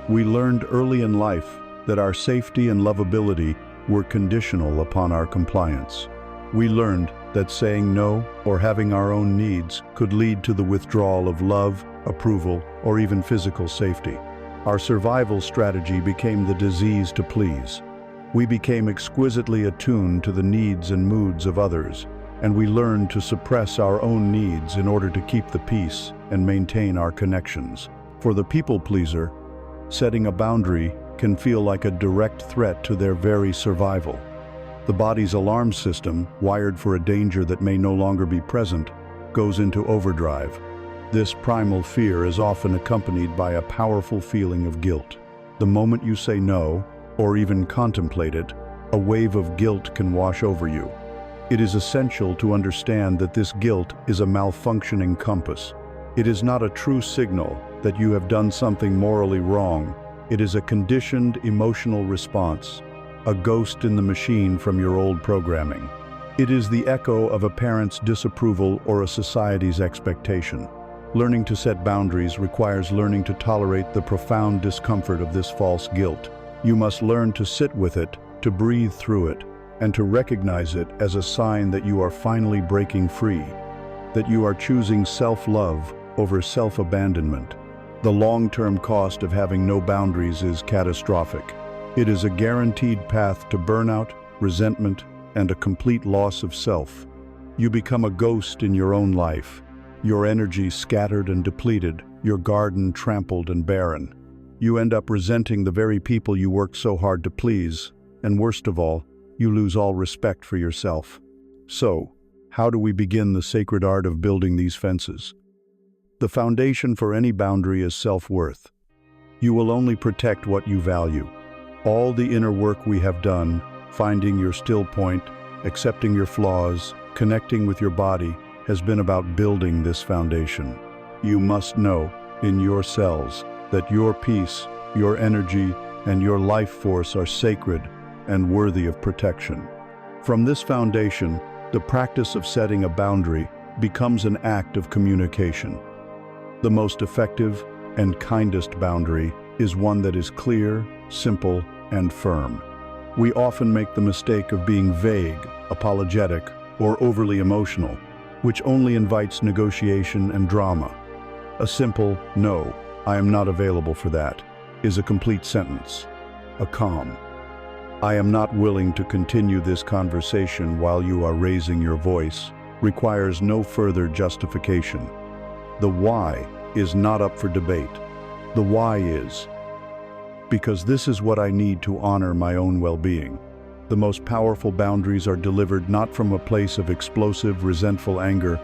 we learned early in life that our safety and lovability were conditional upon our compliance. We learned that saying no or having our own needs could lead to the withdrawal of love, approval, or even physical safety. Our survival strategy became the disease to please. We became exquisitely attuned to the needs and moods of others, and we learned to suppress our own needs in order to keep the peace and maintain our connections. For the people pleaser, setting a boundary can feel like a direct threat to their very survival. The body's alarm system, wired for a danger that may no longer be present, goes into overdrive. This primal fear is often accompanied by a powerful feeling of guilt. The moment you say no, or even contemplate it, a wave of guilt can wash over you. It is essential to understand that this guilt is a malfunctioning compass. It is not a true signal that you have done something morally wrong. It is a conditioned emotional response, a ghost in the machine from your old programming. It is the echo of a parent's disapproval or a society's expectation. Learning to set boundaries requires learning to tolerate the profound discomfort of this false guilt. You must learn to sit with it, to breathe through it, and to recognize it as a sign that you are finally breaking free, that you are choosing self-love over self-abandonment. The long-term cost of having no boundaries is catastrophic. It is a guaranteed path to burnout, resentment, and a complete loss of self. You become a ghost in your own life, your energy scattered and depleted, your garden trampled and barren. You end up resenting the very people you worked so hard to please, and worst of all, you lose all respect for yourself. So, how do we begin the sacred art of building these fences? The foundation for any boundary is self-worth. You will only protect what you value. All the inner work we have done, finding your still point, accepting your flaws, connecting with your body, has been about building this foundation. You must know, in your cells, that your peace, your energy, and your life force are sacred and worthy of protection. From this foundation, the practice of setting a boundary becomes an act of communication. The most effective and kindest boundary is one that is clear, simple, and firm. We often make the mistake of being vague, apologetic, or overly emotional, which only invites negotiation and drama. A simple, "No, I am not available for that," is a complete sentence. A calm, "I am not willing to continue this conversation while you are raising your voice," requires no further justification. The why is not up for debate. The why is, because this is what I need to honor my own well-being. The most powerful boundaries are delivered not from a place of explosive, resentful anger,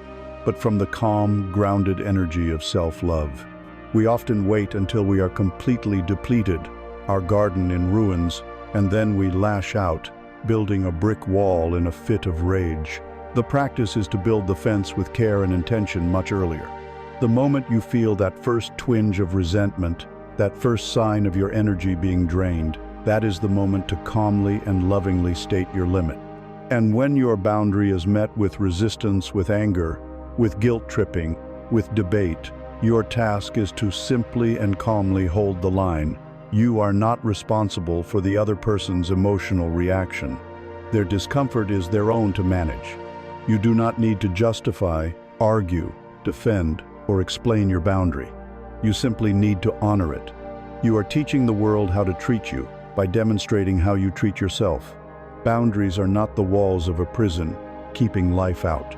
but from the calm, grounded energy of self-love. We often wait until we are completely depleted, our garden in ruins, and then we lash out, building a brick wall in a fit of rage. The practice is to build the fence with care and intention much earlier. The moment you feel that first twinge of resentment, that first sign of your energy being drained, that is the moment to calmly and lovingly state your limit. And when your boundary is met with resistance, with anger, with guilt-tripping, with debate, your task is to simply and calmly hold the line. You are not responsible for the other person's emotional reaction. Their discomfort is their own to manage. You do not need to justify, argue, defend, or explain your boundary. You simply need to honor it. You are teaching the world how to treat you by demonstrating how you treat yourself. Boundaries are not the walls of a prison, keeping life out.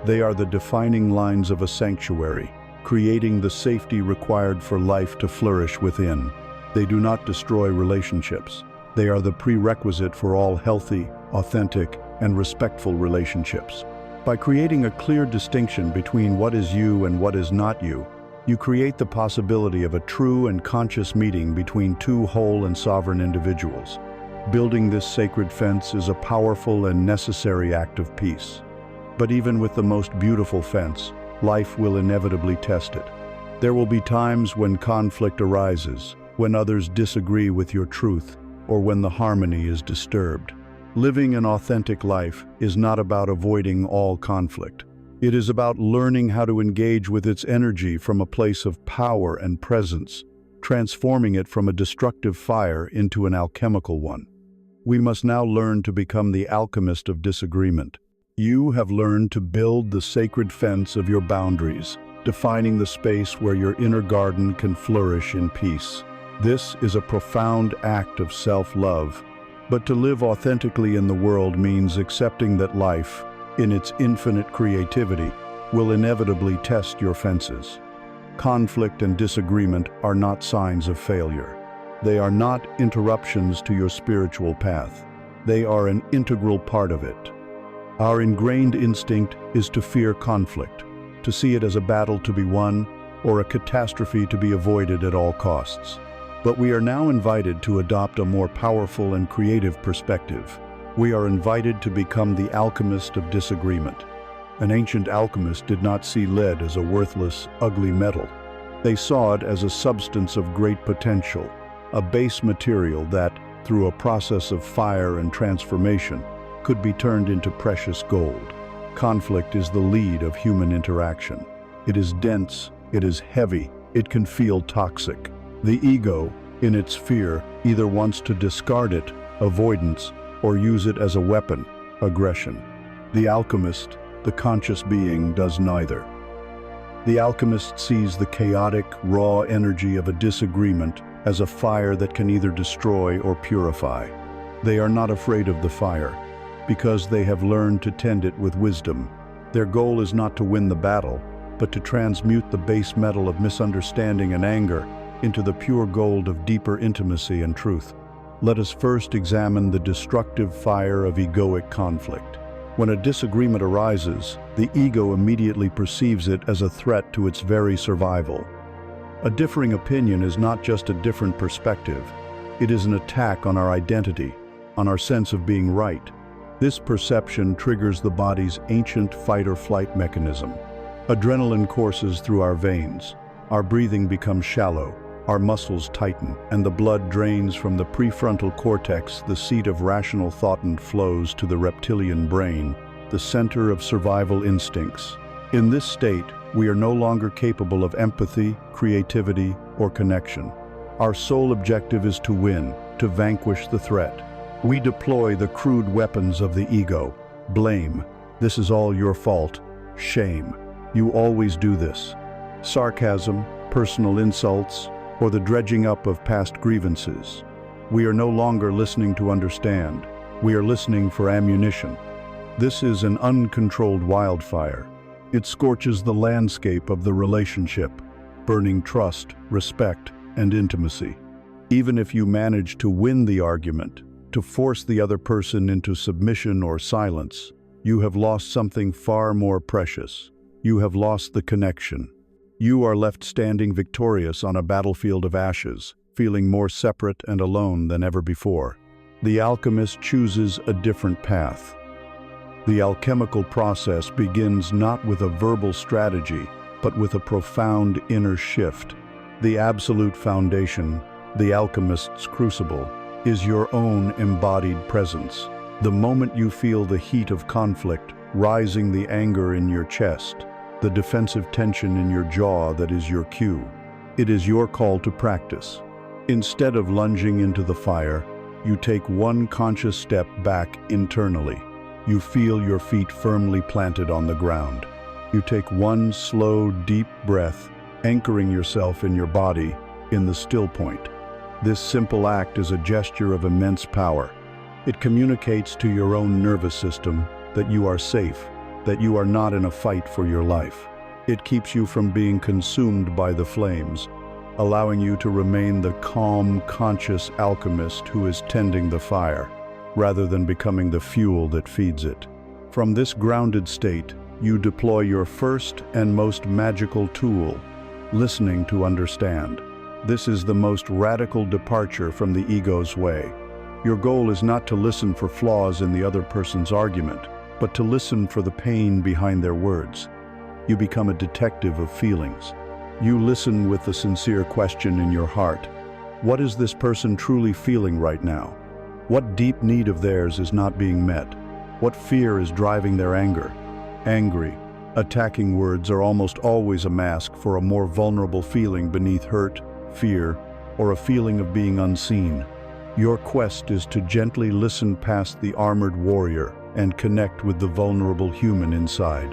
They are the defining lines of a sanctuary, creating the safety required for life to flourish within. They do not destroy relationships. They are the prerequisite for all healthy, authentic, and respectful relationships. By creating a clear distinction between what is you and what is not you, you create the possibility of a true and conscious meeting between two whole and sovereign individuals. Building this sacred fence is a powerful and necessary act of peace. But even with the most beautiful fence, life will inevitably test it. There will be times when conflict arises, when others disagree with your truth, or when the harmony is disturbed. Living an authentic life is not about avoiding all conflict. It is about learning how to engage with its energy from a place of power and presence, transforming it from a destructive fire into an alchemical one. We must now learn to become the alchemist of disagreement. You have learned to build the sacred fence of your boundaries, defining the space where your inner garden can flourish in peace. This is a profound act of self-love, but to live authentically in the world means accepting that life, in its infinite creativity, will inevitably test your fences. Conflict and disagreement are not signs of failure. They are not interruptions to your spiritual path. They are an integral part of it. Our ingrained instinct is to fear conflict, to see it as a battle to be won or a catastrophe to be avoided at all costs. But we are now invited to adopt a more powerful and creative perspective. We are invited to become the alchemist of disagreement. An ancient alchemist did not see lead as a worthless, ugly metal. They saw it as a substance of great potential, a base material that, through a process of fire and transformation, could be turned into precious gold. Conflict is the lead of human interaction. It is dense, it is heavy, it can feel toxic. The ego, in its fear, either wants to discard it, avoidance, or use it as a weapon, aggression. The alchemist, the conscious being, does neither. The alchemist sees the chaotic, raw energy of a disagreement as a fire that can either destroy or purify. They are not afraid of the fire, because they have learned to tend it with wisdom. Their goal is not to win the battle, but to transmute the base metal of misunderstanding and anger into the pure gold of deeper intimacy and truth. Let us first examine the destructive fire of egoic conflict. When a disagreement arises, the ego immediately perceives it as a threat to its very survival. A differing opinion is not just a different perspective. It is an attack on our identity, on our sense of being right. This perception triggers the body's ancient fight-or-flight mechanism. Adrenaline courses through our veins. Our breathing becomes shallow. Our muscles tighten, and the blood drains from the prefrontal cortex, the seat of rational thought, and flows to the reptilian brain, the center of survival instincts. In this state, we are no longer capable of empathy, creativity, or connection. Our sole objective is to win, to vanquish the threat. We deploy the crude weapons of the ego. Blame. This is all your fault. Shame. You always do this. Sarcasm, personal insults, or the dredging up of past grievances. We are no longer listening to understand. We are listening for ammunition. This is an uncontrolled wildfire. It scorches the landscape of the relationship, burning trust, respect, and intimacy. Even if you manage to win the argument, to force the other person into submission or silence, you have lost something far more precious. You have lost the connection. You are left standing victorious on a battlefield of ashes, feeling more separate and alone than ever before. The alchemist chooses a different path. The alchemical process begins not with a verbal strategy, but with a profound inner shift. The absolute foundation, the alchemist's crucible, is your own embodied presence. The moment you feel the heat of conflict, rising the anger in your chest, the defensive tension in your jaw that is your cue, it is your call to practice. Instead of lunging into the fire, you take one conscious step back internally. You feel your feet firmly planted on the ground. You take one slow, deep breath, anchoring yourself in your body, in the still point. This simple act is a gesture of immense power. It communicates to your own nervous system that you are safe, that you are not in a fight for your life. It keeps you from being consumed by the flames, allowing you to remain the calm, conscious alchemist who is tending the fire, rather than becoming the fuel that feeds it. From this grounded state, you deploy your first and most magical tool, listening to understand. This is the most radical departure from the ego's way. Your goal is not to listen for flaws in the other person's argument, but to listen for the pain behind their words. You become a detective of feelings. You listen with the sincere question in your heart. What is this person truly feeling right now? What deep need of theirs is not being met? What fear is driving their anger? Angry, attacking words are almost always a mask for a more vulnerable feeling beneath hurt, fear, or a feeling of being unseen. Your quest is to gently listen past the armored warrior and connect with the vulnerable human inside.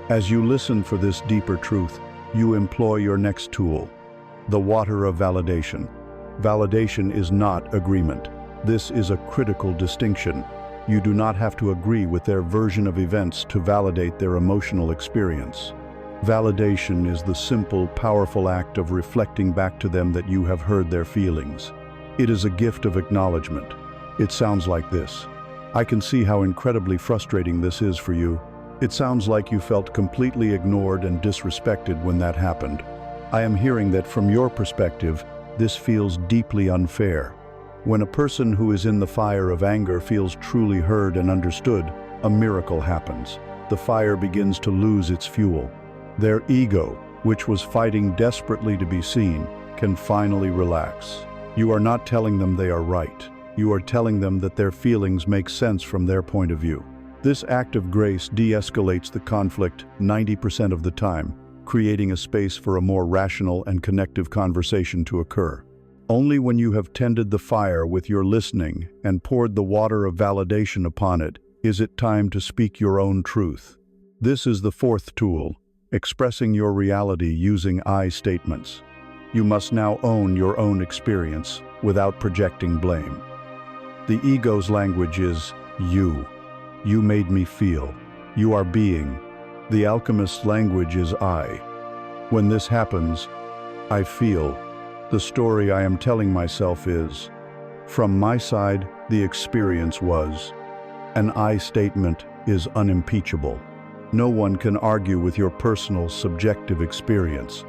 As you listen for this deeper truth, you employ your next tool, the water of validation. Validation is not agreement. This is a critical distinction. You do not have to agree with their version of events to validate their emotional experience. Validation is the simple, powerful act of reflecting back to them that you have heard their feelings. It is a gift of acknowledgement. It sounds like this. I can see how incredibly frustrating this is for you. It sounds like you felt completely ignored and disrespected when that happened. I am hearing that from your perspective, this feels deeply unfair. When a person who is in the fire of anger feels truly heard and understood, a miracle happens. The fire begins to lose its fuel. Their ego, which was fighting desperately to be seen, can finally relax. You are not telling them they are right. You are telling them that their feelings make sense from their point of view. This act of grace de-escalates the conflict 90% of the time, creating a space for a more rational and connective conversation to occur. Only when you have tended the fire with your listening and poured the water of validation upon it is it time to speak your own truth. This is the fourth tool, expressing your reality using I statements. You must now own your own experience without projecting blame. The ego's language is you. You made me feel. You are being. The alchemist's language is I. When this happens, I feel. The story I am telling myself is, from my side, the experience was. An I statement is unimpeachable. No one can argue with your personal, subjective experience.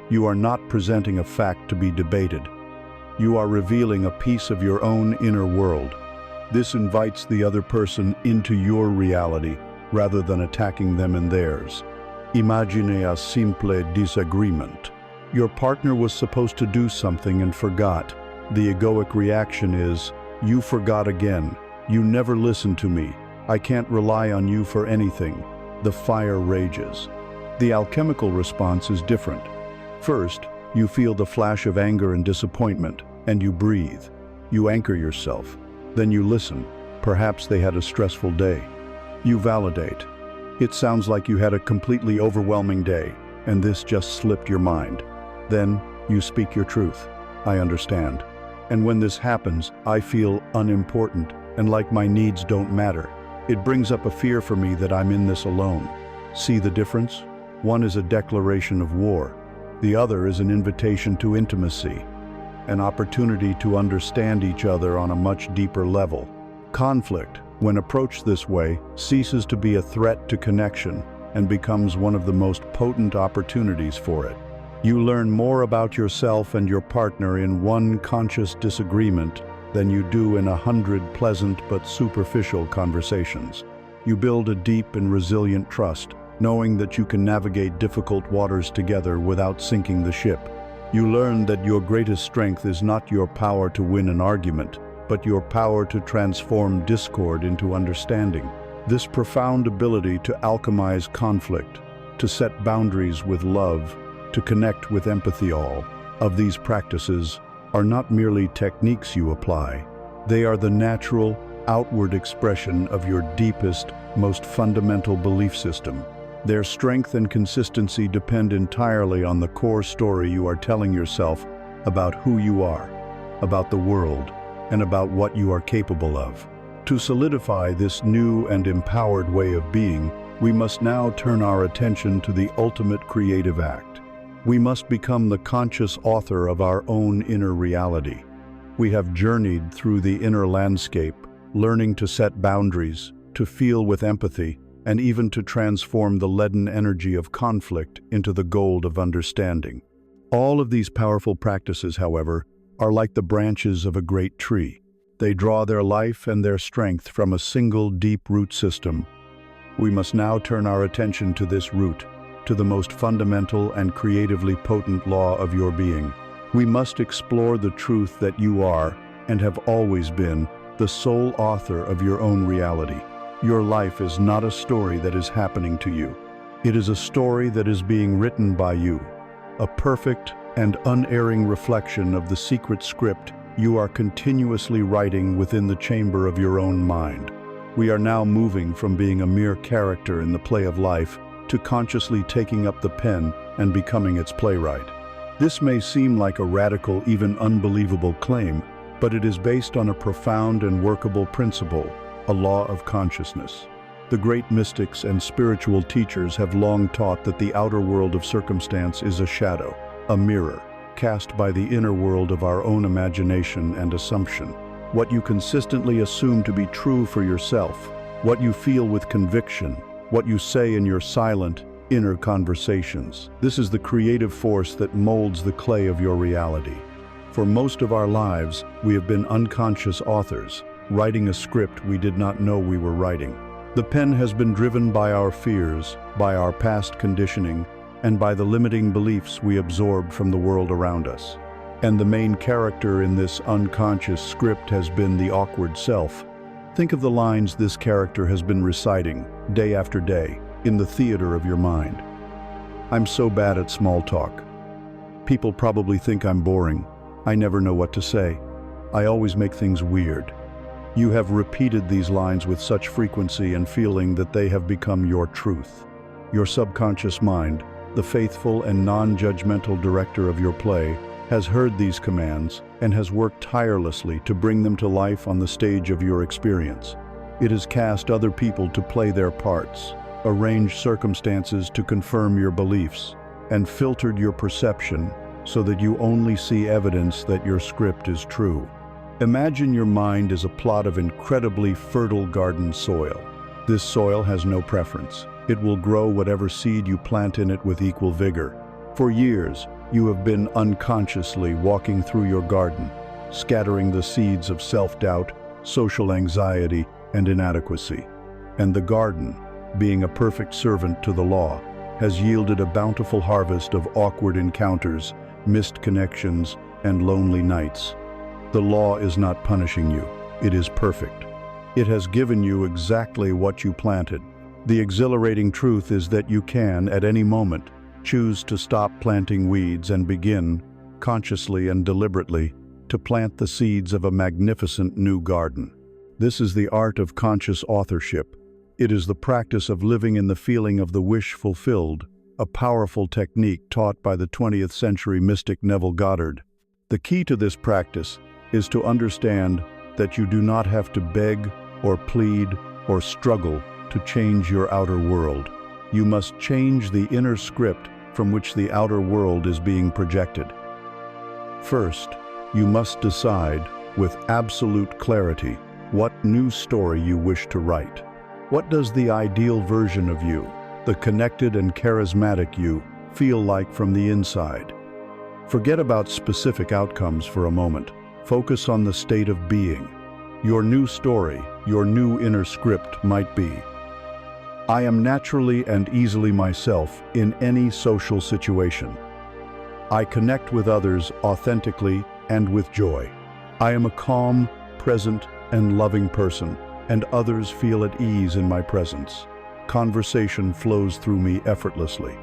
You are not presenting a fact to be debated. You are revealing a piece of your own inner world. This invites the other person into your reality rather than attacking them in theirs. Imagine a simple disagreement. Your partner was supposed to do something and forgot. The egoic reaction is, you forgot again. You never listened to me. I can't rely on you for anything. The fire rages. The alchemical response is different. First, you feel the flash of anger and disappointment, and you breathe. You anchor yourself. Then you listen. Perhaps they had a stressful day. You validate. It sounds like you had a completely overwhelming day, and this just slipped your mind. Then you speak your truth. I understand. And when this happens, I feel unimportant and like my needs don't matter. It brings up a fear for me that I'm in this alone. See the difference? One is a declaration of war. The other is an invitation to intimacy, an opportunity to understand each other on a much deeper level. Conflict, when approached this way, ceases to be a threat to connection and becomes one of the most potent opportunities for it. You learn more about yourself and your partner in one conscious disagreement than you do in 100 pleasant but superficial conversations. You build a deep and resilient trust, knowing that you can navigate difficult waters together without sinking the ship. You learn that your greatest strength is not your power to win an argument, but your power to transform discord into understanding. This profound ability to alchemize conflict, to set boundaries with love, to connect with empathy, all of these practices are not merely techniques you apply. They are the natural, outward expression of your deepest, most fundamental belief system. Their strength and consistency depend entirely on the core story you are telling yourself about who you are, about the world, and about what you are capable of. To solidify this new and empowered way of being, we must now turn our attention to the ultimate creative act. We must become the conscious author of our own inner reality. We have journeyed through the inner landscape, learning to set boundaries, to feel with empathy, and even to transform the leaden energy of conflict into the gold of understanding. All of these powerful practices, however, are like the branches of a great tree. They draw their life and their strength from a single deep root system. We must now turn our attention to this root, to the most fundamental and creatively potent law of your being, We must explore the truth that you are, and have always been, the sole author of your own reality. Your life is not a story that is happening to you. It is a story that is being written by you, a perfect and unerring reflection of the secret script you are continuously writing within the chamber of your own mind. We are now moving from being a mere character in the play of life to consciously taking up the pen and becoming its playwright. This may seem like a radical, even unbelievable claim, but it is based on a profound and workable principle, a law of consciousness. The great mystics and spiritual teachers have long taught that the outer world of circumstance is a shadow, a mirror, cast by the inner world of our own imagination and assumption. What you consistently assume to be true for yourself, what you feel with conviction, what you say in your silent, inner conversations. This is the creative force that molds the clay of your reality. For most of our lives, we have been unconscious authors, writing a script we did not know we were writing. The pen has been driven by our fears, by our past conditioning, and by the limiting beliefs we absorbed from the world around us. And the main character in this unconscious script has been the awkward self. Think of the lines this character has been reciting, day after day, in the theater of your mind. I'm so bad at small talk. People probably think I'm boring. I never know what to say. I always make things weird. You have repeated these lines with such frequency and feeling that they have become your truth. Your subconscious mind, the faithful and non-judgmental director of your play, has heard these commands and has worked tirelessly to bring them to life on the stage of your experience. It has cast other people to play their parts, arranged circumstances to confirm your beliefs, and filtered your perception so that you only see evidence that your script is true. Imagine your mind as a plot of incredibly fertile garden soil. This soil has no preference. It will grow whatever seed you plant in it with equal vigor. For years, you have been unconsciously walking through your garden, scattering the seeds of self-doubt, social anxiety, and inadequacy. And the garden, being a perfect servant to the law, has yielded a bountiful harvest of awkward encounters, missed connections, and lonely nights. The law is not punishing you. It is perfect. It has given you exactly what you planted. The exhilarating truth is that you can, at any moment, choose to stop planting weeds and begin, consciously and deliberately, to plant the seeds of a magnificent new garden. This is the art of conscious authorship. It is the practice of living in the feeling of the wish fulfilled, a powerful technique taught by the 20th century mystic Neville Goddard. The key to this practice is to understand that you do not have to beg or plead or struggle to change your outer world. You must change the inner script from which the outer world is being projected. First, you must decide with absolute clarity what new story you wish to write. What does the ideal version of you, the connected and charismatic you, feel like from the inside? Forget about specific outcomes for a moment. Focus on the state of being. Your new story, your new inner script might be: I am naturally and easily myself in any social situation. I connect with others authentically and with joy. I am a calm, present, and loving person, and others feel at ease in my presence. Conversation flows through me effortlessly.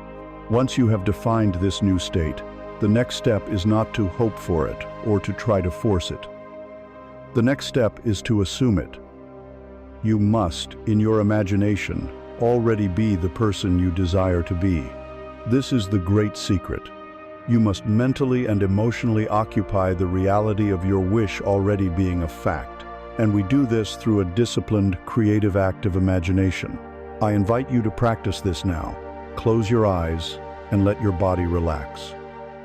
Once you have defined this new state, the next step is not to hope for it or to try to force it. The next step is to assume it. You must, in your imagination, already be the person you desire to be. This is the great secret. You must mentally and emotionally occupy the reality of your wish already being a fact. And we do this through a disciplined, creative act of imagination. I invite you to practice this now. Close your eyes and let your body relax.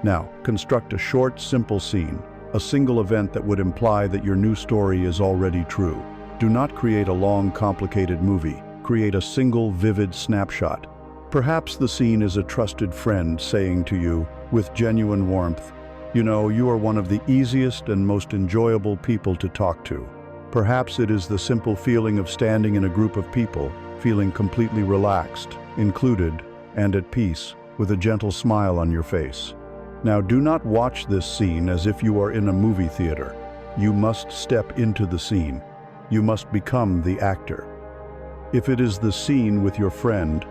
Now, construct a short, simple scene, a single event that would imply that your new story is already true. Do not create a long, complicated movie. Create a single, vivid snapshot. Perhaps the scene is a trusted friend saying to you, with genuine warmth, "You know, you are one of the easiest and most enjoyable people to talk to." Perhaps it is the simple feeling of standing in a group of people, feeling completely relaxed, included, and at peace, with a gentle smile on your face. Now, do not watch this scene as if you are in a movie theater. You must step into the scene. You must become the actor. If it is the scene with your friend,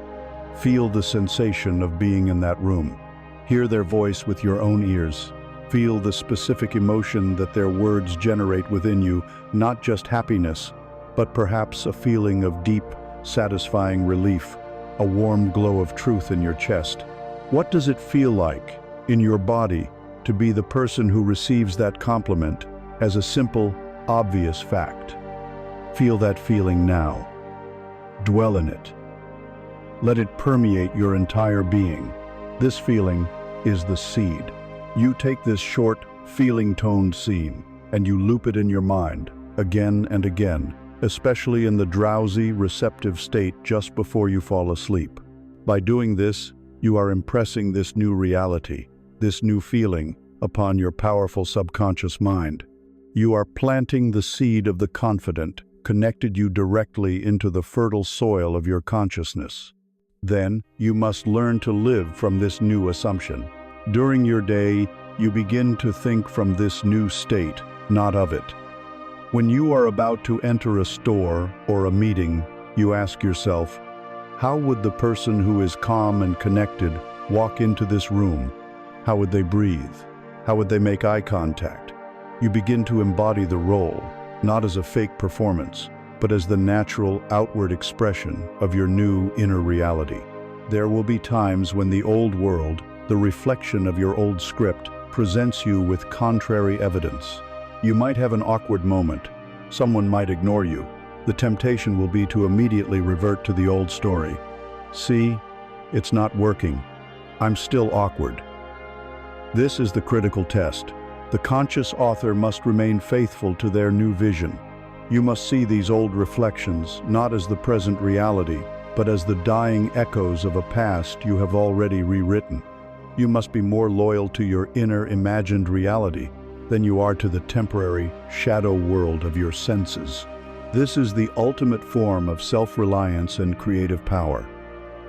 feel the sensation of being in that room. Hear their voice with your own ears. Feel the specific emotion that their words generate within you, not just happiness, but perhaps a feeling of deep, satisfying relief, a warm glow of truth in your chest. What does it feel like in your body to be the person who receives that compliment as a simple, obvious fact? Feel that feeling now. Dwell in it. Let it permeate your entire being. This feeling is the seed. You take this short, feeling-toned scene, and you loop it in your mind, again and again, especially in the drowsy, receptive state just before you fall asleep. By doing this, you are impressing this new reality, this new feeling, upon your powerful subconscious mind. You are planting the seed of the confident, connected you directly into the fertile soil of your consciousness. Then, you must learn to live from this new assumption. During your day, you begin to think from this new state, not of it. When you are about to enter a store or a meeting, you ask yourself, how would the person who is calm and connected walk into this room? How would they breathe? How would they make eye contact? You begin to embody the role, not as a fake performance, but as the natural outward expression of your new inner reality. There will be times when the old world, the reflection of your old script, presents you with contrary evidence. You might have an awkward moment. Someone might ignore you. The temptation will be to immediately revert to the old story. See, it's not working. I'm still awkward. This is the critical test. The conscious author must remain faithful to their new vision. You must see these old reflections not as the present reality, but as the dying echoes of a past you have already rewritten. You must be more loyal to your inner imagined reality than you are to the temporary shadow world of your senses. This is the ultimate form of self-reliance and creative power.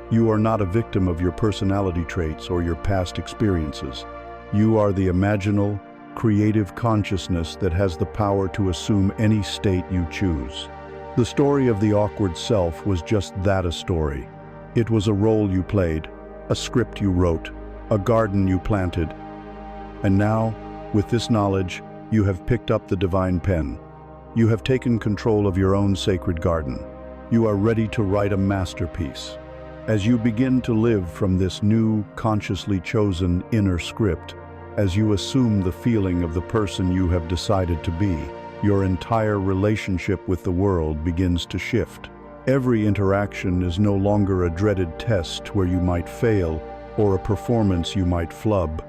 You are not a victim of your personality traits or your past experiences. You are the imaginal, creative consciousness that has the power to assume any state you choose. The story of the awkward self was just that, a story. It was a role you played, a script you wrote, a garden you planted. And now, with this knowledge, you have picked up the divine pen. You have taken control of your own sacred garden. You are ready to write a masterpiece. As you begin to live from this new, consciously chosen inner script, as you assume the feeling of the person you have decided to be, your entire relationship with the world begins to shift. Every interaction is no longer a dreaded test where you might fail or a performance you might flub.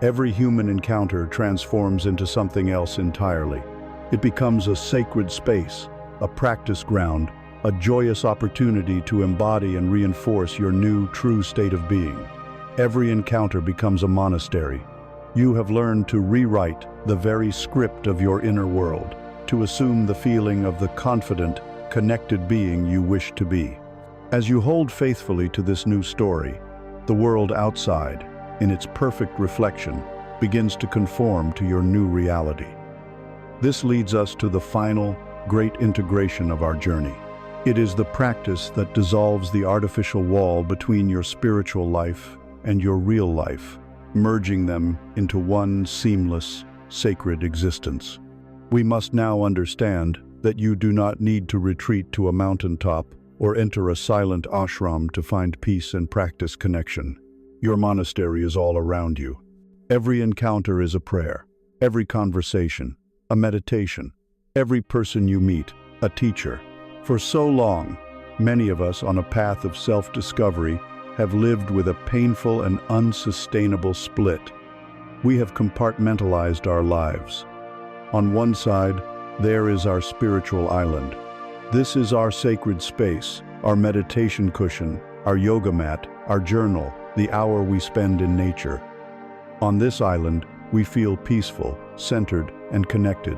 Every human encounter transforms into something else entirely. It becomes a sacred space, a practice ground, a joyous opportunity to embody and reinforce your new, true state of being. Every encounter becomes a monastery. You have learned to rewrite the very script of your inner world, to assume the feeling of the confident, connected being you wish to be. As you hold faithfully to this new story, the world outside, in its perfect reflection, begins to conform to your new reality. This leads us to the final, great integration of our journey. It is the practice that dissolves the artificial wall between your spiritual life and your real life, merging them into one seamless, sacred existence. We must now understand that you do not need to retreat to a mountaintop or enter a silent ashram to find peace and practice connection. Your monastery is all around you. Every encounter is a prayer, every conversation, a meditation, every person you meet, a teacher. For so long, many of us on a path of self-discovery have lived with a painful and unsustainable split. We have compartmentalized our lives. On one side, there is our spiritual island. This is our sacred space, our meditation cushion, our yoga mat, our journal, the hour we spend in nature. On this island, we feel peaceful, centered, and connected.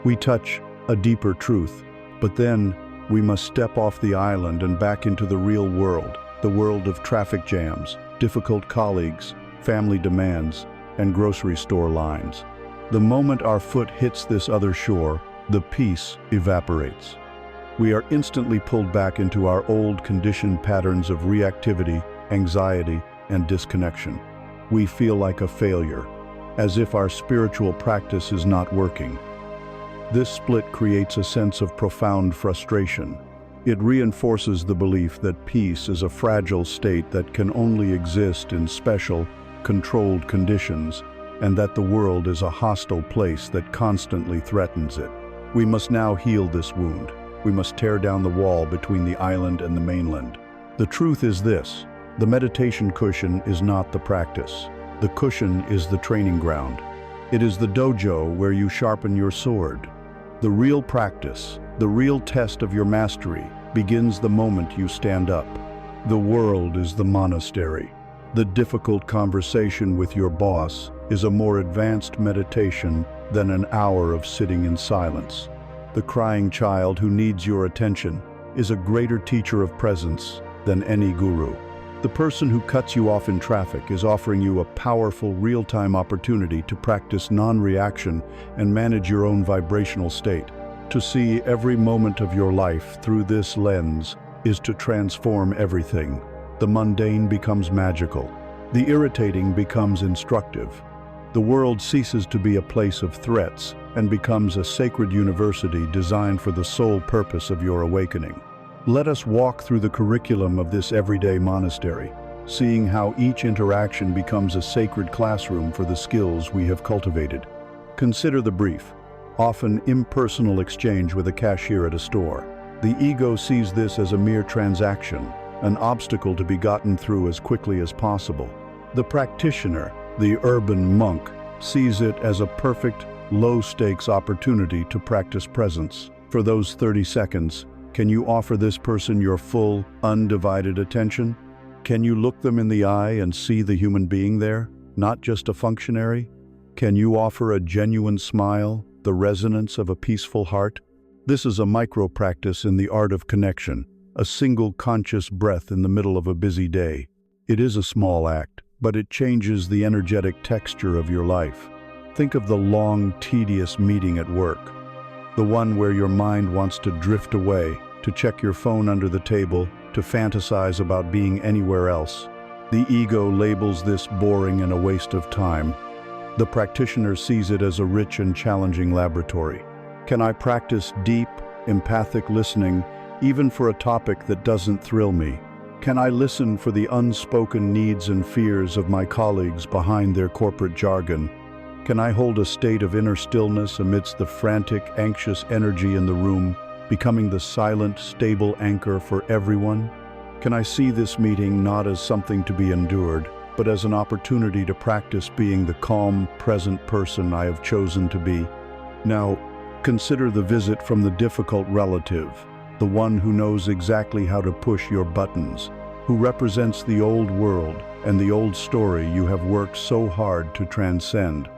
We touch a deeper truth, but then we must step off the island and back into the real world, the world of traffic jams, difficult colleagues, family demands, and grocery store lines. The moment our foot hits this other shore, the peace evaporates. We are instantly pulled back into our old conditioned patterns of reactivity, anxiety, and disconnection. We feel like a failure, as if our spiritual practice is not working. This split creates a sense of profound frustration. It reinforces the belief that peace is a fragile state that can only exist in special, controlled conditions, and that the world is a hostile place that constantly threatens it. We must now heal this wound. We must tear down the wall between the island and the mainland. The truth is this: the meditation cushion is not the practice. The cushion is the training ground. It is the dojo where you sharpen your sword. The real practice, the real test of your mastery, begins the moment you stand up. The world is the monastery. The difficult conversation with your boss is a more advanced meditation than an hour of sitting in silence. The crying child who needs your attention is a greater teacher of presence than any guru. The person who cuts you off in traffic is offering you a powerful real-time opportunity to practice non-reaction and manage your own vibrational state. To see every moment of your life through this lens is to transform everything. The mundane becomes magical. The irritating becomes instructive. The world ceases to be a place of threats and becomes a sacred university designed for the sole purpose of your awakening. Let us walk through the curriculum of this everyday monastery, seeing how each interaction becomes a sacred classroom for the skills we have cultivated. Consider the brief, often impersonal exchange with a cashier at a store. The ego sees this as a mere transaction, an obstacle to be gotten through as quickly as possible. The practitioner, the urban monk, sees it as a perfect, low-stakes opportunity to practice presence. For those 30 seconds, can you offer this person your full, undivided attention? Can you look them in the eye and see the human being there, not just a functionary? Can you offer a genuine smile, the resonance of a peaceful heart? This is a micro-practice in the art of connection, a single conscious breath in the middle of a busy day. It is a small act, but it changes the energetic texture of your life. Think of the long, tedious meeting at work, the one where your mind wants to drift away, to check your phone under the table, to fantasize about being anywhere else. The ego labels this boring and a waste of time. The practitioner sees it as a rich and challenging laboratory. Can I practice deep, empathic listening, even for a topic that doesn't thrill me? Can I listen for the unspoken needs and fears of my colleagues behind their corporate jargon? Can I hold a state of inner stillness amidst the frantic, anxious energy in the room, becoming the silent, stable anchor for everyone? Can I see this meeting not as something to be endured, but as an opportunity to practice being the calm, present person I have chosen to be? Now, consider the visit from the difficult relative, the one who knows exactly how to push your buttons, who represents the old world and the old story you have worked so hard to transcend.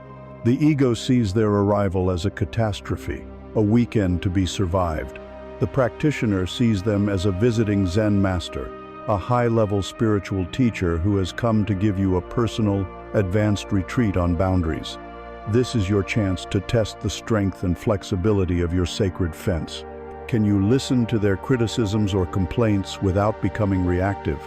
The ego sees their arrival as a catastrophe, a weekend to be survived. The practitioner sees them as a visiting Zen master, a high-level spiritual teacher who has come to give you a personal, advanced retreat on boundaries. This is your chance to test the strength and flexibility of your sacred fence. Can you listen to their criticisms or complaints without becoming reactive?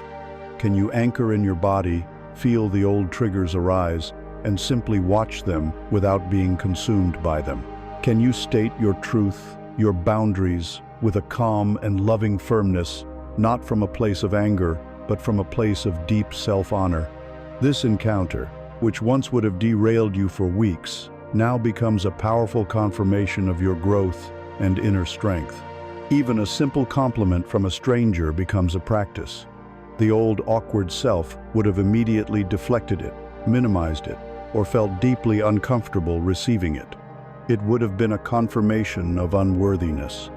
Can you anchor in your body, feel the old triggers arise, and simply watch them without being consumed by them? Can you state your truth, your boundaries, with a calm and loving firmness, not from a place of anger, but from a place of deep self-honor? This encounter, which once would have derailed you for weeks, now becomes a powerful confirmation of your growth and inner strength. Even a simple compliment from a stranger becomes a practice. The old awkward self would have immediately deflected it, minimized it, or felt deeply uncomfortable receiving it. It would have been a confirmation of unworthiness.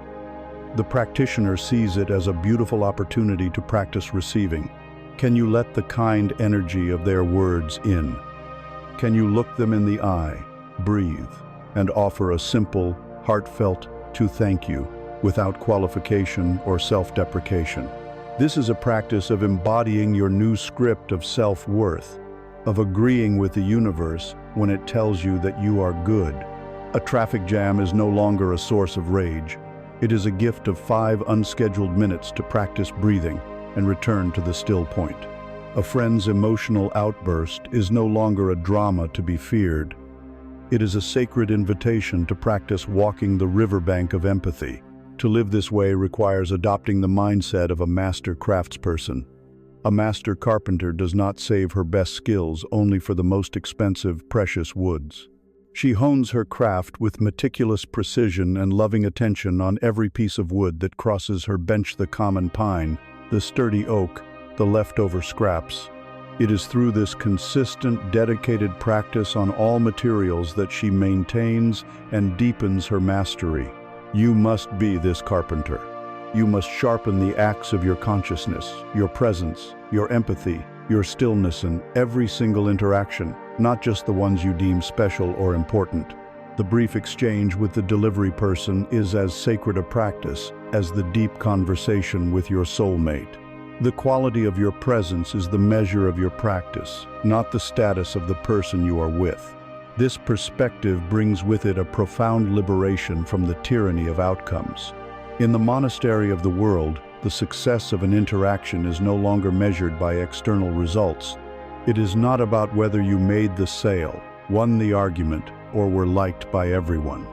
The practitioner sees it as a beautiful opportunity to practice receiving. Can you let the kind energy of their words in? Can you look them in the eye, breathe, and offer a simple, heartfelt thank you without qualification or self-deprecation? This is a practice of embodying your new script of self-worth. of agreeing with the universe when it tells you that you are good. A traffic jam is no longer a source of rage. It is a gift of 5 unscheduled minutes to practice breathing and return to the still point. A friend's emotional outburst is no longer a drama to be feared. It is a sacred invitation to practice walking the riverbank of empathy. To live this way requires adopting the mindset of a master craftsperson. A master carpenter does not save her best skills only for the most expensive, precious woods. She hones her craft with meticulous precision and loving attention on every piece of wood that crosses her bench: the common pine, the sturdy oak, the leftover scraps. It is through this consistent, dedicated practice on all materials that she maintains and deepens her mastery. You must be this carpenter. You must sharpen the axe of your consciousness, your presence, your empathy, your stillness in every single interaction, not just the ones you deem special or important. The brief exchange with the delivery person is as sacred a practice as the deep conversation with your soulmate. The quality of your presence is the measure of your practice, not the status of the person you are with. This perspective brings with it a profound liberation from the tyranny of outcomes. In the monastery of the world, the success of an interaction is no longer measured by external results. It is not about whether you made the sale, won the argument, or were liked by everyone.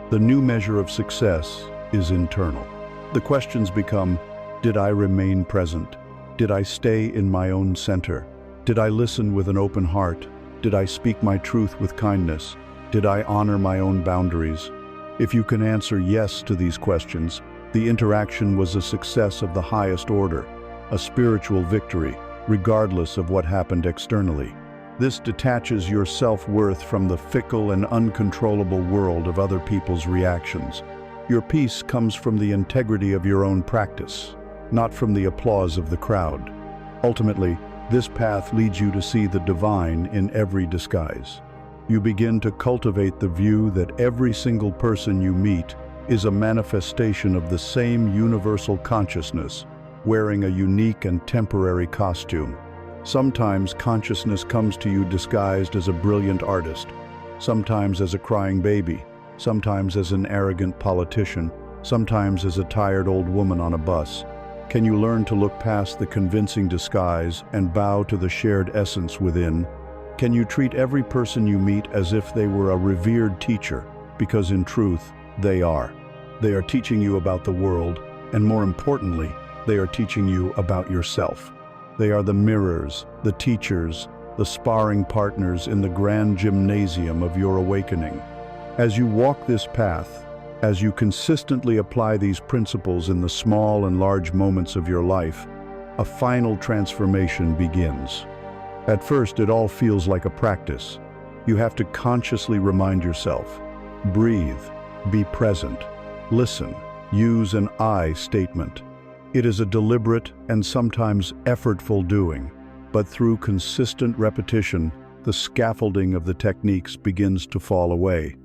The new measure of success is internal. The questions become: did I remain present? Did I stay in my own center? Did I listen with an open heart? Did I speak my truth with kindness? Did I honor my own boundaries? If you can answer yes to these questions, the interaction was a success of the highest order, a spiritual victory, regardless of what happened externally. This detaches your self-worth from the fickle and uncontrollable world of other people's reactions. Your peace comes from the integrity of your own practice, not from the applause of the crowd. Ultimately, this path leads you to see the divine in every disguise. You begin to cultivate the view that every single person you meet is a manifestation of the same universal consciousness, wearing a unique and temporary costume. Sometimes consciousness comes to you disguised as a brilliant artist, sometimes as a crying baby, sometimes as an arrogant politician, sometimes as a tired old woman on a bus. Can you learn to look past the convincing disguise and bow to the shared essence within? Can you treat every person you meet as if they were a revered teacher, because in truth, they are. They are teaching you about the world, and more importantly, they are teaching you about yourself. They are the mirrors, the teachers, the sparring partners in the grand gymnasium of your awakening. As you walk this path, as you consistently apply these principles in the small and large moments of your life, a final transformation begins. At first, it all feels like a practice. You have to consciously remind yourself, breathe, be present, listen, use an I statement. It is a deliberate and sometimes effortful doing, but through consistent repetition, the scaffolding of the techniques begins to fall away.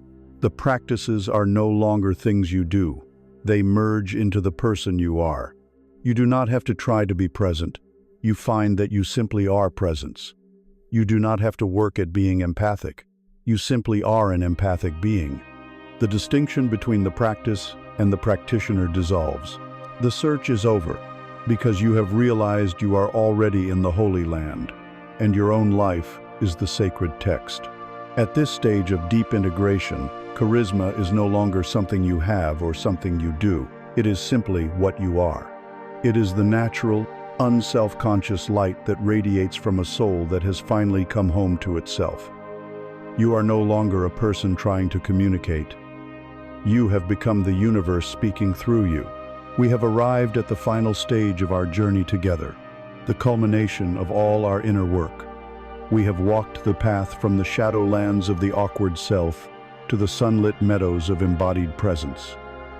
The practices are no longer things you do. They merge into the person you are. You do not have to try to be present. You find that you simply are presence. You do not have to work at being empathic. You simply are an empathic being. The distinction between the practice and the practitioner dissolves. The search is over, because you have realized you are already in the Holy Land, and your own life is the sacred text. At this stage of deep integration, charisma is no longer something you have or something you do. It is simply what you are. It is the natural, unself-conscious light that radiates from a soul that has finally come home to itself. You are no longer a person trying to communicate. You have become the universe speaking through you. We have arrived at the final stage of our journey together, the culmination of all our inner work. We have walked the path from the shadowlands of the awkward self to the sunlit meadows of embodied presence.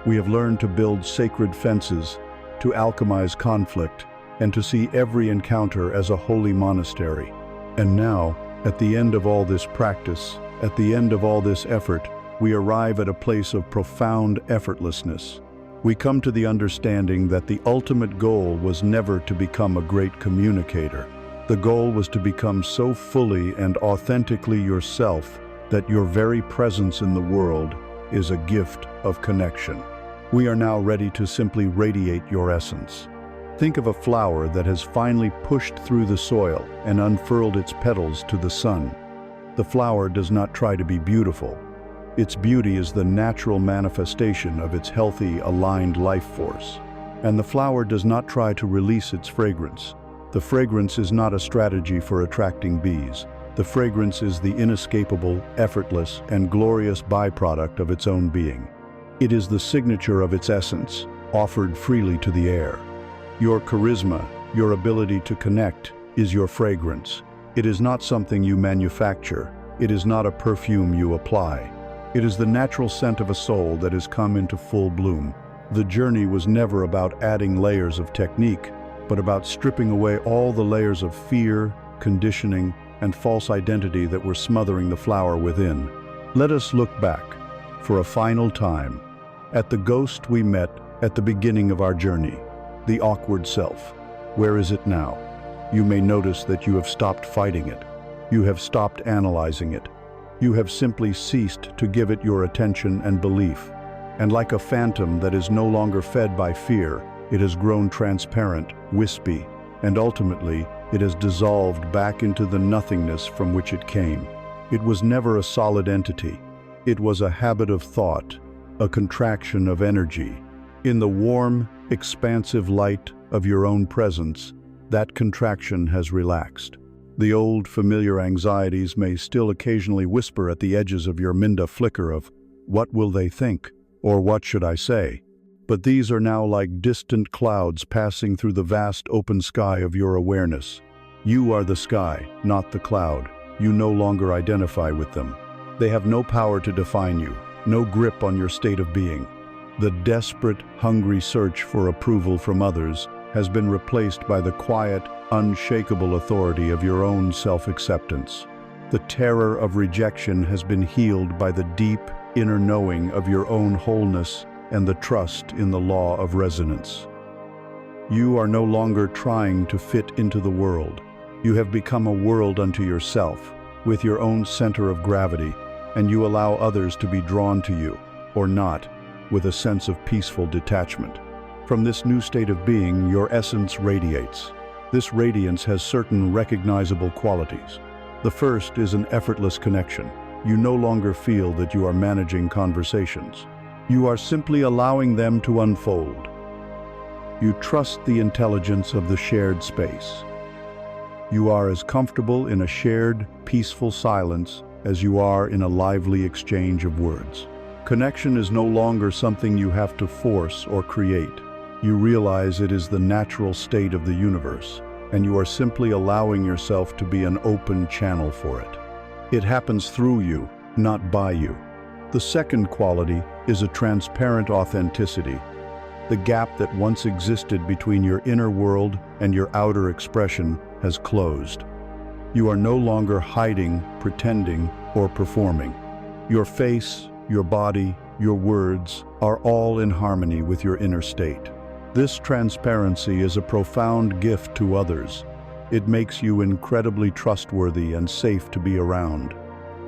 We have learned to build sacred fences, to alchemize conflict, and to see every encounter as a holy monastery. And now, at the end of all this practice, at the end of all this effort, we arrive at a place of profound effortlessness. We come to the understanding that the ultimate goal was never to become a great communicator. The goal was to become so fully and authentically yourself that your very presence in the world is a gift of connection. We are now ready to simply radiate your essence. Think of a flower that has finally pushed through the soil and unfurled its petals to the sun. The flower does not try to be beautiful. Its beauty is the natural manifestation of its healthy, aligned life force. And the flower does not try to release its fragrance. The fragrance is not a strategy for attracting bees. The fragrance is the inescapable, effortless, and glorious byproduct of its own being. It is the signature of its essence, offered freely to the air. Your charisma, your ability to connect, is your fragrance. It is not something you manufacture. It is not a perfume you apply. It is the natural scent of a soul that has come into full bloom. The journey was never about adding layers of technique, but about stripping away all the layers of fear, conditioning, and false identity that were smothering the flower within. Let us look back, for a final time, at the ghost we met at the beginning of our journey, the awkward self. Where is it now? You may notice that you have stopped fighting it. You have stopped analyzing it. You have simply ceased to give it your attention and belief. And like a phantom that is no longer fed by fear, it has grown transparent, wispy, and ultimately, it has dissolved back into the nothingness from which it came. It was never a solid entity. It was a habit of thought, a contraction of energy. In the warm, expansive light of your own presence, that contraction has relaxed. The old, familiar anxieties may still occasionally whisper at the edges of your Minda flicker of, "What will they think?" or "What should I say?" But these are now like distant clouds passing through the vast open sky of your awareness. You are the sky, not the cloud. You no longer identify with them. They have no power to define you, no grip on your state of being. The desperate, hungry search for approval from others has been replaced by the quiet, unshakable authority of your own self-acceptance. The terror of rejection has been healed by the deep, inner knowing of your own wholeness and the trust in the law of resonance. You are no longer trying to fit into the world. You have become a world unto yourself, with your own center of gravity, and you allow others to be drawn to you, or not, with a sense of peaceful detachment. From this new state of being, your essence radiates. This radiance has certain recognizable qualities. The first is an effortless connection. You no longer feel that you are managing conversations. You are simply allowing them to unfold. You trust the intelligence of the shared space. You are as comfortable in a shared, peaceful silence as you are in a lively exchange of words. Connection is no longer something you have to force or create. You realize it is the natural state of the universe, and you are simply allowing yourself to be an open channel for it. It happens through you, not by you. The second quality is a transparent authenticity. The gap that once existed between your inner world and your outer expression has closed. You are no longer hiding, pretending, or performing. Your face, your body, your words are all in harmony with your inner state. This transparency is a profound gift to others. It makes you incredibly trustworthy and safe to be around.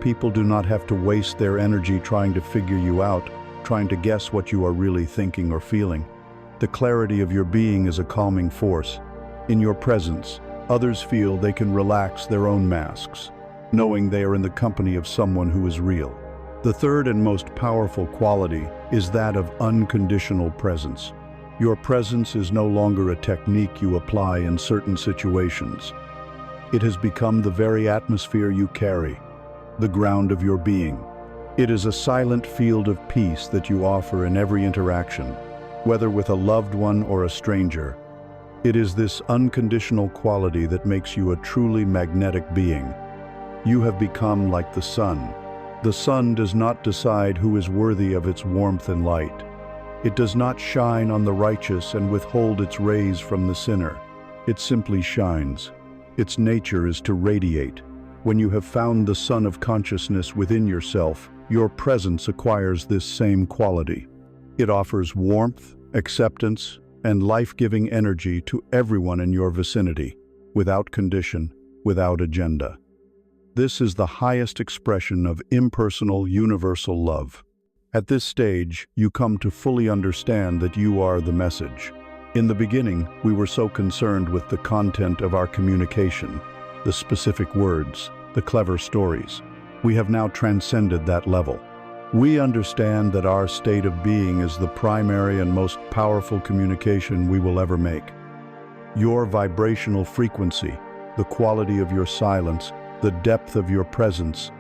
People do not have to waste their energy trying to figure you out, trying to guess what you are really thinking or feeling. The clarity of your being is a calming force. In your presence, others feel they can relax their own masks, knowing they are in the company of someone who is real. The third and most powerful quality is that of unconditional presence. Your presence is no longer a technique you apply in certain situations. It has become the very atmosphere you carry, the ground of your being. It is a silent field of peace that you offer in every interaction, whether with a loved one or a stranger. It is this unconditional quality that makes you a truly magnetic being. You have become like the sun. The sun does not decide who is worthy of its warmth and light. It does not shine on the righteous and withhold its rays from the sinner. It simply shines. Its nature is to radiate. When you have found the sun of consciousness within yourself, your presence acquires this same quality. It offers warmth, acceptance, and life-giving energy to everyone in your vicinity. without condition, without agenda. This is the highest expression of impersonal, universal love. At this stage, you come to fully understand that you are the message. In the beginning, we were so concerned with the content of our communication, the specific words, the clever stories. We have now transcended that level. We understand that our state of being is the primary and most powerful communication we will ever make. Your vibrational frequency, the quality of your silence, the depth of your presence,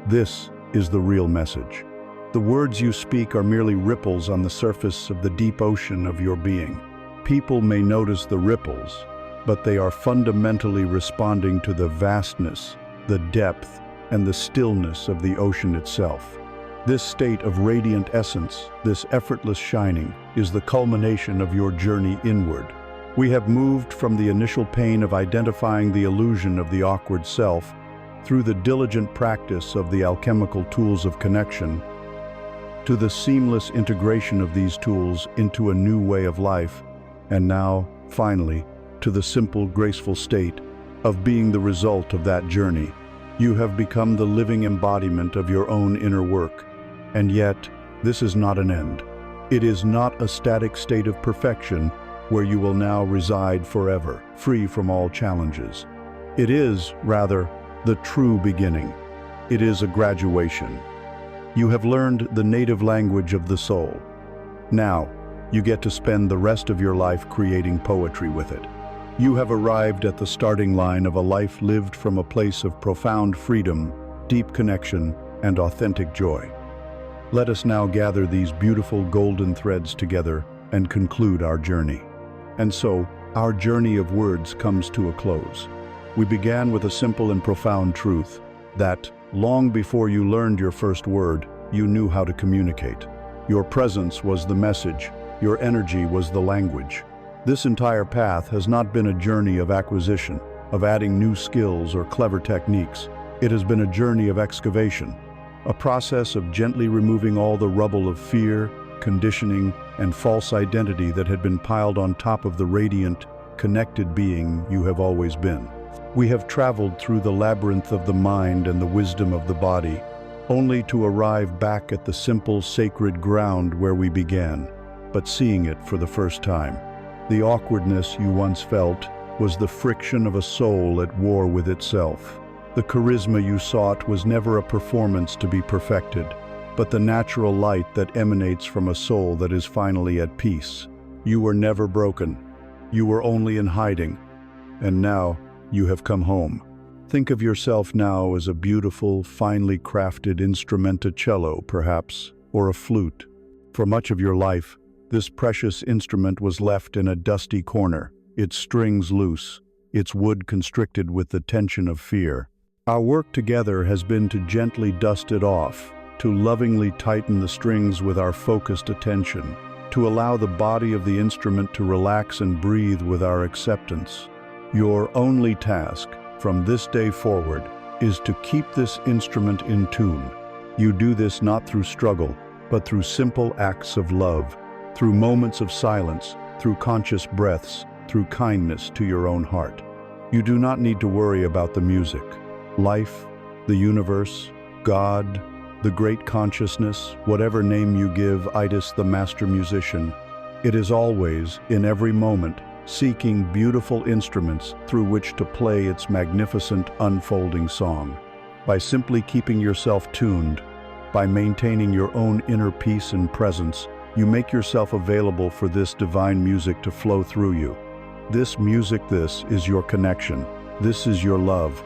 this is the real message. The words you speak are merely ripples on the surface of the deep ocean of your being. People may notice the ripples, but they are fundamentally responding to the vastness, the depth, and the stillness of the ocean itself. This state of radiant essence, this effortless shining, is the culmination of your journey inward. We have moved from the initial pain of identifying the illusion of the awkward self through the diligent practice of the alchemical tools of connection to the seamless integration of these tools into a new way of life, and now, finally, to the simple, graceful state of being the result of that journey. You have become the living embodiment of your own inner work. And yet, this is not an end. It is not a static state of perfection where you will now reside forever, free from all challenges. It is, rather, the true beginning. It is a graduation. You have learned the native language of the soul. Now, you get to spend the rest of your life creating poetry with it. You have arrived at the starting line of a life lived from a place of profound freedom, deep connection, and authentic joy. Let us now gather these beautiful golden threads together and conclude our journey. And so, our journey of words comes to a close. We began with a simple and profound truth, that, long before you learned your first word, you knew how to communicate. Your presence was the message, your energy was the language. This entire path has not been a journey of acquisition, of adding new skills or clever techniques. It has been a journey of excavation, a process of gently removing all the rubble of fear, conditioning, and false identity that had been piled on top of the radiant, connected being you have always been. We have traveled through the labyrinth of the mind and the wisdom of the body, only to arrive back at the simple, sacred ground where we began, but seeing it for the first time. The awkwardness you once felt was the friction of a soul at war with itself. The charisma you sought was never a performance to be perfected, but the natural light that emanates from a soul that is finally at peace. You were never broken. You were only in hiding. And now, you have come home. Think of yourself now as a beautiful, finely crafted instrumentacello, perhaps, or a flute. For much of your life, this precious instrument was left in a dusty corner, its strings loose, its wood constricted with the tension of fear. Our work together has been to gently dust it off, to lovingly tighten the strings with our focused attention, to allow the body of the instrument to relax and breathe with our acceptance. Your only task, from this day forward, is to keep this instrument in tune. You do this not through struggle, but through simple acts of love, through moments of silence, through conscious breaths, through kindness to your own heart. You do not need to worry about the music. Life, the universe, God, the great consciousness, whatever name you give Itis the master musician, it is always, in every moment, seeking beautiful instruments through which to play its magnificent unfolding song. By simply keeping yourself tuned, by maintaining your own inner peace and presence, you make yourself available for this divine music to flow through you. This music, this is your connection. This is your love.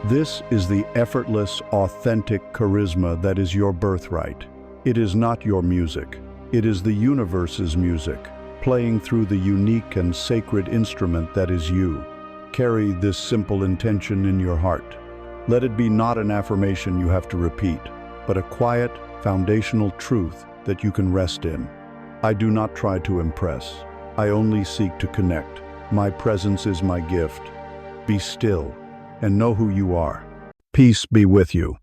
This is the effortless, authentic charisma that is your birthright. It is not your music. It is the universe's music, playing through the unique and sacred instrument that is you. Carry this simple intention in your heart. Let it be not an affirmation you have to repeat, but a quiet, foundational truth that you can rest in. I do not try to impress. I only seek to connect. My presence is my gift. Be still and know who you are. Peace be with you.